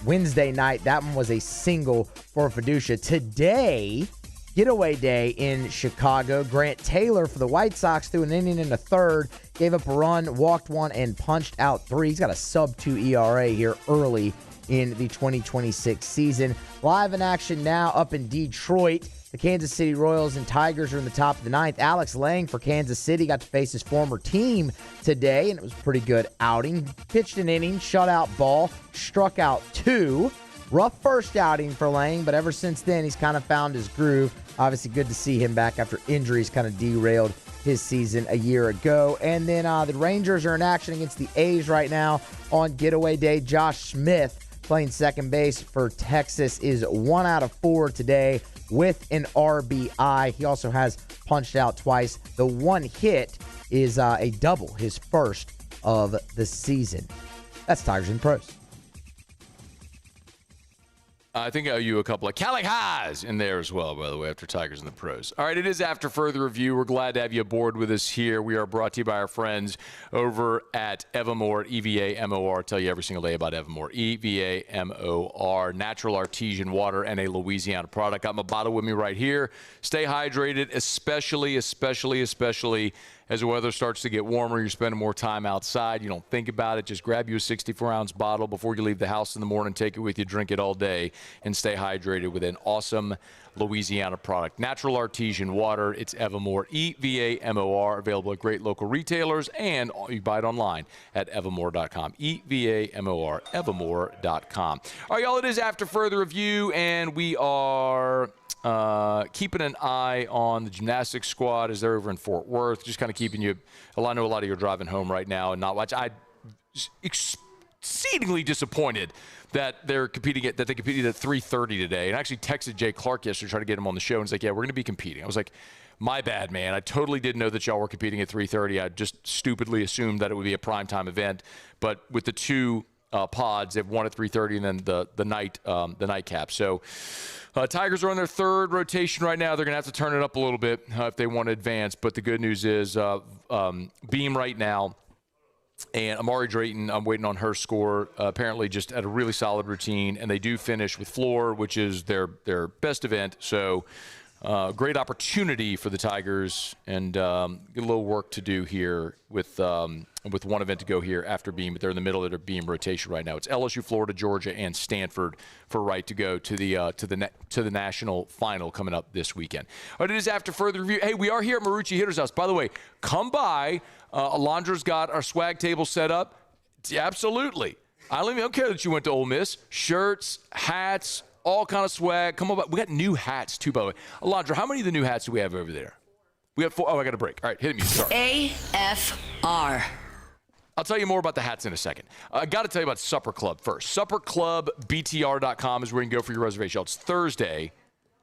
Wednesday night. That one was a single for Fiducia. Today, getaway day in Chicago. Grant Taylor for the White Sox threw an inning and a third, gave up a run, walked one, and punched out 3. He's got a sub-2 ERA here early in the 2026 season. Live in action now up in Detroit. The Kansas City Royals and Tigers are in the top of the 9th. Alex Lang for Kansas City got to face his former team today, and it was a pretty good outing. Pitched an inning, shutout ball, struck out 2. Rough first outing for Lang, but ever since then, he's kind of found his groove. Obviously, good to see him back after injuries kind of derailed his season a year ago. And then the Rangers are in action against the A's right now on getaway day. Josh Smith, playing second base for Texas, is 1 out of 4 today with an RBI. He also has punched out twice. The one hit is a double, his first of the season. That's Tigers and Pros. I think I owe you a couple of Cali highs in there as well, by the way, after Tigers and the Pros. All right, it is After Further Review. We're glad to have you aboard with us here. We are brought to you by our friends over at Evamore, EVAMOR. Tell you every single day about Evamore, EVAMOR, natural artesian water and a Louisiana product. Got my bottle with me right here. Stay hydrated, especially as the weather starts to get warmer. You're spending more time outside. You don't think about it. Just grab you a 64-ounce bottle before you leave the house in the morning. Take it with you, drink it all day, and stay hydrated with an awesome Louisiana product. Natural artesian water. It's Evamore, EVAMOR, available at great local retailers, and you buy it online at evamore.com. EVAMOR, evamore.com. All right, y'all, it is After Further Review, and we are keeping an eye on the gymnastics squad as they're over in Fort Worth, just kind of keeping you. Well, I know a lot of you are driving home right now and not watch. I'm exceedingly disappointed that they competed at 3:30 today. And I actually texted Jay Clark yesterday to try to get him on the show, and he's like, "Yeah, we're going to be competing." I was like, "My bad, man. I totally didn't know that y'all were competing at 3:30. I just stupidly assumed that it would be a primetime event." But with the two pods, they've won at 3:30, and then the nightcap. So Tigers are on their third rotation right now. They're going to have to turn it up a little bit if they want to advance. But the good news is Beam right now, and Amari Drayton, I'm waiting on her score, apparently just at a really solid routine. And they do finish with floor, which is their best event. So great opportunity for the Tigers, and get a little work to do here with one event to go here after Beam, but they're in the middle of their Beam rotation right now. It's LSU, Florida, Georgia, and Stanford for right to go to the national final coming up this weekend. All right, it is After Further Review. Hey, we are here at Marucci Hitter's House. By the way, come by. Alondra's got our swag table set up. Absolutely. I don't care that you went to Ole Miss. Shirts, hats, all kind of swag. Come on, we got new hats too, by the way. Alondra, how many of the new hats do we have over there? We got 4. Oh, I got a break. All right, hit me. Sorry. AFR. I'll tell you more about the hats in a second. I got to tell you about Supper Club first. SupperClubBTR.com is where you can go for your reservation. It's Thursday.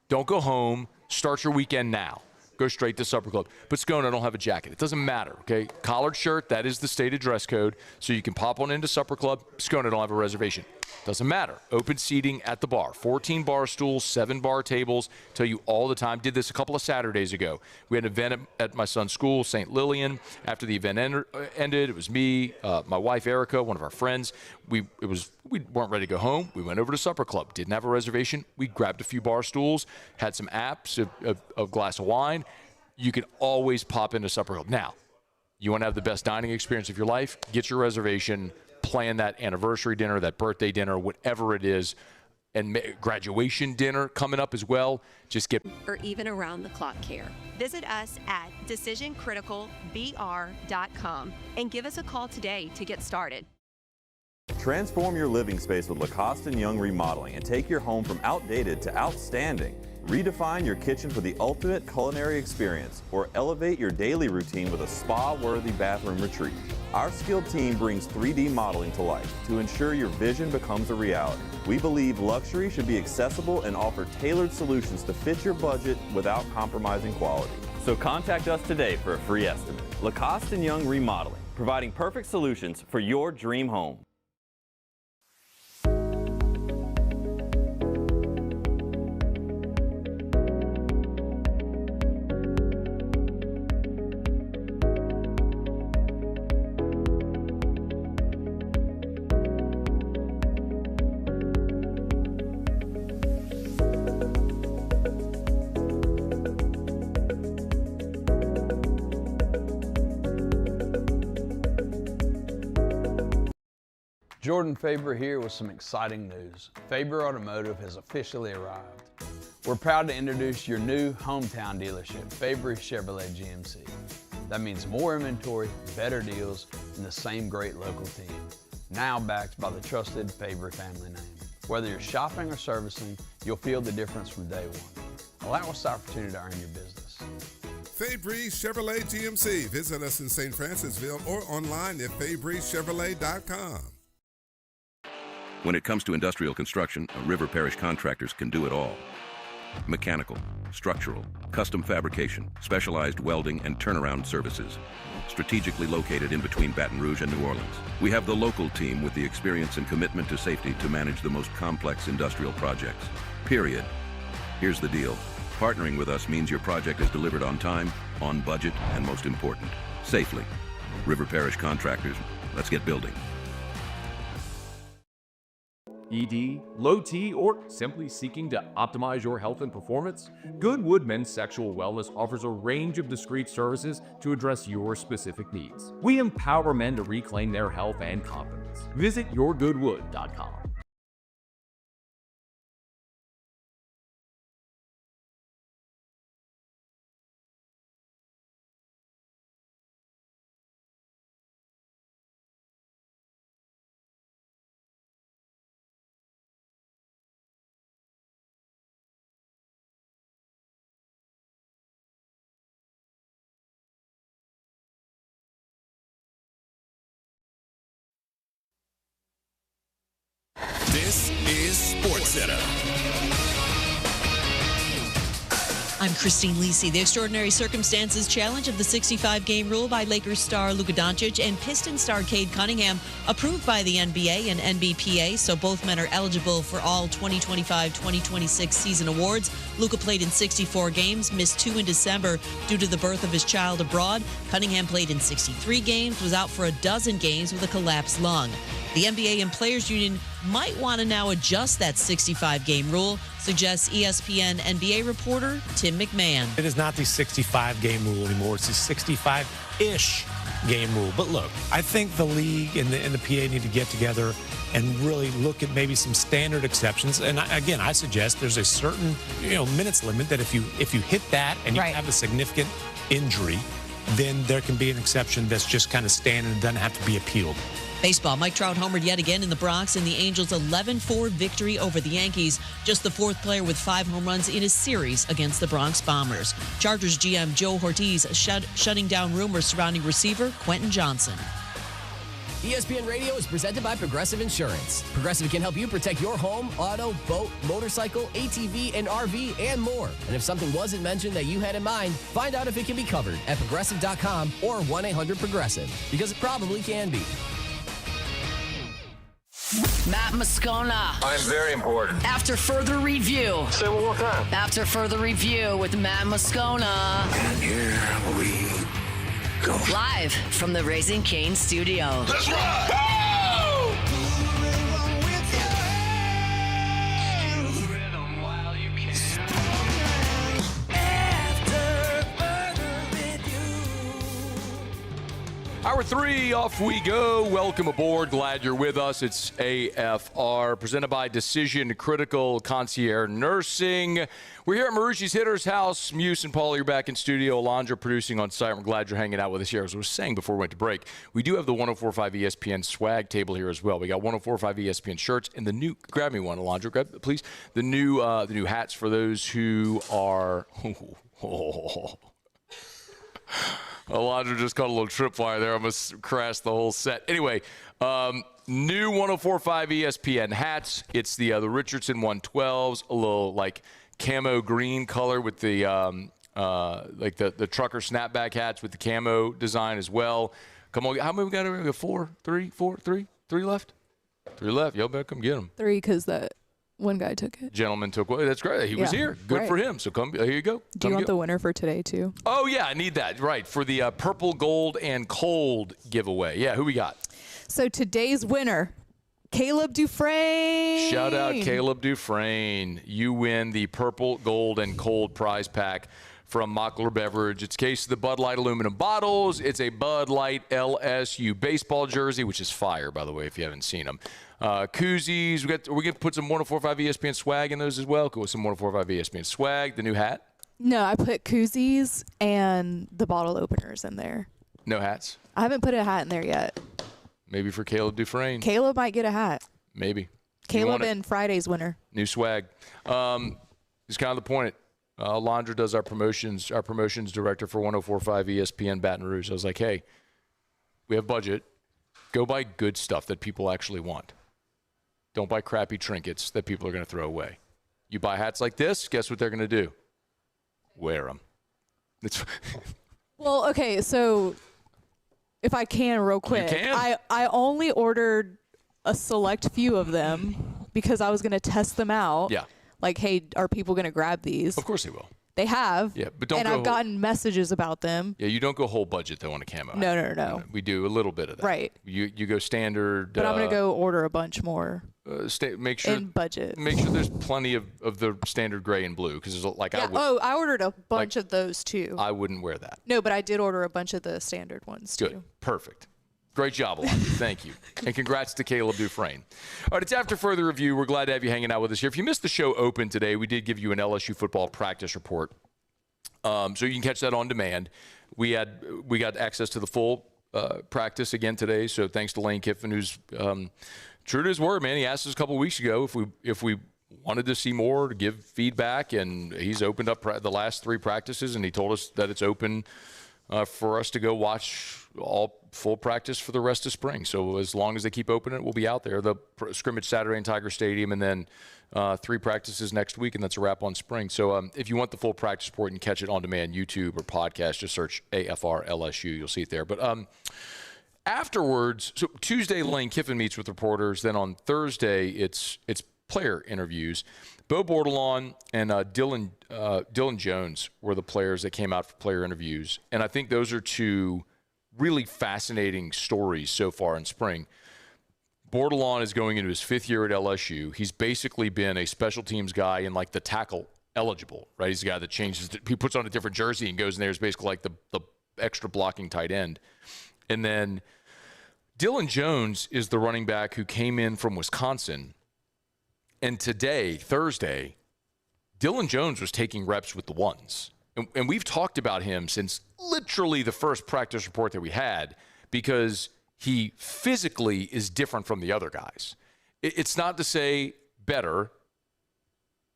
Don't go home. Start your weekend now. Go straight to Supper Club. But Moscona, I don't have a jacket. It doesn't matter, okay? Collared shirt, that is the stated dress code. So you can pop on into Supper Club. Moscona, don't have a reservation. Doesn't matter. Open seating at the bar. 14 bar stools, 7 bar tables. Tell you all the time. Did this a couple of Saturdays ago. We had an event at my son's school, St. Lillian. After the event ended, it was me, my wife, Erica, one of our friends. We weren't ready to go home. We went over to Supper Club. Didn't have a reservation. We grabbed a few bar stools, had some apps, a glass of wine. You can always pop into Supper Club. Now, you want to have the best dining experience of your life? Get your reservation. Plan that anniversary dinner, that birthday dinner, whatever it is, and graduation dinner coming up as well. Just get or even around-the-clock care. Visit us at decisioncriticalbr.com and give us a call today to get started. Transform your living space with Lacoste & Young Remodeling and take your home from outdated to outstanding. Redefine your kitchen for the ultimate culinary experience, or elevate your daily routine with a spa-worthy bathroom retreat. Our skilled team brings 3D modeling to life to ensure your vision becomes a reality. We believe luxury should be accessible and offer tailored solutions to fit your budget without compromising quality. So contact us today for a free estimate. Lacoste & Young Remodeling, providing perfect solutions for your dream home. Jordan Faber here with some exciting news. Faber Automotive has officially arrived. We're proud to introduce your new hometown dealership, Faber Chevrolet GMC. That means more inventory, better deals, and the same great local team. Now backed by the trusted Faber family name. Whether you're shopping or servicing, you'll feel the difference from day one. Allow us the opportunity to earn your business. Faber Chevrolet GMC. Visit us in St. Francisville or online at FabreChevrolet.com. When it comes to industrial construction, River Parish Contractors can do it all. mechanical, structural, custom fabrication, specialized welding, and turnaround services. Strategically located in between Baton Rouge and New Orleans, we have the local team with the experience and commitment to safety to manage the most complex industrial projects. Period. Here's the deal. Partnering with us means your project is delivered on time, on budget, and most important, safely. River Parish Contractors, let's get building. ED, low T, or simply seeking to optimize your health and performance? Goodwood Men's Sexual Wellness offers a range of discreet services to address your specific needs. We empower men to reclaim their health and confidence. Visit yourgoodwood.com. This is Sports Center. I'm Christine Lisi. The Extraordinary Circumstances Challenge of the 65-game rule by Lakers star Luka Doncic and Pistons star Cade Cunningham approved by the NBA and NBPA, so both men are eligible for all 2025-2026 season awards. Luka played in 64 games, missed 2 in December due to the birth of his child abroad. Cunningham played in 63 games, was out for a dozen games with a collapsed lung. The NBA and Players Union might want to now adjust that 65-game rule, suggests ESPN NBA reporter Tim McMahon. It is not the 65-game rule anymore. It's the 65-ish game rule. But look, I think the league and the PA need to get together and really look at maybe some standard exceptions. And again, I suggest there's a certain minutes limit that if you hit that and you have a significant injury, then there can be an exception that's just kind of standard and doesn't have to be appealed. Baseball, Mike Trout homered yet again in the Bronx in the Angels' 11-4 victory over the Yankees, just the fourth player with 5 home runs in a series against the Bronx Bombers. Chargers GM Joe Ortiz shutting down rumors surrounding receiver Quentin Johnson. ESPN Radio is presented by Progressive Insurance. Progressive can help you protect your home, auto, boat, motorcycle, ATV, and RV, and more. And if something wasn't mentioned that you had in mind, find out if it can be covered at Progressive.com or 1-800-PROGRESSIVE, because it probably can be. Matt Moscona. I'm very important. After further review. Say it one more time. After further review with Matt Moscona. And here we go. Live from the Raising Cane studio. That's right. Hour 3, off we go. Welcome aboard. Glad you're with us. It's AFR, presented by Decision Critical Concierge Nursing. We're here at Marushi's Hitter's House. Muse and Paul, you're back in studio. Alondra producing on site. We're glad you're hanging out with us here. As I was saying before we went to break, we do have the 104.5 ESPN swag table here as well. We got 104.5 ESPN shirts and the new, grab me one, Alondra, grab, please. The new hats for those who are, Alondra just caught a little tripwire there. I almost crashed the whole set. Anyway, new 104.5 ESPN hats. It's the Richardson 112s, a little like camo green color with the like the trucker snapback hats with the camo design as well. Come on, how many we got over here? 4, 3, 4, 3, 3 left? 3 left. Y'all better come get them. 3 because that one guy took it. Gentleman took one. That's great. He was here. Good for him. So come, here you go. Do you want the winner for today too? Oh yeah, I need that. Right, for the purple, gold, and cold giveaway. Yeah, who we got? So today's winner, Caleb Dufresne. Shout out Caleb Dufresne. You win the purple, gold, and cold prize pack from Mockler Beverage. It's a case of the Bud Light aluminum bottles. It's a Bud Light LSU baseball jersey, which is fire, by the way, if you haven't seen them. Koozies. We're going to put some 104.5 ESPN swag in those as well. Go with some 104.5 ESPN swag. The new hat. No, I put koozies and the bottle openers in there. No hats? I haven't put a hat in there yet. Maybe for Caleb Dufresne. Caleb might get a hat. Maybe. Caleb and Friday's winner. New swag. It's kind of the point. Alondra does our promotions director for 104.5 ESPN Baton Rouge. I was like, hey, we have budget. Go buy good stuff that people actually want. Don't buy crappy trinkets that people are going to throw away. You buy hats like this, guess what they're going to do? Wear them. Well, okay, so if I can real quick. You can. I only ordered a select few of them because I was going to test them out. Yeah. Like, hey, are people going to grab these? Of course they will. They have. Yeah, but don't and go. I've gotten messages about them. Yeah, you don't go whole budget though on a camo. No. We do a little bit of that. Right. You go standard. But I'm going to go order a bunch more. Make sure in budget. Make sure there's plenty of the standard gray and blue because there's like Yeah. I ordered a bunch of those too. I wouldn't wear that. No, but I did order a bunch of the standard ones too. Good. Perfect. Great job, Alonzo. Thank you. And congrats to Caleb Dufresne. All right, it's After Further Review. We're glad to have you hanging out with us here. If you missed the show open today, we did give you an LSU football practice report. So you can catch that on demand. We got access to the full practice again today. So thanks to Lane Kiffin, who's true to his word, man. He asked us a couple weeks ago if we wanted to see more, to give feedback, and he's opened up the last 3 practices, and he told us that it's open for us to go watch all full practice for the rest of spring. So as long as they keep opening it, we'll be out there. The scrimmage Saturday in Tiger Stadium, and then 3 practices next week, and that's a wrap on spring. So if you want the full practice report and catch it on demand, YouTube or podcast, just search AFR LSU. You'll see it there. But afterwards, so Tuesday, Lane Kiffin meets with reporters. Then on Thursday, it's player interviews. Bo Bordelon and Dylan Jones were the players that came out for player interviews. And I think those are 2 really fascinating stories so far in spring. Bordelon is going into his 5th year at LSU. He's basically been a special teams guy in like the tackle eligible, right? He's a guy that changes, he puts on a different jersey and goes in there as basically like the extra blocking tight end. And then Dylan Jones is the running back who came in from Wisconsin. And today, Thursday, Dylan Jones was taking reps with the ones. And we've talked about him since literally the first practice report that we had because he physically is different from the other guys. It's not to say better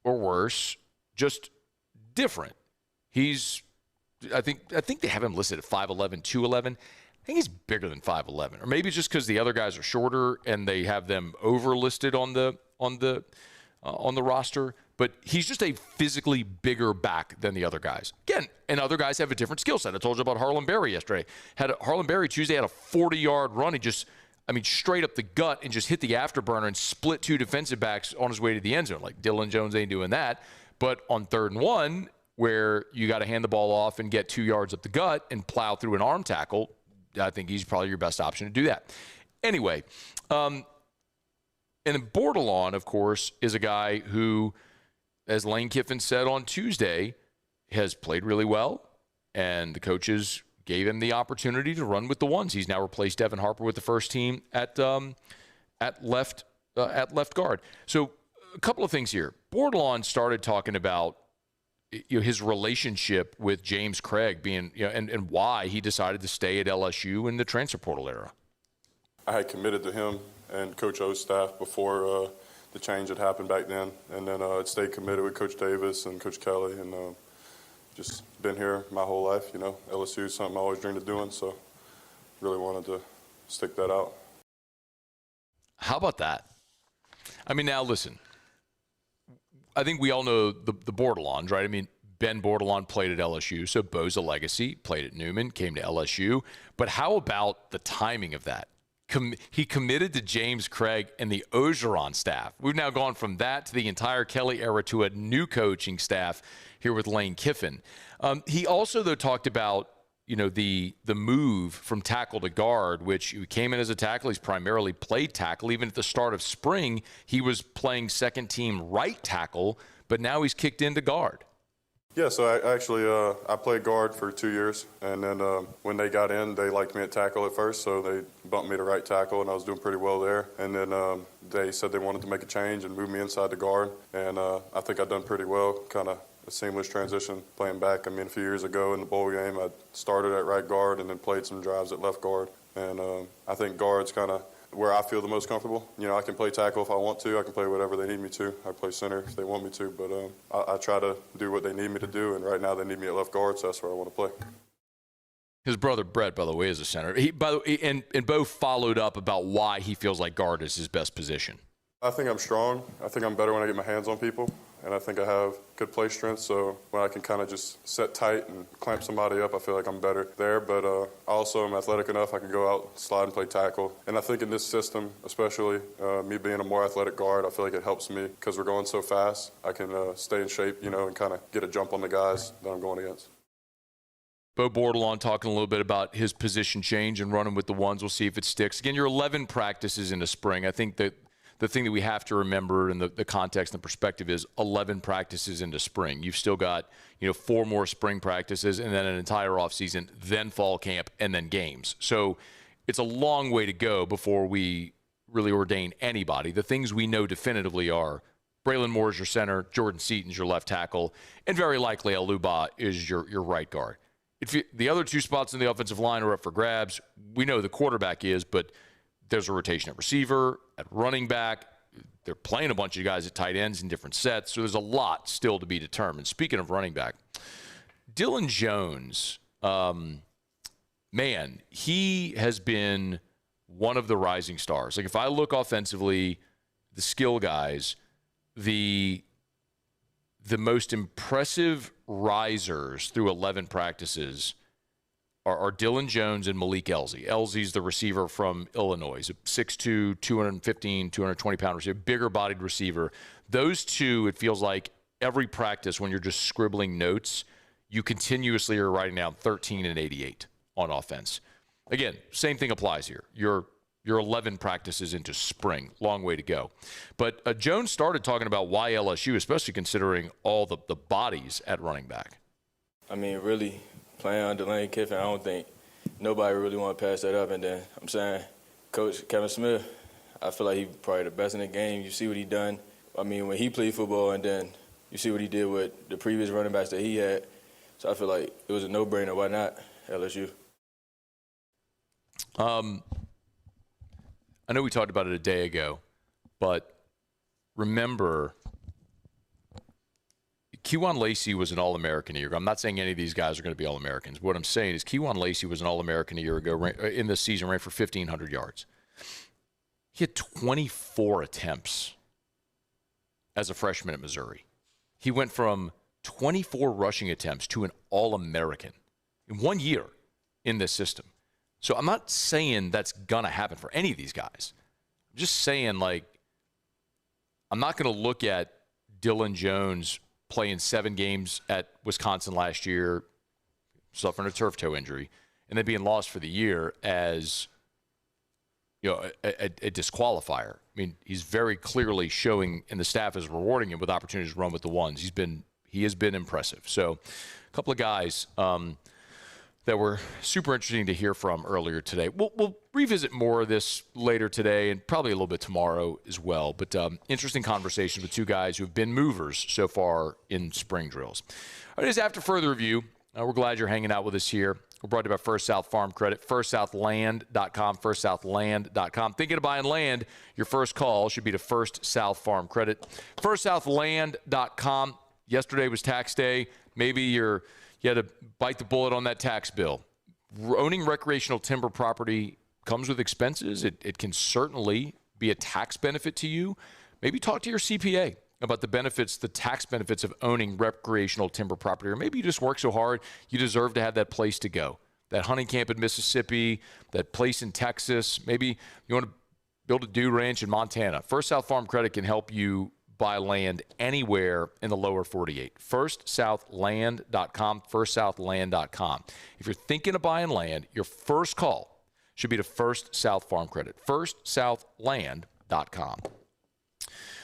or worse, just different. I think they have him listed at 5'11", 211. I think he's bigger than 5'11", or maybe it's just because the other guys are shorter and they have them overlisted on the roster. But he's just a physically bigger back than the other guys. Again, and other guys have a different skill set. I told you about Harlan Berry yesterday. Harlan Berry Tuesday had a 40-yard run. He just, straight up the gut and just hit the afterburner and split 2 defensive backs on his way to the end zone. Like Dylan Jones ain't doing that. But on 3rd and 1, where you got to hand the ball off and get 2 yards up the gut and plow through an arm tackle, I think he's probably your best option to do that. Anyway, and then Bordelon, of course, is a guy who, as Lane Kiffin said on Tuesday, has played really well, and the coaches gave him the opportunity to run with the ones. He's now replaced Devin Harper with the first team at left guard. So a couple of things here. Bordelon started talking about his relationship with James Craig being, and why he decided to stay at LSU in the transfer portal era. I had committed to him and Coach O's staff before the change had happened back then, and then I'd stayed committed with Coach Davis and Coach Kelly, and just been here my whole life. LSU is something I always dreamed of doing, so really wanted to stick that out. How about that? Now listen, I think we all know the Bordelons, right? Ben Bordelon played at LSU, so Bo's a legacy, played at Newman, came to LSU. But how about the timing of that? He committed to James Craig and the Ogeron staff. We've now gone from that to the entire Kelly era to a new coaching staff here with Lane Kiffin. He also, though, talked about the move from tackle to guard, which he came in as a tackle. He's primarily played tackle. Even at the start of spring, he was playing second team right tackle, but now he's kicked into guard. Yeah, so I played guard for 2 years, and then when they got in, they liked me at tackle at first, so they bumped me to right tackle, and I was doing pretty well there. And then they said they wanted to make a change and move me inside the guard, and I think I've done pretty well, kind of a seamless transition playing back. A few years ago in the bowl game, I started at right guard and then played some drives at left guard, and I think guard's kind of where I feel the most comfortable. I can play tackle if I want to. I can play whatever they need me to. I play center if they want me to. But I try to do what they need me to do, and right now they need me at left guard, so that's where I want to play. His brother Brett, by the way, is a center. And Bo followed up about why he feels like guard is his best position. I think I'm strong. I think I'm better when I get my hands on people. and I think I have good play strength. So when I can kind of just set tight and clamp somebody up, I feel like I'm better there. But I also am athletic enough. I can go out, slide, and play tackle. And I think in this system, especially me being a more athletic guard, I feel like it helps me because we're going so fast. I can stay in shape, and kind of get a jump on the guys that I'm going against. Bo Bordelon talking a little bit about his position change and running with the ones. We'll see if it sticks. Again, you're 11 practices into spring. I think that the thing that we have to remember in the context and the perspective is 11 practices into spring. You've still got, 4 more spring practices and then an entire offseason, then fall camp, and then games. So it's a long way to go before we really ordain anybody. The things we know definitively are Braylon Moore is your center, Jordan Seaton's your left tackle, and very likely Aluba is your right guard. The other 2 spots in the offensive line are up for grabs. We know the quarterback is, but there's a rotation at receiver, at running back. They're playing a bunch of guys at tight ends in different sets, so there's a lot still to be determined. Speaking of running back, Dylan Jones, man, he has been one of the rising stars. Like, if I look offensively, the skill guys, the most impressive risers through 11 practices are Dylan Jones and Malik Elzy. Elzy's the receiver from Illinois. He's a 6'2", 215, 220-pound receiver, bigger-bodied receiver. Those two, it feels like every practice when you're just scribbling notes, you continuously are writing down 13 and 88 on offense. Again, same thing applies here. You're 11 practices into spring. Long way to go. But Jones started talking about why LSU, especially considering all the bodies at running back. I mean, really, playing under Lane Kiffin, I don't think nobody really want to pass that up. And then, I'm saying, Coach Kevin Smith, I feel like he's probably the best in the game. You see what he done. I mean, when he played football, and then you see what he did with the previous running backs that he had. So I feel like it was a no-brainer. Why not LSU? I know we talked about it a day ago, but remember, Kejuan Lacey was an All-American a year ago. I'm not saying any of these guys are going to be All-Americans. What I'm saying is Kejuan Lacey was an All-American a year ago in this season, ran for 1,500 yards. He had 24 attempts as a freshman at Missouri. He went from 24 rushing attempts to an All-American in 1 year in this system. So I'm not saying that's going to happen for any of these guys. I'm just saying, I'm not going to look at Dylan Jones playing 7 games at Wisconsin last year, suffering a turf toe injury, and then being lost for the year as a disqualifier. I mean, he's very clearly showing, and the staff is rewarding him with opportunities to run with the ones. He has been impressive. So a couple of guys that were super interesting to hear from earlier today. We'll revisit more of this later today and probably a little bit tomorrow as well. But interesting conversations with 2 guys who have been movers so far in spring drills. All right, after further review, we're glad you're hanging out with us here. We're brought to you by First South Farm Credit, firstsouthland.com, firstsouthland.com. Thinking of buying land? Your first call should be to First South Farm Credit. Firstsouthland.com. Yesterday was tax day. Maybe you had to bite the bullet on that tax bill. Owning recreational timber property comes with expenses. It can certainly be a tax benefit to you. Maybe talk to your CPA about the benefits, the tax benefits of owning recreational timber property. Or maybe you just work so hard, you deserve to have that place to go. That hunting camp in Mississippi, that place in Texas. Maybe you want to build a dude ranch in Montana. First South Farm Credit can help you buy land anywhere in the lower 48. Firstsouthland.com, firstsouthland.com. If you're thinking of buying land, your first call should be to First South Farm Credit, firstsouthland.com.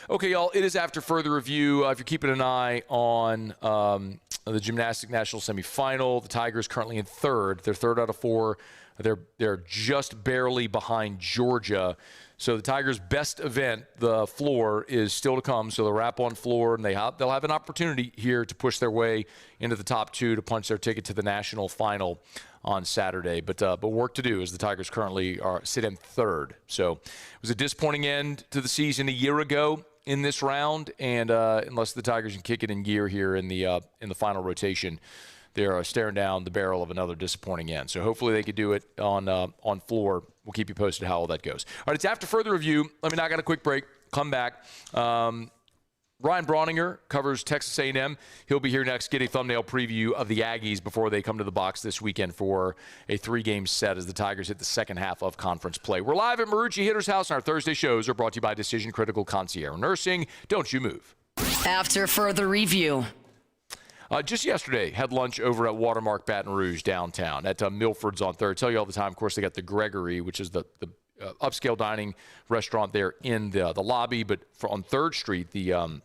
Okay, y'all, it is after further review. If you're keeping an eye on the Gymnastics National Semifinal, the Tigers currently in 3rd. They're 3rd out of 4. They're just barely behind Georgia. So the Tigers' best event, the floor, is still to come. So they'll wrap on floor, and they'll have an opportunity here to push their way into the top 2 to punch their ticket to the national final on Saturday. But work to do as the Tigers currently sit in 3rd. So it was a disappointing end to the season a year ago in this round, and unless the Tigers can kick it in gear here in the final rotation, they're staring down the barrel of another disappointing end. So hopefully they could do it on floor. We'll keep you posted how all that goes. All right, it's after further review. Let me knock out a quick break. Come back. Ryan Brauninger covers Texas A&M. He'll be here next, get a thumbnail preview of the Aggies before they come to the box this weekend for a 3-game set as the Tigers hit the second half of conference play. We're live at Marucci Hitter's House, and our Thursday shows are brought to you by Decision Critical Concierge Nursing. Don't you move. After further review. Just yesterday, had lunch over at Watermark Baton Rouge downtown at Milford's on 3rd. I tell you all the time, of course, they got the Gregory, which is the upscale dining restaurant there in the lobby. But on 3rd Street, the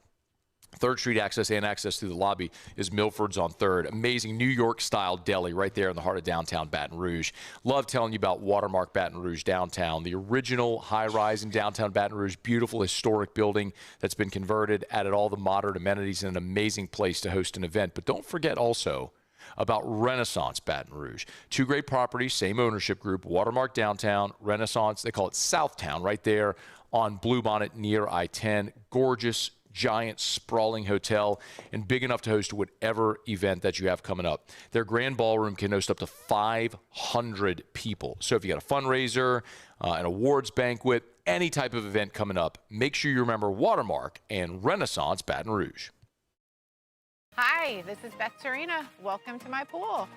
3rd Street access and access through the lobby is Milford's on 3rd. Amazing New York-style deli right there in the heart of downtown Baton Rouge. Love telling you about Watermark Baton Rouge downtown, the original high-rise in downtown Baton Rouge, beautiful historic building that's been converted, added all the modern amenities, and an amazing place to host an event. But don't forget also about Renaissance Baton Rouge. 2 great properties, same ownership group, Watermark downtown, Renaissance, they call it Southtown, right there on Bluebonnet near I-10. Gorgeous, giant, sprawling hotel, and big enough to host whatever event that you have coming up. Their grand ballroom can host up to 500 people. So if you got a fundraiser, an awards banquet, any type of event coming up, make sure you remember Watermark and Renaissance Baton Rouge. Hi, this is Beth Serena. Welcome to my pool.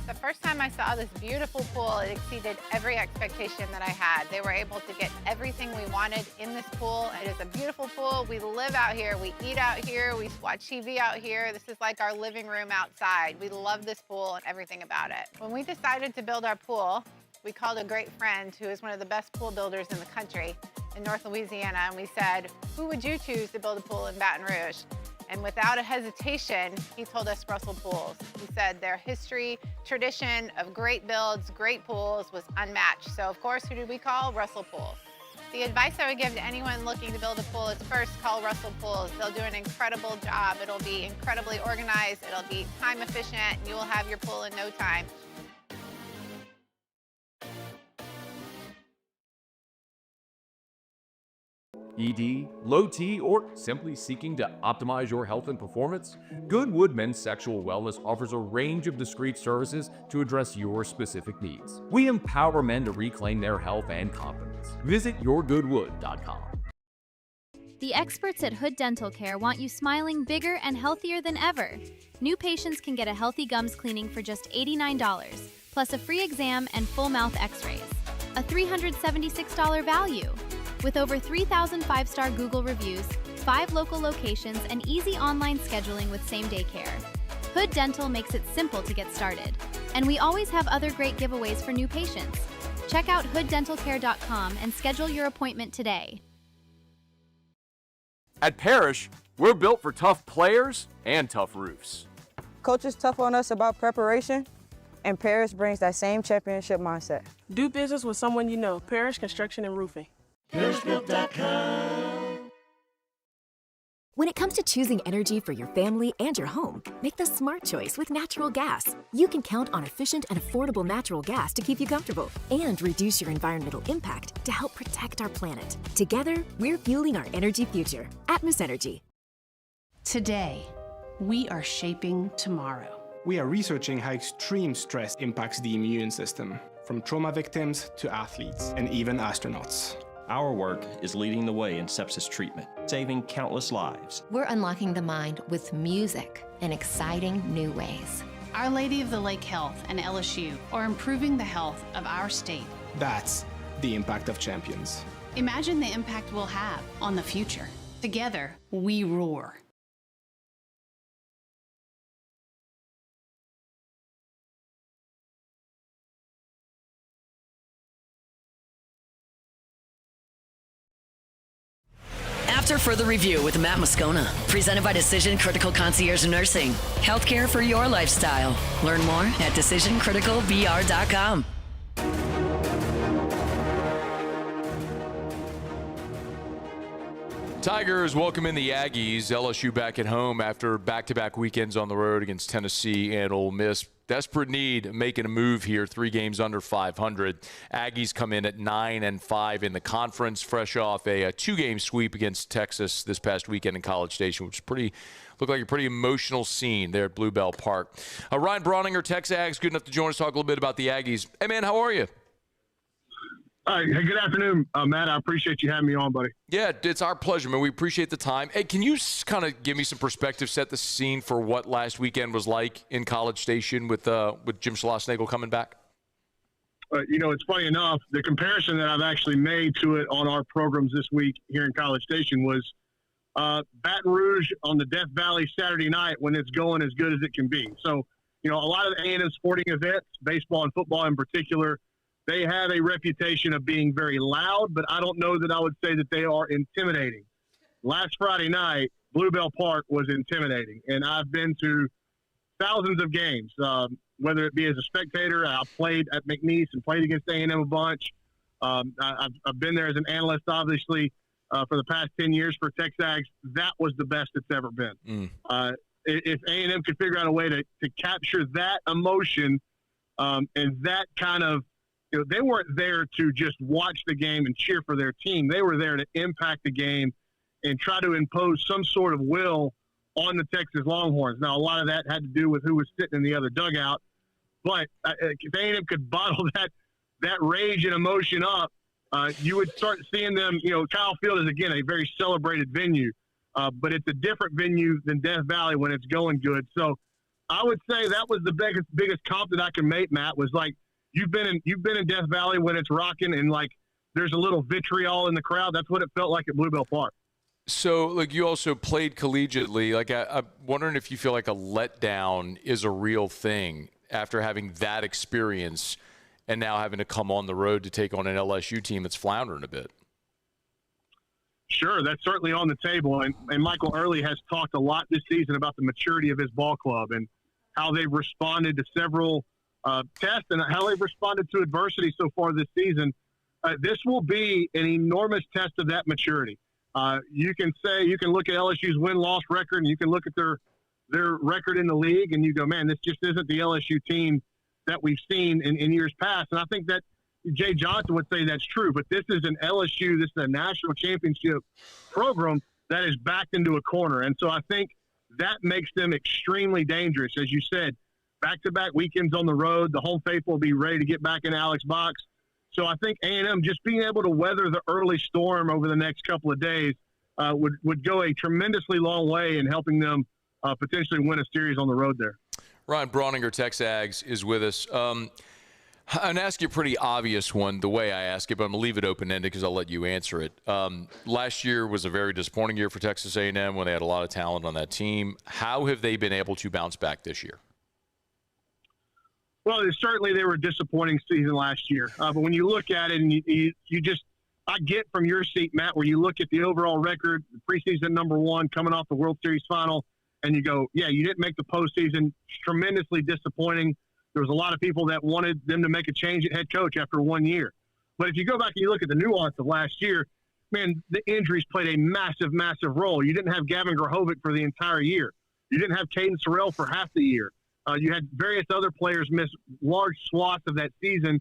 The first time I saw this beautiful pool, it exceeded every expectation that I had. They were able to get everything we wanted in this pool. It is a beautiful pool. We live out here, we eat out here, we watch TV out here. This is like our living room outside. We love this pool and everything about it. When we decided to build our pool, we called a great friend who is one of the best pool builders in the country in North Louisiana, and we said, who would you choose to build a pool in Baton Rouge? And without a hesitation, he told us Russell Pools. He said their history, tradition of great builds, great pools was unmatched. So of course, who did we call? Russell Pools. The advice I would give to anyone looking to build a pool is first call Russell Pools. They'll do an incredible job. It'll be incredibly organized. It'll be time efficient, and you will have your pool in no time. ED, low T, or simply seeking to optimize your health and performance? Goodwood Men's Sexual Wellness offers a range of discreet services to address your specific needs. We empower men to reclaim their health and confidence. Visit yourgoodwood.com. The experts at Hood Dental Care want you smiling bigger and healthier than ever. New patients can get a healthy gums cleaning for just $89, plus a free exam and full mouth x-rays. A $376 value. With over 3,000 5-star Google reviews, 5 local locations, and easy online scheduling with same-day care. Hood Dental makes it simple to get started. And we always have other great giveaways for new patients. Check out hooddentalcare.com and schedule your appointment today. At Parrish, we're built for tough players and tough roofs. Coach is tough on us about preparation, and Parrish brings that same championship mindset. Do business with someone you know. Parrish Construction and Roofing. ParrishBuilt.com. When it comes to choosing energy for your family and your home, make the smart choice with natural gas. You can count on efficient and affordable natural gas to keep you comfortable and reduce your environmental impact to help protect our planet. Together, we're fueling our energy future. Atmos Energy. Today, we are shaping tomorrow. We are researching how extreme stress impacts the immune system, from trauma victims to athletes and even astronauts. Our work is leading the way in sepsis treatment, saving countless lives. We're unlocking the mind with music in exciting new ways. Our Lady of the Lake Health and LSU are improving the health of our state. That's the impact of champions. Imagine the impact we'll have on the future. Together, we roar. After further review with Matt Moscona, presented by Decision Critical Concierge Nursing. Healthcare for your lifestyle. Learn more at decisioncriticalbr.com. Tigers welcome in the Aggies. LSU back at home after back-to-back weekends on the road against Tennessee and Ole Miss. Desperate need making a move here, 3 games under 500. Aggies come in at 9-5 in the conference, fresh off a 2-game sweep against Texas this past weekend in College Station, which looked like a pretty emotional scene there at Bluebell Park. Ryan Brauninger, Texas Ags, good enough to join us, talk a little bit about the Aggies. Hey, man, how are you? Hey, good afternoon, Matt. I appreciate you having me on, buddy. Yeah, it's our pleasure, man. We appreciate the time. Hey, can you kind of give me some perspective, set the scene for what last weekend was like in College Station with Jim Schlossnagle coming back? It's funny enough, the comparison that I've actually made to it on our programs this week here in College Station was Baton Rouge on the Death Valley Saturday night when it's going as good as it can be. So, a lot of the A&M sporting events, baseball and football in particular, they have a reputation of being very loud, but I don't know that I would say that they are intimidating. Last Friday night, Bluebell Park was intimidating, and I've been to thousands of games, whether it be as a spectator. I played at McNeese and played against A&M a bunch. I've been there as an analyst, obviously, for the past 10 years for Texas. That was the best it's ever been. If A&M could figure out a way to capture that emotion and that kind of, they weren't there to just watch the game and cheer for their team. They were there to impact the game and try to impose some sort of will on the Texas Longhorns. Now, a lot of that had to do with who was sitting in the other dugout. But if A&M could bottle that rage and emotion up, you would start seeing them. Kyle Field is, again, a very celebrated venue, but it's a different venue than Death Valley when it's going good. So I would say that was the biggest comp that I can make, Matt, was like, You've been in Death Valley when it's rocking and like there's a little vitriol in the crowd. That's what it felt like at Bluebell Park. So, like, you also played collegiately. Like, I'm wondering if you feel like a letdown is a real thing after having that experience and now having to come on the road to take on an LSU team that's floundering a bit. Sure, that's certainly on the table. And Michael Early has talked a lot this season about the maturity of his ball club and how they've responded to several tests and how they've responded to adversity so far this season. This will be an enormous test of that maturity. You can look at LSU's win-loss record and you can look at their record in the league and you go, man, this just isn't the LSU team that we've seen in years past. And I think that Jay Johnson would say that's true, but this is an LSU, this is a national championship program that is backed into a corner. And so I think that makes them extremely dangerous. As you said, back-to-back weekends on the road, the home faithful will be ready to get back in Alex Box. So I think A&M just being able to weather the early storm over the next couple of days would go a tremendously long way in helping them potentially win a series on the road there. Ryan Brauninger, Texags, is with us. I'm going to ask you a pretty obvious one the way I ask it, but I'm going to leave it open-ended because I'll let you answer it. Last year was a very disappointing year for Texas A&M when they had a lot of talent on that team. How have they been able to bounce back this year? Well, certainly they were a disappointing season last year. But when you look at it and you just – I get from your seat, Matt, where you look at the overall record, the preseason number one, coming off the World Series final, and you go, yeah, you didn't make the postseason. Tremendously disappointing. There was a lot of people that wanted them to make a change at head coach after 1 year. But if you go back and you look at the nuance of last year, man, the injuries played a massive, massive role. You didn't have Gavin Grahovic for the entire year. You didn't have Caden Sorrell for half the year. You had various other players miss large swaths of that season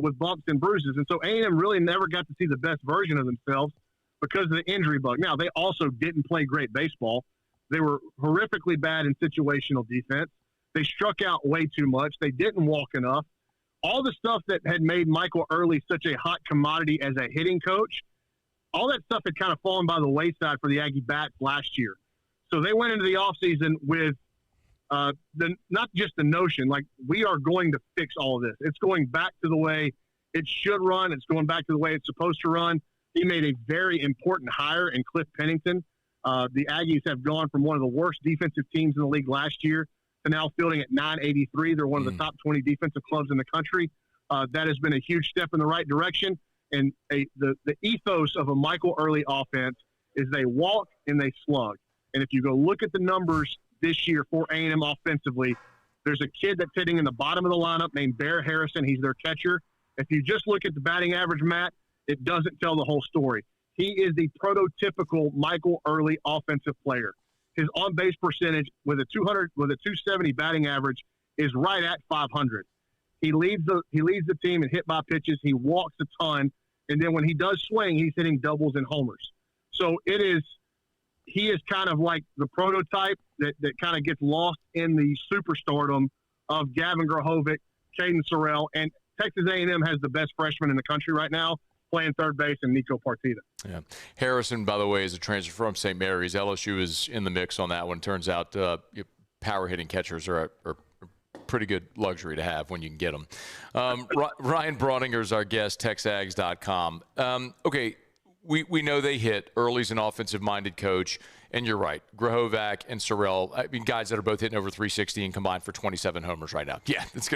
with bumps and bruises. And so A&M really never got to see the best version of themselves because of the injury bug. Now, they also didn't play great baseball. They were horrifically bad in situational defense. They struck out way too much. They didn't walk enough. All the stuff that had made Michael Early such a hot commodity as a hitting coach, all that stuff had kind of fallen by the wayside for the Aggie Bats last year. So they went into the offseason with not just the notion, like, we are going to fix all of this. It's going back to the way it should run. It's going back to the way it's supposed to run. He made a very important hire in Cliff Pennington. The Aggies have gone from one of the worst defensive teams in the league last year to now fielding at 983. They're one of the top 20 defensive clubs in the country. That has been a huge step in the right direction. And the ethos of a Michael Early offense is they walk and they slug. And if you go look at the numbers this year for A&M offensively, there's a kid that's hitting in the bottom of the lineup named Bear Harrison. He's their catcher. If you just look at the batting average, Matt, it doesn't tell the whole story. He is the prototypical Michael Early offensive player. His on-base percentage with a 270 batting average is right at 500. He leads the team in hit by pitches. He walks a ton, and then when he does swing, he's hitting doubles and homers. So he is kind of like the prototype that kind of gets lost in the superstardom of Gavin Grahovic, Caden Sorrell, and Texas A&M has the best freshman in the country right now playing third base, and Nico Partita. Yeah. Harrison, by the way, is a transfer from St. Mary's. LSU is in the mix on that one. Turns out power hitting catchers are pretty good luxury to have when you can get them. Ryan Brauninger is our guest, TexAgs.com. Okay, we know they hit. Early's an offensive-minded coach, and you're right. Grahovac and Sorrell, I mean, guys that are both hitting over 360 and combined for 27 homers right now. Yeah, that's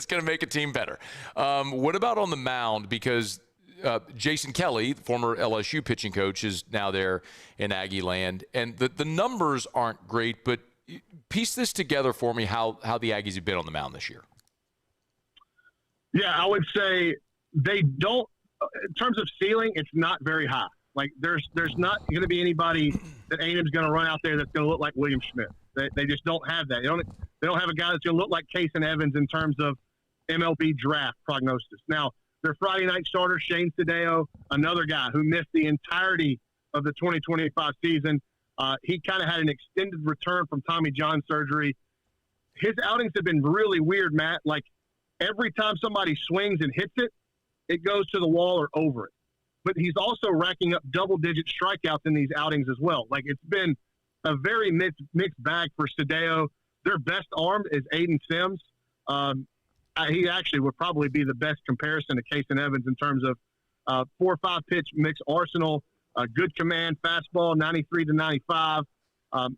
gonna make a team better. What about on the mound? Because Jason Kelly, the former LSU pitching coach, is now there in Aggie land, and the numbers aren't great, but piece this together for me, how the Aggies have been on the mound this year. Yeah, I would say they don't – in terms of ceiling, it's not very high. Like, there's not going to be anybody that A&M's going to run out there that's going to look like William Schmidt. They just don't have that. They don't have a guy that's going to look like Kason Evans in terms of MLB draft prognosis. Now, their Friday night starter, Shane Sadeo, another guy who missed the entirety of the 2025 season. He kind of had an extended return from Tommy John surgery. His outings have been really weird, Matt. Like, every time somebody swings and hits it, it goes to the wall or over it. But he's also racking up double-digit strikeouts in these outings as well. Like, it's been a very mixed bag for Sadeo. Their best arm is Aiden Sims. He actually would probably be the best comparison to Kason Evans in terms of 4 or 5 pitch mix arsenal, good command, fastball, 93 to 95.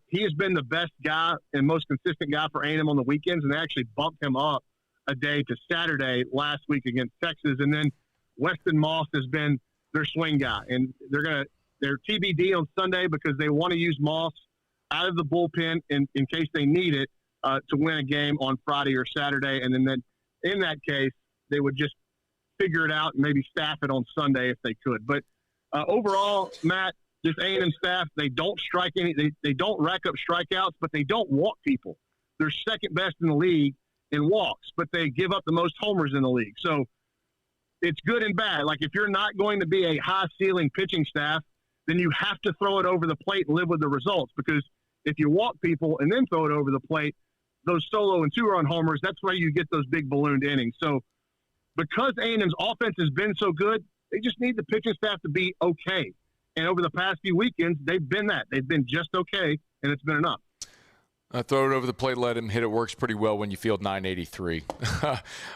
He has been the best guy and most consistent guy for A&M on the weekends, and they actually bumped him up a day to Saturday last week against Texas. And then Weston Moss has been their swing guy, and they're TBD on Sunday because they want to use Moss out of the bullpen in case they need it to win a game on Friday or Saturday. And then in that case, they would just figure it out and maybe staff it on Sunday if they could. But overall, Matt, this A&M staff, they don't strike any. They don't rack up strikeouts, but they don't walk people. They're second best in the league in walks, but they give up the most homers in the league. So it's good and bad. Like, if you're not going to be a high-ceiling pitching staff, then you have to throw it over the plate and live with the results, because if you walk people and then throw it over the plate, those solo and 2-run homers, that's where you get those big ballooned innings. So because A&M's offense has been so good, they just need the pitching staff to be okay. And over the past few weekends, they've been that. They've been just okay, and it's been enough. Throw it over the plate, let him hit it. Works pretty well when you field 983.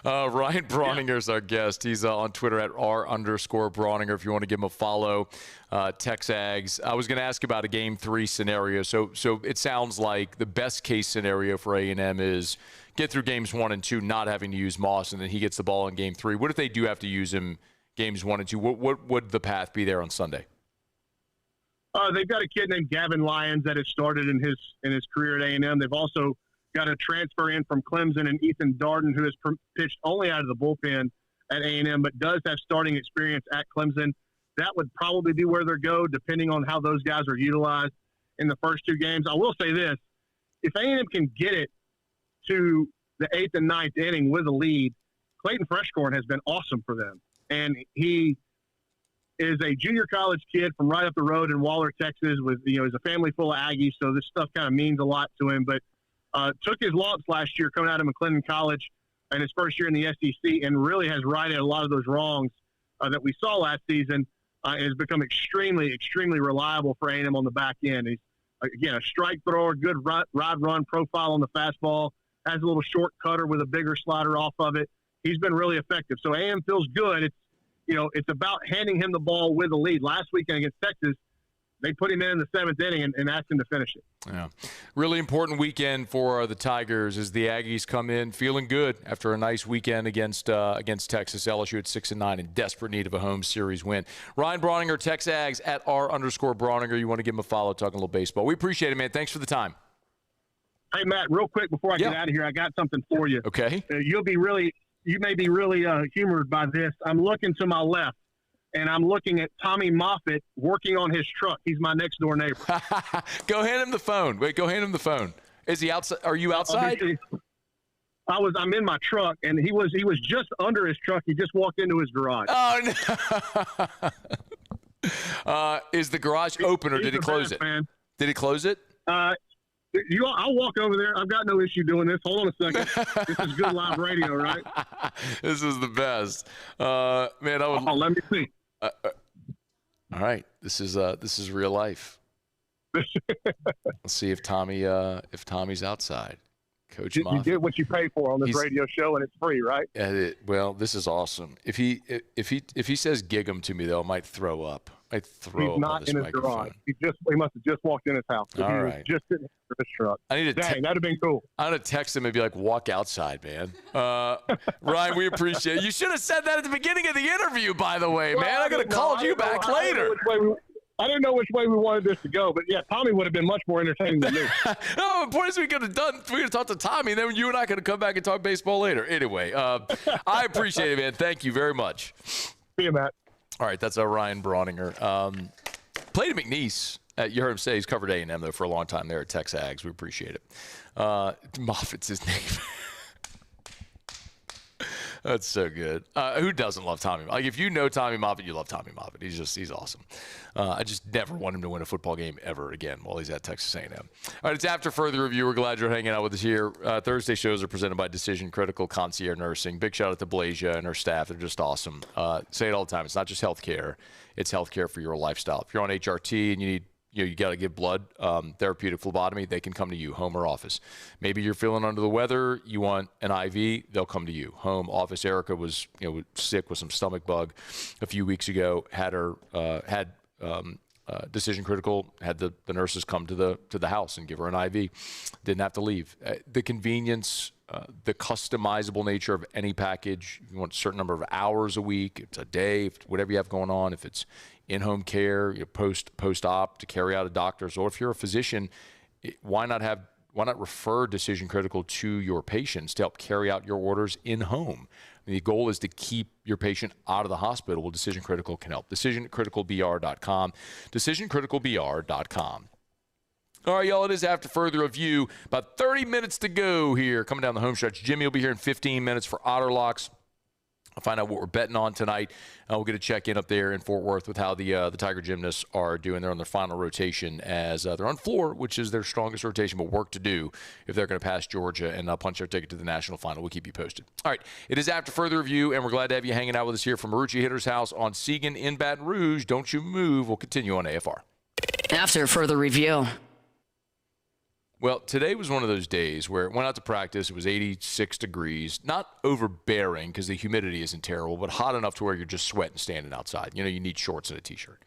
Ryan Brauninger is our guest. He's on Twitter at @R_Brauninger if you want to give him a follow. TexAgs. I was going to ask about a Game 3 scenario. So it sounds like the best case scenario for A&M is get through Games 1 and 2, not having to use Moss, and then he gets the ball in Game 3. What if they do have to use him Games 1 and 2? What would the path be there on Sunday? They've got a kid named Gavin Lyons that has started in his career at A&M. They've also got a transfer in from Clemson, and Ethan Darden, who has pitched only out of the bullpen at A&M, but does have starting experience at Clemson. That would probably be where they go, depending on how those guys are utilized in the first 2 games. I will say this: if A&M can get it to the 8th and 9th inning with a lead, Clayton Freshcorn has been awesome for them, and he is a junior college kid from right up the road in Waller, Texas. He's a family full of Aggies, so this stuff kind of means a lot to him. But took his lumps last year coming out of McLennan College in his first year in the SEC, and really has righted a lot of those wrongs that we saw last season, and has become extremely, extremely reliable for A&M on the back end. He's, again, a strike thrower, good ride-run profile on the fastball, has a little short cutter with a bigger slider off of it. He's been really effective. So A&M feels good. It's about handing him the ball with a lead. Last weekend against Texas, they put him in the 7th inning and asked him to finish it. Yeah, really important weekend for the Tigers as the Aggies come in feeling good after a nice weekend against Texas. LSU at 6-9 in desperate need of a home series win. Ryan Brauninger, TexAgs at _Brauninger. You want to give him a follow, talking a little baseball. We appreciate it, man. Thanks for the time. Hey, Matt, real quick before I get out of here, I got something for you. Okay. You may be really humored by this. I'm looking to my left, and I'm looking at Tommy Moffitt working on his truck. He's my next door neighbor. Go hand him the phone. Go hand him the phone. Is he outside? Are you outside? I'm in my truck, and he was just under his truck. He just walked into his garage. Oh no! Is the garage open, or did he close it? Man. Did he close it? I'll walk over there. I've got no issue doing this. Hold on a second. This is good live radio, right? This is the best, man. I would. Oh, let me see. All right, this is real life. Let's see if Tommy's outside. Coach You get what you pay for on this radio show, and it's free, right? Well, this is awesome. If he says "gig 'em" to me, though, I might throw up. He's not in his garage. He must have just walked in his house. All he right. was just sitting in his truck. I need to. Dang, that'd have been cool. I'm gonna text him and be like, "Walk outside, man." Ryan, we appreciate it. You should have said that at the beginning of the interview, by the way, man. I could have called you back later. I didn't know which way we wanted this to go, but yeah, Tommy would have been much more entertaining than me. No, the point is we could have talked to Tommy, and then you and I could have come back and talk baseball later. Anyway, I appreciate it, man. Thank you very much. See you, Matt. All right, that's Ryan Brauninger. Played at McNeese. You heard him say he's covered A&M, though, for a long time there at Texas A&M. We appreciate it. Moffitt's his name. That's so good. Who doesn't love Tommy? Like, if you know Tommy Moffitt, you love Tommy Moffitt. He's awesome. I just never want him to win a football game ever again while he's at Texas A&M. All right, it's After Further Review. We're glad you're hanging out with us here. Thursday shows are presented by Decision Critical Concierge Nursing. Big shout out to Blasia and her staff. They're just awesome. Say it all the time. It's not just healthcare. It's healthcare for your lifestyle. If you're on HRT and you need you got to give blood, therapeutic phlebotomy, they can come to you, home or office. Maybe you're feeling under the weather, you want an IV, they'll come to you, home, office. Erica was sick with some stomach bug a few weeks ago, had Decision Critical, had the nurses come to the house and give her an IV. Didn't have to leave. The convenience, the customizable nature of any package. If you want a certain number of hours a week, it's a day, whatever you have going on. If it's in-home care, post-op to carry out a doctor's, or if you're a physician, why not refer Decision Critical to your patients to help carry out your orders in-home? The goal is to keep your patient out of the hospital. Well, Decision Critical can help. DecisionCriticalBR.com. DecisionCriticalBR.com. All right, y'all, it is After Further Review. About 30 minutes to go here, coming down the home stretch. Jimmy will be here in 15 minutes for Otterlocks. I'll find out what we're betting on tonight. We'll get a check-in up there in Fort Worth with how the Tiger Gymnasts are doing. They're on their final rotation as they're on floor, which is their strongest rotation, but work to do if they're going to pass Georgia and punch their ticket to the national final. We'll keep you posted. All right, it is After Further Review, and we're glad to have you hanging out with us here from Marucci Hitter's house on Segan in Baton Rouge. Don't you move. We'll continue on AFR. After Further Review. Well, today was one of those days where it went out to practice. It was 86 degrees, not overbearing because the humidity isn't terrible, but hot enough to where you're just sweating standing outside. You need shorts and a T-shirt.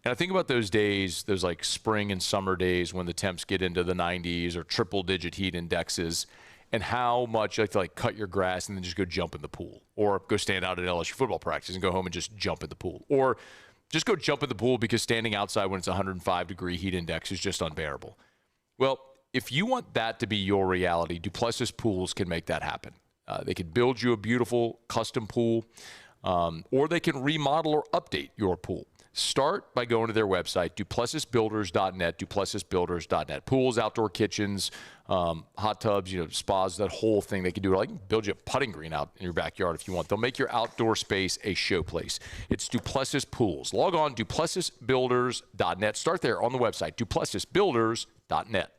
And I think about those days, those like spring and summer days when the temps get into the 90s or triple-digit heat indexes, and how much you like to cut your grass and then just go jump in the pool, or go stand out at LSU football practice and go home and just jump in the pool, or just go jump in the pool because standing outside when it's 105-degree heat index is just unbearable. Well, if you want that to be your reality, Duplessis Pools can make that happen. They can build you a beautiful custom pool, or they can remodel or update your pool. Start by going to their website, duplessisbuilders.net, duplessisbuilders.net. Pools, outdoor kitchens, hot tubs, spas, that whole thing. They can do it. Build you a putting green out in your backyard if you want. They'll make your outdoor space a showplace. It's Duplessis Pools. Log on, duplessisbuilders.net. Start there on the website, duplessisbuilders.net.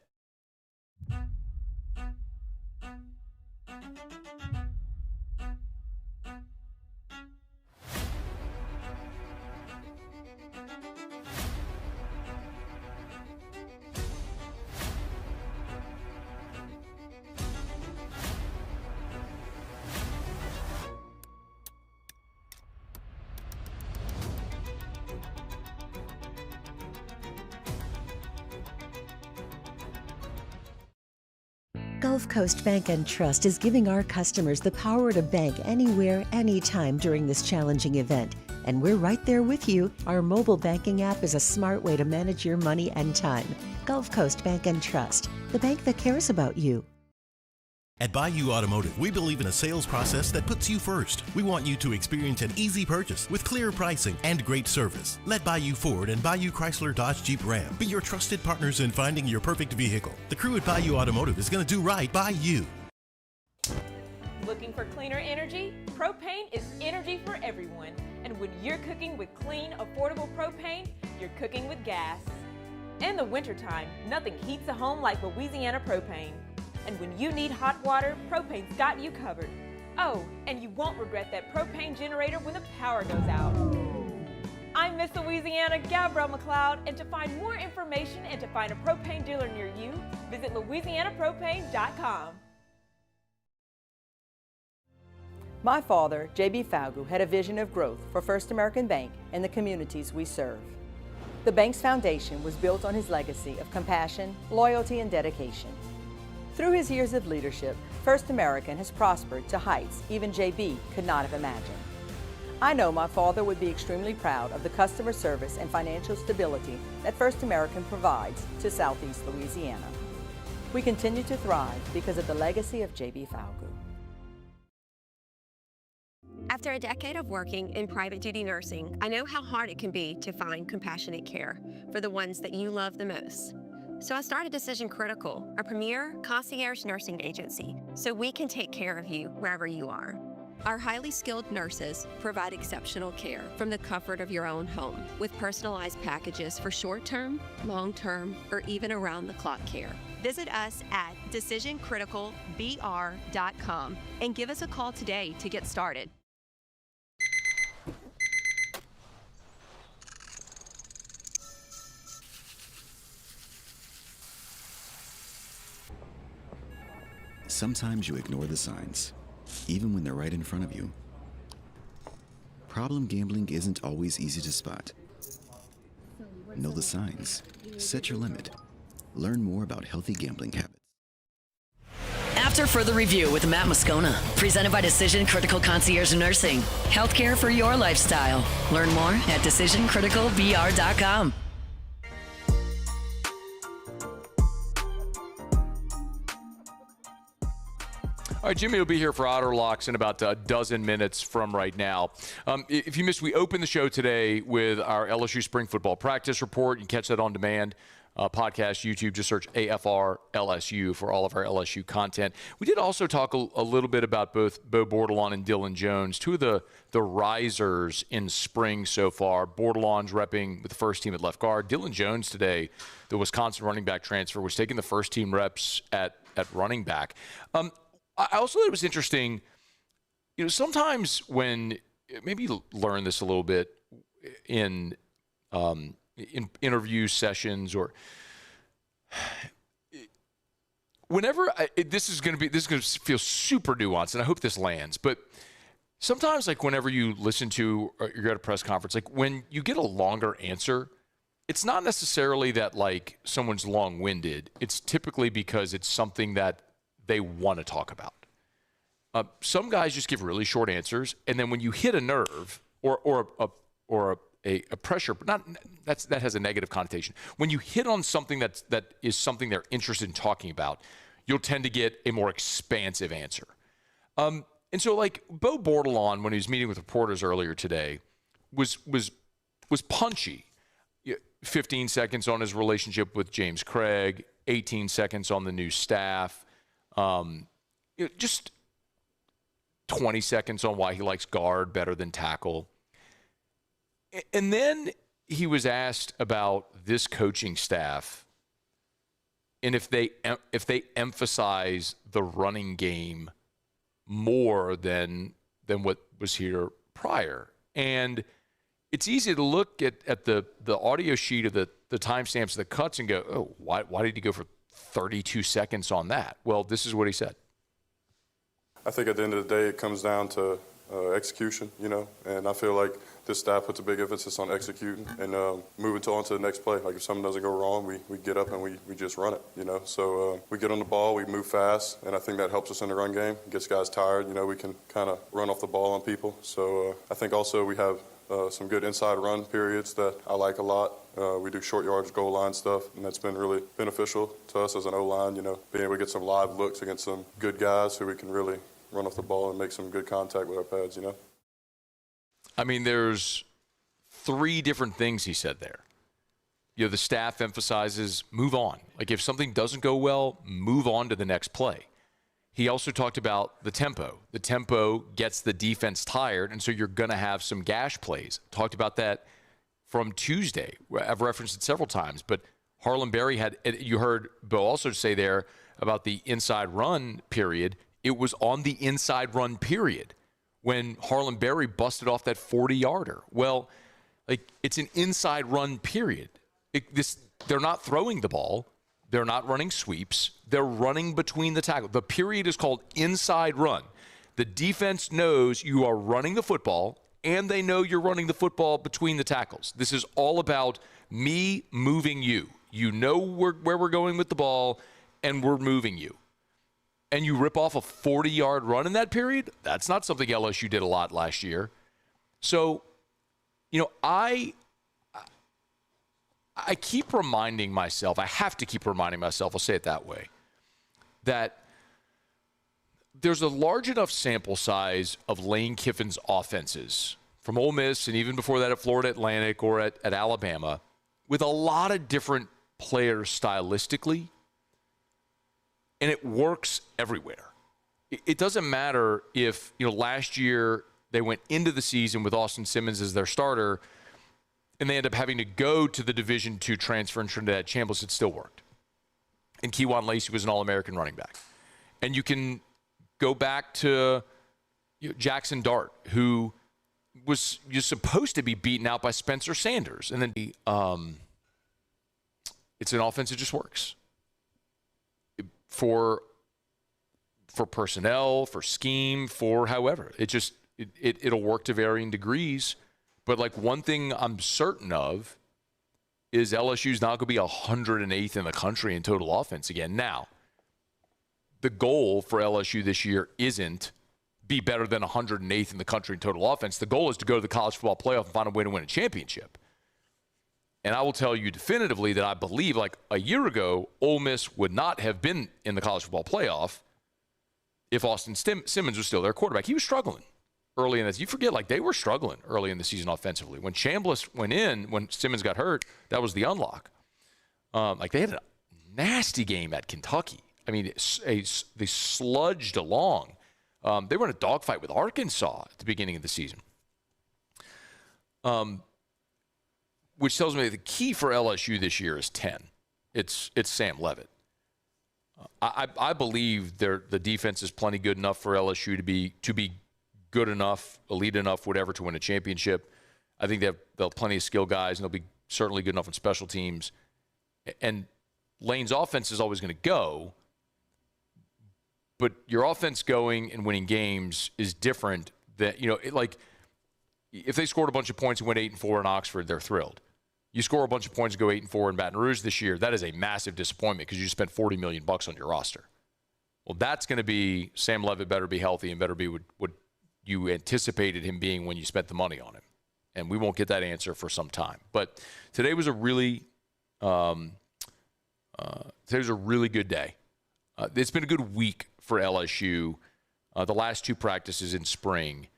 Gulf Coast Bank and Trust is giving our customers the power to bank anywhere, anytime during this challenging event. And we're right there with you. Our mobile banking app is a smart way to manage your money and time. Gulf Coast Bank and Trust, the bank that cares about you. At Bayou Automotive, we believe in a sales process that puts you first. We want you to experience an easy purchase with clear pricing and great service. Let Bayou Ford and Bayou Chrysler Dodge Jeep Ram be your trusted partners in finding your perfect vehicle. The crew at Bayou Automotive is going to do right by you. Looking for cleaner energy? Propane is energy for everyone. And when you're cooking with clean, affordable propane, you're cooking with gas. In the wintertime, nothing heats a home like Louisiana propane. And when you need hot water, propane's got you covered. Oh, and you won't regret that propane generator when the power goes out. I'm Miss Louisiana, Gabrielle McLeod, and to find more information and to find a propane dealer near you, visit louisianapropane.com. My father, J.B. Falgu, had a vision of growth for First American Bank and the communities we serve. The bank's foundation was built on his legacy of compassion, loyalty, and dedication. Through his years of leadership, First American has prospered to heights even J.B. could not have imagined. I know my father would be extremely proud of the customer service and financial stability that First American provides to Southeast Louisiana. We continue to thrive because of the legacy of J.B. Falgu. After a decade of working in private duty nursing, I know how hard it can be to find compassionate care for the ones that you love the most. So I started Decision Critical, a premier concierge nursing agency, so we can take care of you wherever you are. Our highly skilled nurses provide exceptional care from the comfort of your own home with personalized packages for short-term, long-term, or even around-the-clock care. Visit us at decisioncriticalbr.com and give us a call today to get started. Sometimes you ignore the signs, even when they're right in front of you. Problem gambling isn't always easy to spot. Know the signs. Set your limit. Learn more about healthy gambling habits. After further review with Matt Moscona, presented by Decision Critical Concierge Nursing. Healthcare for your lifestyle. Learn more at decisioncriticalbr.com. All right, Jimmy will be here for Otterlocks in about a dozen minutes from right now. If you missed, we opened the show today with our LSU spring football practice report. You can catch that on demand. Podcast, YouTube, just search AFR LSU for all of our LSU content. We did also talk a little bit about both Bo Bordelon and Dylan Jones, two of the risers in spring so far. Bordelon's repping with the first team at left guard. Dylan Jones today, the Wisconsin running back transfer, was taking the first team reps at running back. I also thought it was interesting, sometimes when, maybe you learn this a little bit in interview sessions or whenever, this is going to feel super nuanced, and I hope this lands, but sometimes like whenever you listen to, or you're at a press conference, like when you get a longer answer, it's not necessarily that like someone's long-winded. It's typically because it's something that they want to talk about. Some guys just give really short answers, and then when you hit a nerve or a pressure, but that has a negative connotation. When you hit on something that is something they're interested in talking about, you'll tend to get a more expansive answer. And so, like Bo Bordelon, when he was meeting with reporters earlier today, was punchy. 15 seconds on his relationship with James Craig, 18 seconds on the new staff. Just 20 seconds on why he likes guard better than tackle. And then he was asked about this coaching staff and if they emphasize the running game more than what was here prior. And it's easy to look at the audio sheet of the timestamps of the cuts and go, oh, why did he go for 32 seconds on that? Well, this is what he said. I think at the end of the day, it comes down to execution, and I feel like this staff puts a big emphasis on executing and moving on to the next play. Like if something doesn't go wrong, we get up and we just run it, So we get on the ball, we move fast, and I think that helps us in the run game. It gets guys tired, we can kind of run off the ball on people. So I think also we have some good inside run periods that I like a lot. We do short yards, goal line stuff, and that's been really beneficial to us as an O-line, being able to get some live looks against some good guys who we can really run off the ball and make some good contact with our pads, I mean, there's 3 different things he said there. The staff emphasizes move on. Like if something doesn't go well, move on to the next play. He also talked about the tempo. The tempo gets the defense tired, and so you're going to have some gash plays. Talked about that from Tuesday. I've referenced it several times, but Harlan Berry had, you heard Bo also say there about the inside run period. It was on the inside run period when Harlan Berry busted off that 40-yarder. Well, like, it's an inside run period. They're not throwing the ball. They're not running sweeps. They're running between the tackles. The period is called inside run. The defense knows you are running the football, and they know you're running the football between the tackles. This is all about me moving you. You know where we're going with the ball, and we're moving you. And you rip off a 40-yard run in that period? That's not something LSU did a lot last year. So, you know, I keep reminding myself, I have to keep reminding myself, I'll say it that way, that there's a large enough sample size of Lane Kiffin's offenses from Ole Miss and even before that at Florida Atlantic or at Alabama with a lot of different players stylistically, and it works everywhere. It doesn't matter if, you know, last year they went into the season with Austin Simmons as their starter and they end up having to go to the Division II transfer in Trinidad Chambliss. It still worked. And Keywan Lacey was an All-American running back. And you can go back to Jackson Dart, who was supposed to be beaten out by Spencer Sanders. And then it's an offense that just works. For personnel, for scheme, for however. It'll work to varying degrees. But, like, one thing I'm certain of is LSU's not going to be 108th in the country in total offense again. Now, the goal for LSU this year isn't be better than 108th in the country in total offense. The goal is to go to the college football playoff and find a way to win a championship. And I will tell you definitively that I believe, like, a year ago, Ole Miss would not have been in the college football playoff if Austin Simmons was still their quarterback. He was struggling early in this. You forget, like, they were struggling early in the season offensively. When Chambliss went in, when Simmons got hurt, that was the unlock. Like, they had a nasty game at Kentucky. I mean, they sludged along. They were in a dogfight with Arkansas at the beginning of the season. Which tells me the key for LSU this year is 10. It's Sam Leavitt. I believe the defense is plenty good enough for LSU to be good enough, elite enough, whatever, to win a championship. I think they'll have plenty of skill guys, and they'll be certainly good enough on special teams. And Lane's offense is always going to go, but your offense going and winning games is different. That, you know, like, if they scored a bunch of points and went 8-4 in Oxford, they're thrilled. You score a bunch of points and go 8-4 in Baton Rouge this year, that is a massive disappointment because you spent $40 million on your roster. Well, that's going to be Sam Leavitt better be healthy and better be what you anticipated him being when you spent the money on him. And we won't get that answer for some time. But today was a really good day. It's been a good week for LSU. The last two practices in spring,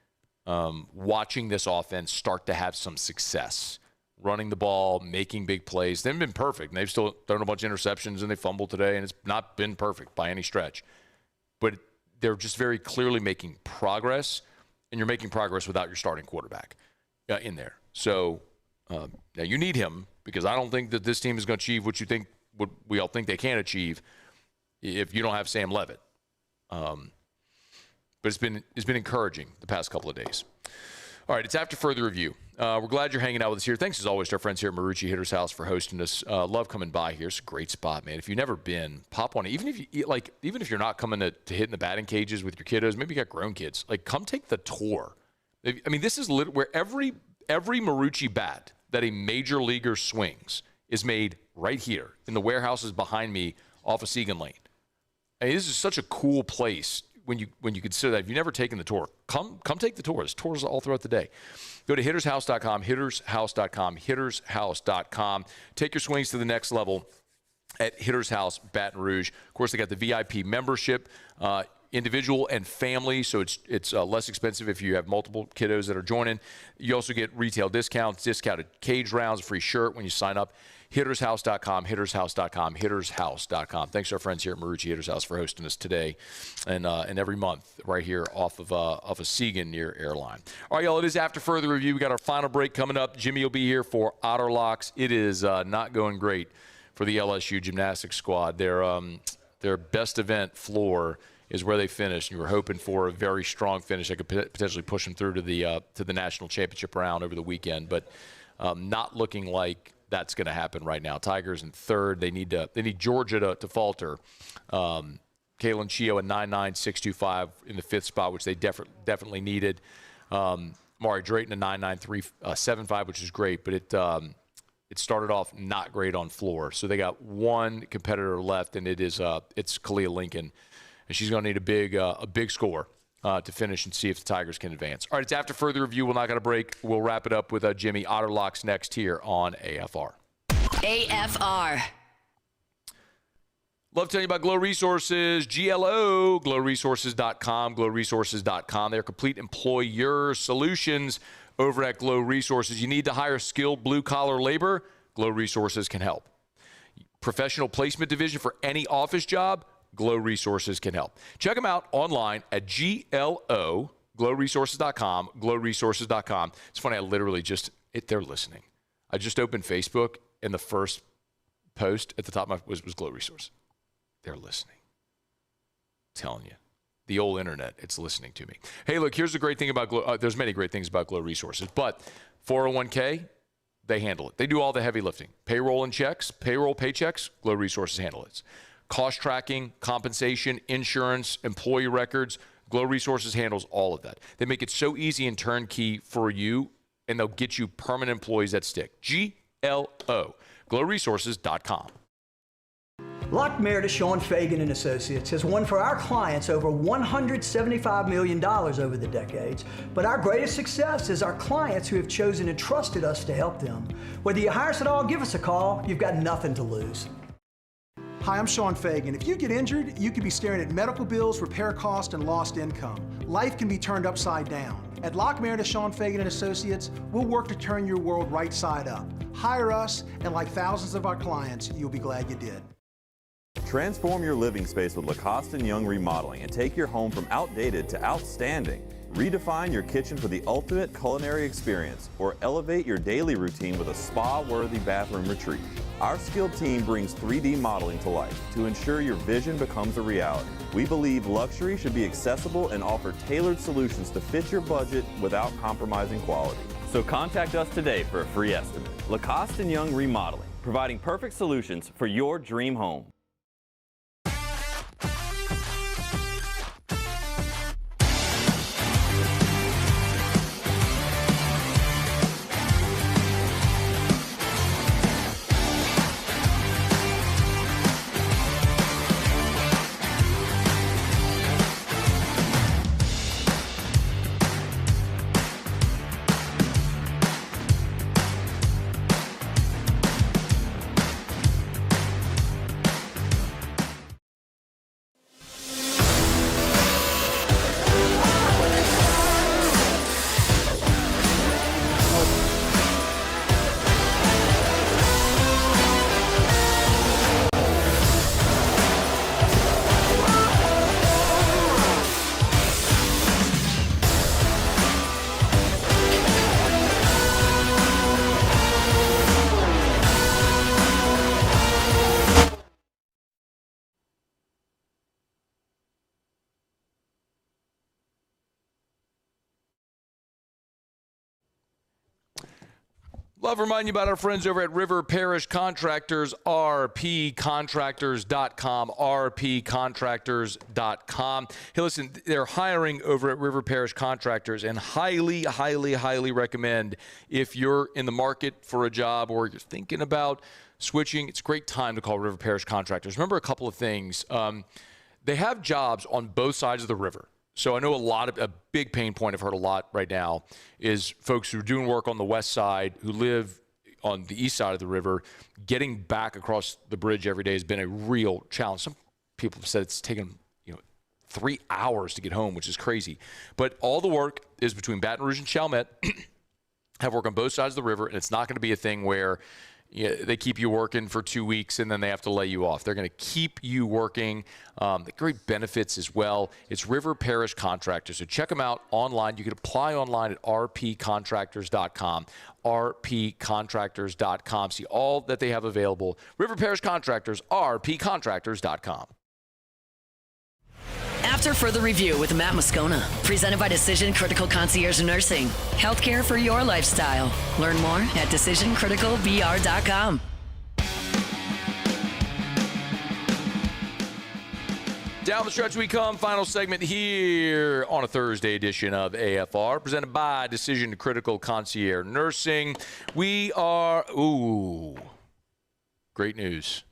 watching this offense start to have some success. Running the ball, making big plays. They haven't been perfect. And they've still thrown a bunch of interceptions, and they fumbled today, and it's not been perfect by any stretch. But they're just very clearly making progress, and you're making progress without your starting quarterback in there. So now you need him, because I don't think that this team is going to achieve what we all think they can achieve if you don't have Sam Leavitt. But it's been encouraging the past couple of days. All right, it's after further review. We're glad you're hanging out with us here. Thanks, as always, to our friends here at Marucci Hitter's House for hosting us. Love coming by here. It's a great spot, man. If you've never been, pop on it. Even if you're not coming to hit in the batting cages with your kiddos, maybe you got grown kids, like, come take the tour. I mean, this is where every Marucci bat that a major leaguer swings is made right here in the warehouses behind me off of Segan Lane. I mean, this is such a cool place. When you consider that, if you've never taken the tour, come take the tour. There's tours all throughout the day. Go to hittershouse.com, hittershouse.com, hittershouse.com. Take your swings to the next level at Hitter's House, Baton Rouge. Of course, they got the VIP membership, individual and family, so it's less expensive if you have multiple kiddos that are joining. You also get retail discounts, discounted cage rounds, a free shirt when you sign up. Hittershouse.com, hittershouse.com, hittershouse.com. Thanks to our friends here at Marucci Hitter's House for hosting us today and every month right here off of Segan near Airline. All right, y'all, it is after further review. We got our final break coming up. Jimmy will be here for Otterlocks. It is not going great for the LSU Gymnastics squad. Their best event floor is where they finished. You were hoping for a very strong finish that could potentially push them through to the national championship round over the weekend, but not looking like that's going to happen right now. Tigers in third. They need Georgia to falter. Kaylin Chio at 9.9625 in the fifth spot, which they definitely needed. Mari Drayton at 9.9375, which is great, but it started off not great on floor. So they got one competitor left, and it's Kalia Lincoln. And she's going to need a big score to finish and see if the Tigers can advance. All right, it's after further review. We're not going to break. We'll wrap it up with Jimmy. Otterlocks next here on AFR. AFR. Love telling you about Glow Resources, GLO, glowresources.com, glowresources.com. They're complete employer solutions over at Glow Resources. You need to hire skilled blue-collar labor? Glow Resources can help. Professional placement division for any office job? Glow Resources can help. Check them out online at glowresources.com, glowresources.com. It's funny, I literally they're listening. I just opened Facebook, and the first post at the top was Glow Resource. They're listening. I'm telling you. The old internet, it's listening to me. Hey, look, here's the great thing about Glow. There's many great things about Glow Resources, but 401k, they handle it. They do all the heavy lifting. Payroll and checks, paychecks, Glow Resources handle it. Cost tracking, compensation, insurance, employee records, Glow Resources handles all of that. They make it so easy and turnkey for you, and they'll get you permanent employees that stick. GLO, glowresources.com. Lockmere to Sean Fagan and Associates has won for our clients over $175 million over the decades, but our greatest success is our clients who have chosen and trusted us to help them. Whether you hire us at all, give us a call. You've got nothing to lose. Hi, I'm Sean Fagan. If you get injured, you could be staring at medical bills, repair costs, and lost income. Life can be turned upside down. At Lockmere to Sean Fagan and Associates, we'll work to turn your world right side up. Hire us, and like thousands of our clients, you'll be glad you did. Transform your living space with Lacoste & Young Remodeling and take your home from outdated to outstanding. Redefine your kitchen for the ultimate culinary experience, or elevate your daily routine with a spa-worthy bathroom retreat. Our skilled team brings 3D modeling to life to ensure your vision becomes a reality. We believe luxury should be accessible and offer tailored solutions to fit your budget without compromising quality. So contact us today for a free estimate. Lacoste & Young Remodeling, providing perfect solutions for your dream home. Love reminding you about our friends over at River Parish Contractors, rpcontractors.com, rpcontractors.com. Hey, listen, they're hiring over at River Parish Contractors, and highly, highly, highly recommend if you're in the market for a job or you're thinking about switching, it's a great time to call River Parish Contractors. Remember a couple of things. They have jobs on both sides of the river. So I know a big pain point I've heard a lot right now is folks who are doing work on the west side who live on the east side of the river. Getting back across the bridge every day has been a real challenge. Some people have said it's taken 3 hours to get home, which is crazy. But all the work is between Baton Rouge and Chalmette. Have work on both sides of the river, and it's not going to be a thing where they keep you working for 2 weeks and then they have to lay you off. They're going to keep you working. Great benefits as well. It's River Parish Contractors. So check them out online. You can apply online at rpcontractors.com. rpcontractors.com. See all that they have available. River Parish Contractors, rpcontractors.com. After further review with Matt Moscona, presented by Decision Critical Concierge Nursing. Healthcare for your lifestyle. Learn more at decisioncriticalbr.com. Down the stretch we come. Final segment here on a Thursday edition of AFR, presented by Decision Critical Concierge Nursing. We are, great news.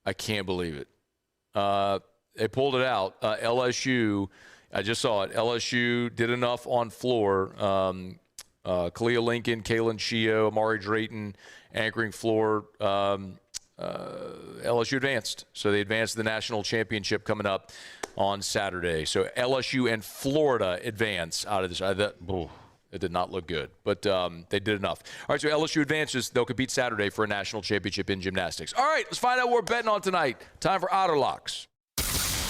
I can't believe it. They pulled it out. LSU, I just saw it. LSU did enough on floor. Kalia Lincoln, Kalen Shio, Amari Drayton, anchoring floor. LSU advanced. So they advanced to the national championship coming up on Saturday. So LSU and Florida advance out of this. It did not look good, but they did enough. All right, so LSU advances. They'll compete Saturday for a national championship in gymnastics. All right, let's find out what we're betting on tonight. Time for Otterlocks.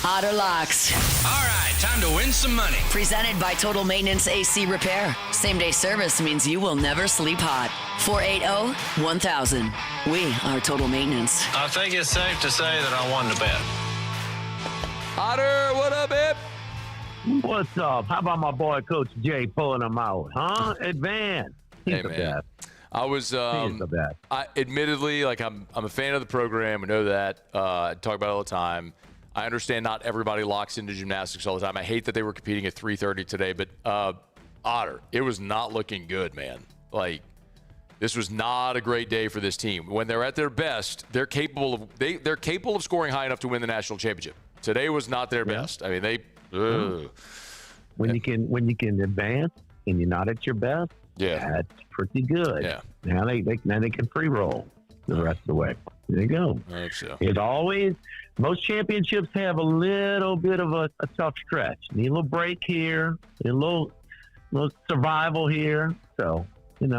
Otterlocks. All right, time to win some money. Presented by Total Maintenance AC Repair. Same-day service means you will never sleep hot. 480-1000. We are Total Maintenance. I think it's safe to say that I won the bet. Otter, what up, babe? What's up? How about my boy Coach Jay pulling them out, huh? Advance. Hey, man. I was, admittedly, like I'm a fan of the program. I know that. I talk about it all the time. I understand not everybody locks into gymnastics all the time. I hate that they were competing at 3:30 today, but Otter, it was not looking good, man. Like, this was not a great day for this team. When they're at their best, they're capable of scoring high enough to win the national championship. Today was not their best. I mean, when you can advance and you're not at your best, that's pretty good. Yeah. Now they can free roll the rest of the way. There you go. I think so. It's always, most championships have a little bit of a tough stretch. Need a little break here, a little survival here. So, it's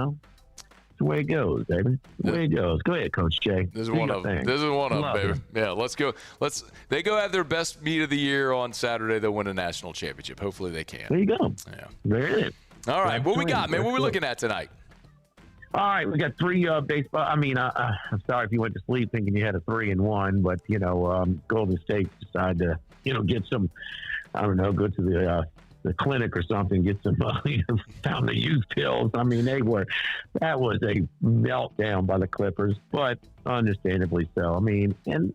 the way it goes, baby. The way it goes. Go ahead, Coach Jay. This is one of them. Baby. Yeah, let's go. They go have their best meet of the year on Saturday. They'll win a national championship. Hopefully they can. There you go. Yeah. There it is. All right. What we got, man? What we looking at tonight? All right, we got three baseball. I mean, I'm sorry if you went to sleep thinking you had a 3-1, but Golden State decided to, get some. I don't know, go to the clinic or something, get some found the youth pills. I mean, that was a meltdown by the Clippers, but understandably so. I mean, and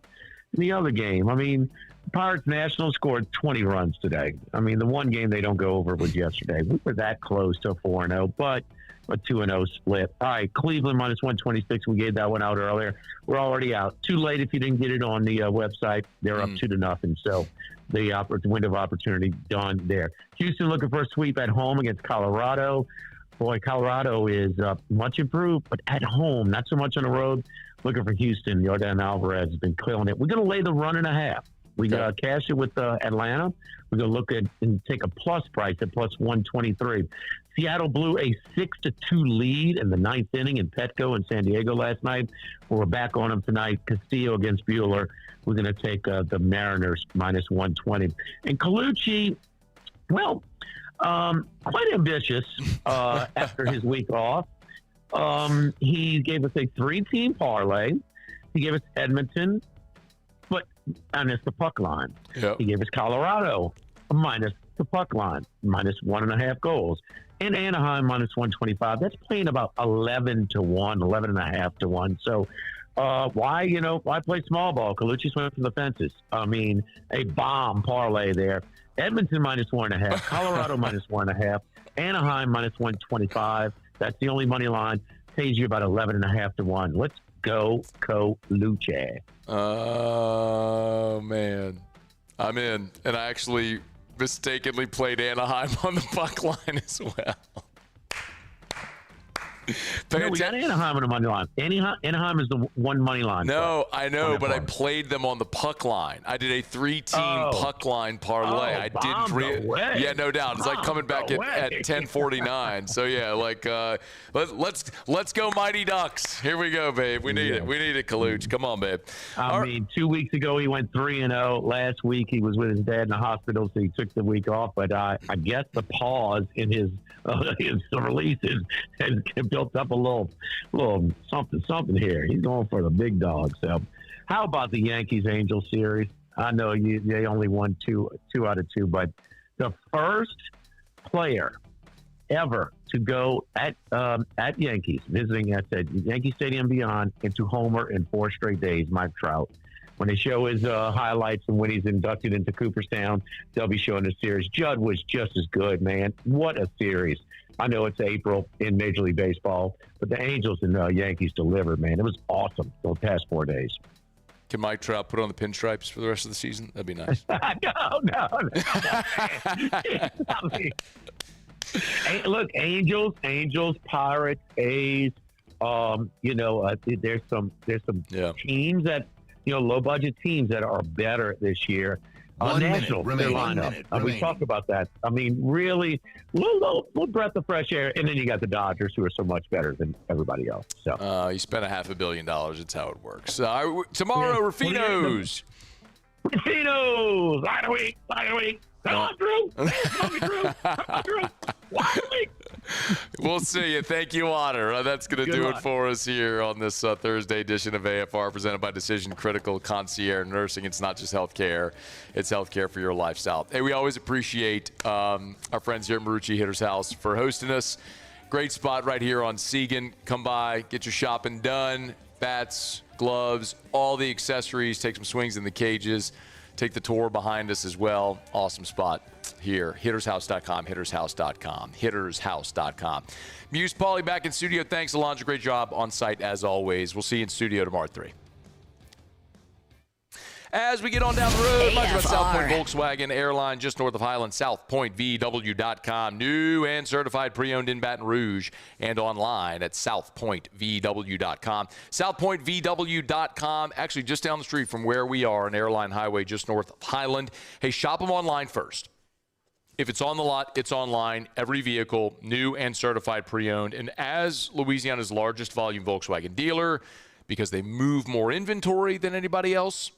the other game, I mean, Pirates Nationals scored 20 runs today. I mean, the one game they don't go over was yesterday. We were that close to 4-0, but a 2-0 split. All right, Cleveland minus 126. We gave that one out earlier. We're already out. Too late if you didn't get it on the website. They're up 2-0. So the window of opportunity done there. Houston looking for a sweep at home against Colorado. Boy, Colorado is much improved, but at home, not so much on the road. Looking for Houston. Yordan Alvarez has been killing it. We're going to lay the 1.5. We cash it with Atlanta. We're going to look at and take a plus price at plus 123. Seattle blew a 6-2 lead in the ninth inning in Petco in San Diego last night. We're back on them tonight. Castillo against Buehler. We're going to take the Mariners minus 120. And Colucci, well, quite ambitious after his week off. He gave us a 3-team parlay. He gave us Edmonton, and it's the puck line. Yep. He gave us Colorado minus the puck line, minus 1.5 goals. And Anaheim minus 125. That's playing about 11-1, 11.5-1. So why play small ball? Colucci went for the fences. I mean, a bomb parlay there. Edmonton minus 1.5, Colorado minus 1.5, Anaheim minus 125. That's the only money line. Pays you about 11.5-1. Let's go, Colucci. Oh, man. I'm in. And I actually mistakenly played Anaheim on the puck line as well. No, we got Anaheim on the money line. Anaheim is the one money line. No, I know, but I played them on the puck line. I did a 3-team puck line parlay. I didn't. Yeah, no doubt. It's like coming back at 10:49. So yeah, like let's go Mighty Ducks. Here we go, babe. We need it. We need it, Kaluch. Come on, babe. I mean, 2 weeks ago he went 3-0. Last week he was with his dad in the hospital, so he took the week off. But I guess the pause in his releases has built up a little something here. He's going for the big dog. So, how about the Yankees-Angels series? I know they only won two out of 2, but the first player ever to go at Yankees, visiting at Yankee Stadium Beyond, and to homer in 4 straight days, Mike Trout. When they show his highlights and when he's inducted into Cooperstown, they'll be showing the series. Judd was just as good, man. What a series. I know it's April in Major League Baseball, but the Angels and Yankees delivered, man. It was awesome those past 4 days. Can Mike Trout put on the pinstripes for the rest of the season? That'd be nice. No. Look, Angels, Pirates, A's. There's some teams that, low budget teams that are better this year. National, their lineup. We talked about that. I mean, really, little breath of fresh air. And then you got the Dodgers, who are so much better than everybody else. So you spent $500 million. It's how it works. Tomorrow, Rufino's. Line of week. Come on, Drew. We'll see you. Thank you, Otter. That's going to do it for us here on this Thursday edition of AFR, presented by Decision Critical Concierge Nursing. It's not just healthcare; it's healthcare for your lifestyle. Hey, we always appreciate our friends here at Marucci Hitter's House for hosting us. Great spot right here on Seagan. Come by, get your shopping done. Bats, gloves, all the accessories. Take some swings in the cages. Take the tour behind us as well. Awesome spot here. Hittershouse.com, hittershouse.com. Muse Pauly back in studio. Thanks, Alondra. Great job on site as always. We'll see you in studio tomorrow at 3. As we get on down the road, much about South Point Volkswagen Airline, just north of Highland, southpointvw.com. New and certified pre-owned in Baton Rouge and online at southpointvw.com. Southpointvw.com, actually just down the street from where we are on Airline Highway, just north of Highland. Hey, shop them online first. If it's on the lot, it's online. Every vehicle, new and certified pre-owned. And as Louisiana's largest volume Volkswagen dealer, because they move more inventory than anybody else,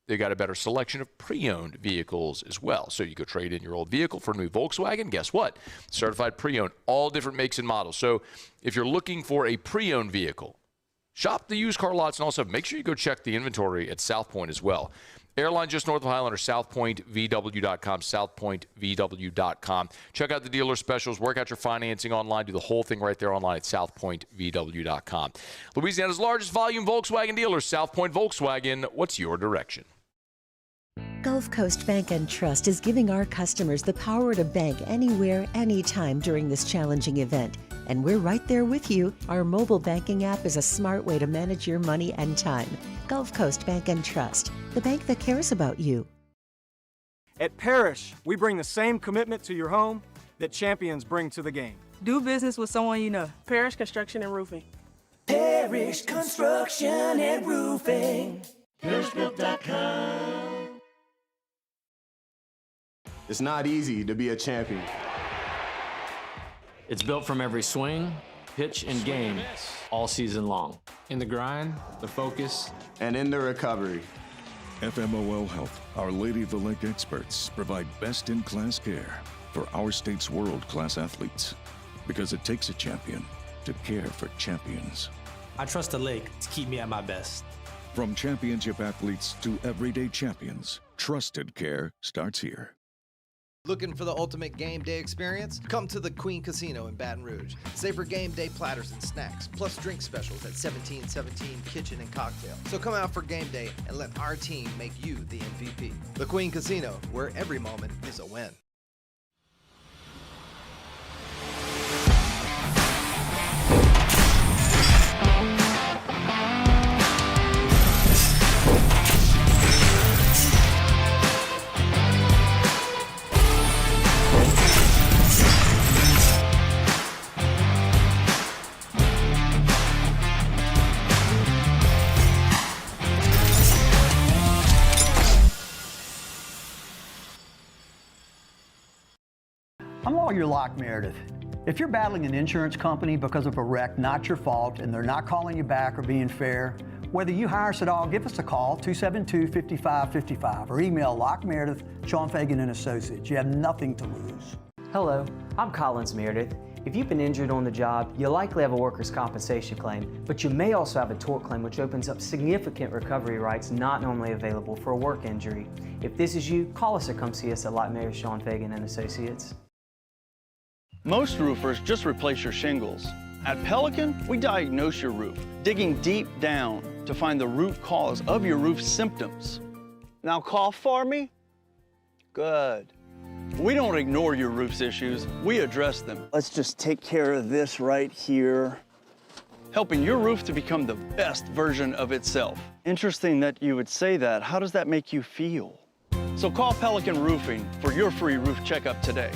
they got a better selection of pre-owned vehicles as well. So you could trade in your old vehicle for a new Volkswagen. Guess what? Certified pre-owned, all different makes and models. So if you're looking for a pre-owned vehicle, shop the used car lots, and also make sure you go check the inventory at South Point as well. Airline just north of Highland or southpointvw.com, southpointvw.com. Check out the dealer specials, work out your financing online, do the whole thing right there online at southpointvw.com. Louisiana's largest volume Volkswagen dealer, South Point Volkswagen. What's your direction? Gulf Coast Bank and Trust is giving our customers the power to bank anywhere, anytime during this challenging event. And we're right there with you. Our mobile banking app is a smart way to manage your money and time. Gulf Coast Bank and Trust, the bank that cares about you. At Parrish, we bring the same commitment to your home that champions bring to the game. Do business with someone you know. Parrish Construction and Roofing. Parrish Construction and Roofing. ParrishBuilt.com. It's not easy to be a champion. It's built from every swing, pitch, and game all season long. In the grind, the focus, and in the recovery. FMOL Health, Our Lady of the Lake experts provide best-in-class care for our state's world-class athletes. Because it takes a champion to care for champions. I trust the lake to keep me at my best. From championship athletes to everyday champions, trusted care starts here. Looking for the ultimate game day experience? Come to the Queen Casino in Baton Rouge. Savor game day platters and snacks, plus drink specials at 1717 Kitchen and Cocktail. So come out for game day and let our team make you the MVP. The Queen Casino, where every moment is a win. your Lock Meredith. If you're battling an insurance company because of a wreck not your fault and they're not calling you back or being fair, whether you hire us at all, give us a call, 272-5555, or email Lock Meredith, Sean Fagan and Associates. You have nothing to lose. Hello, I'm Collins Meredith. If you've been injured on the job, you'll likely have a workers' compensation claim, but you may also have a tort claim, which opens up significant recovery rights not normally available for a work injury. If this is you, call us or come see us at Lock Meredith, Sean Fagan and Associates. Most roofers just replace your shingles. At Pelican, we diagnose your roof, digging deep down to find the root cause of your roof symptoms. Now cough for me? Good. We don't ignore your roof's issues, we address them. Let's just take care of this right here. Helping your roof to become the best version of itself. Interesting that you would say that. How does that make you feel? So call Pelican Roofing for your free roof checkup today.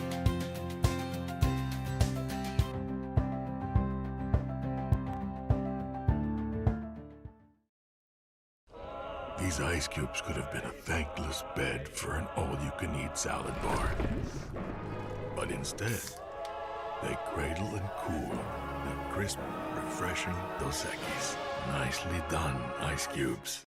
These ice cubes could have been a thankless bed for an all-you-can-eat salad bar. But instead, they cradle and cool the crisp, refreshing Dos Equis. Nicely done, ice cubes.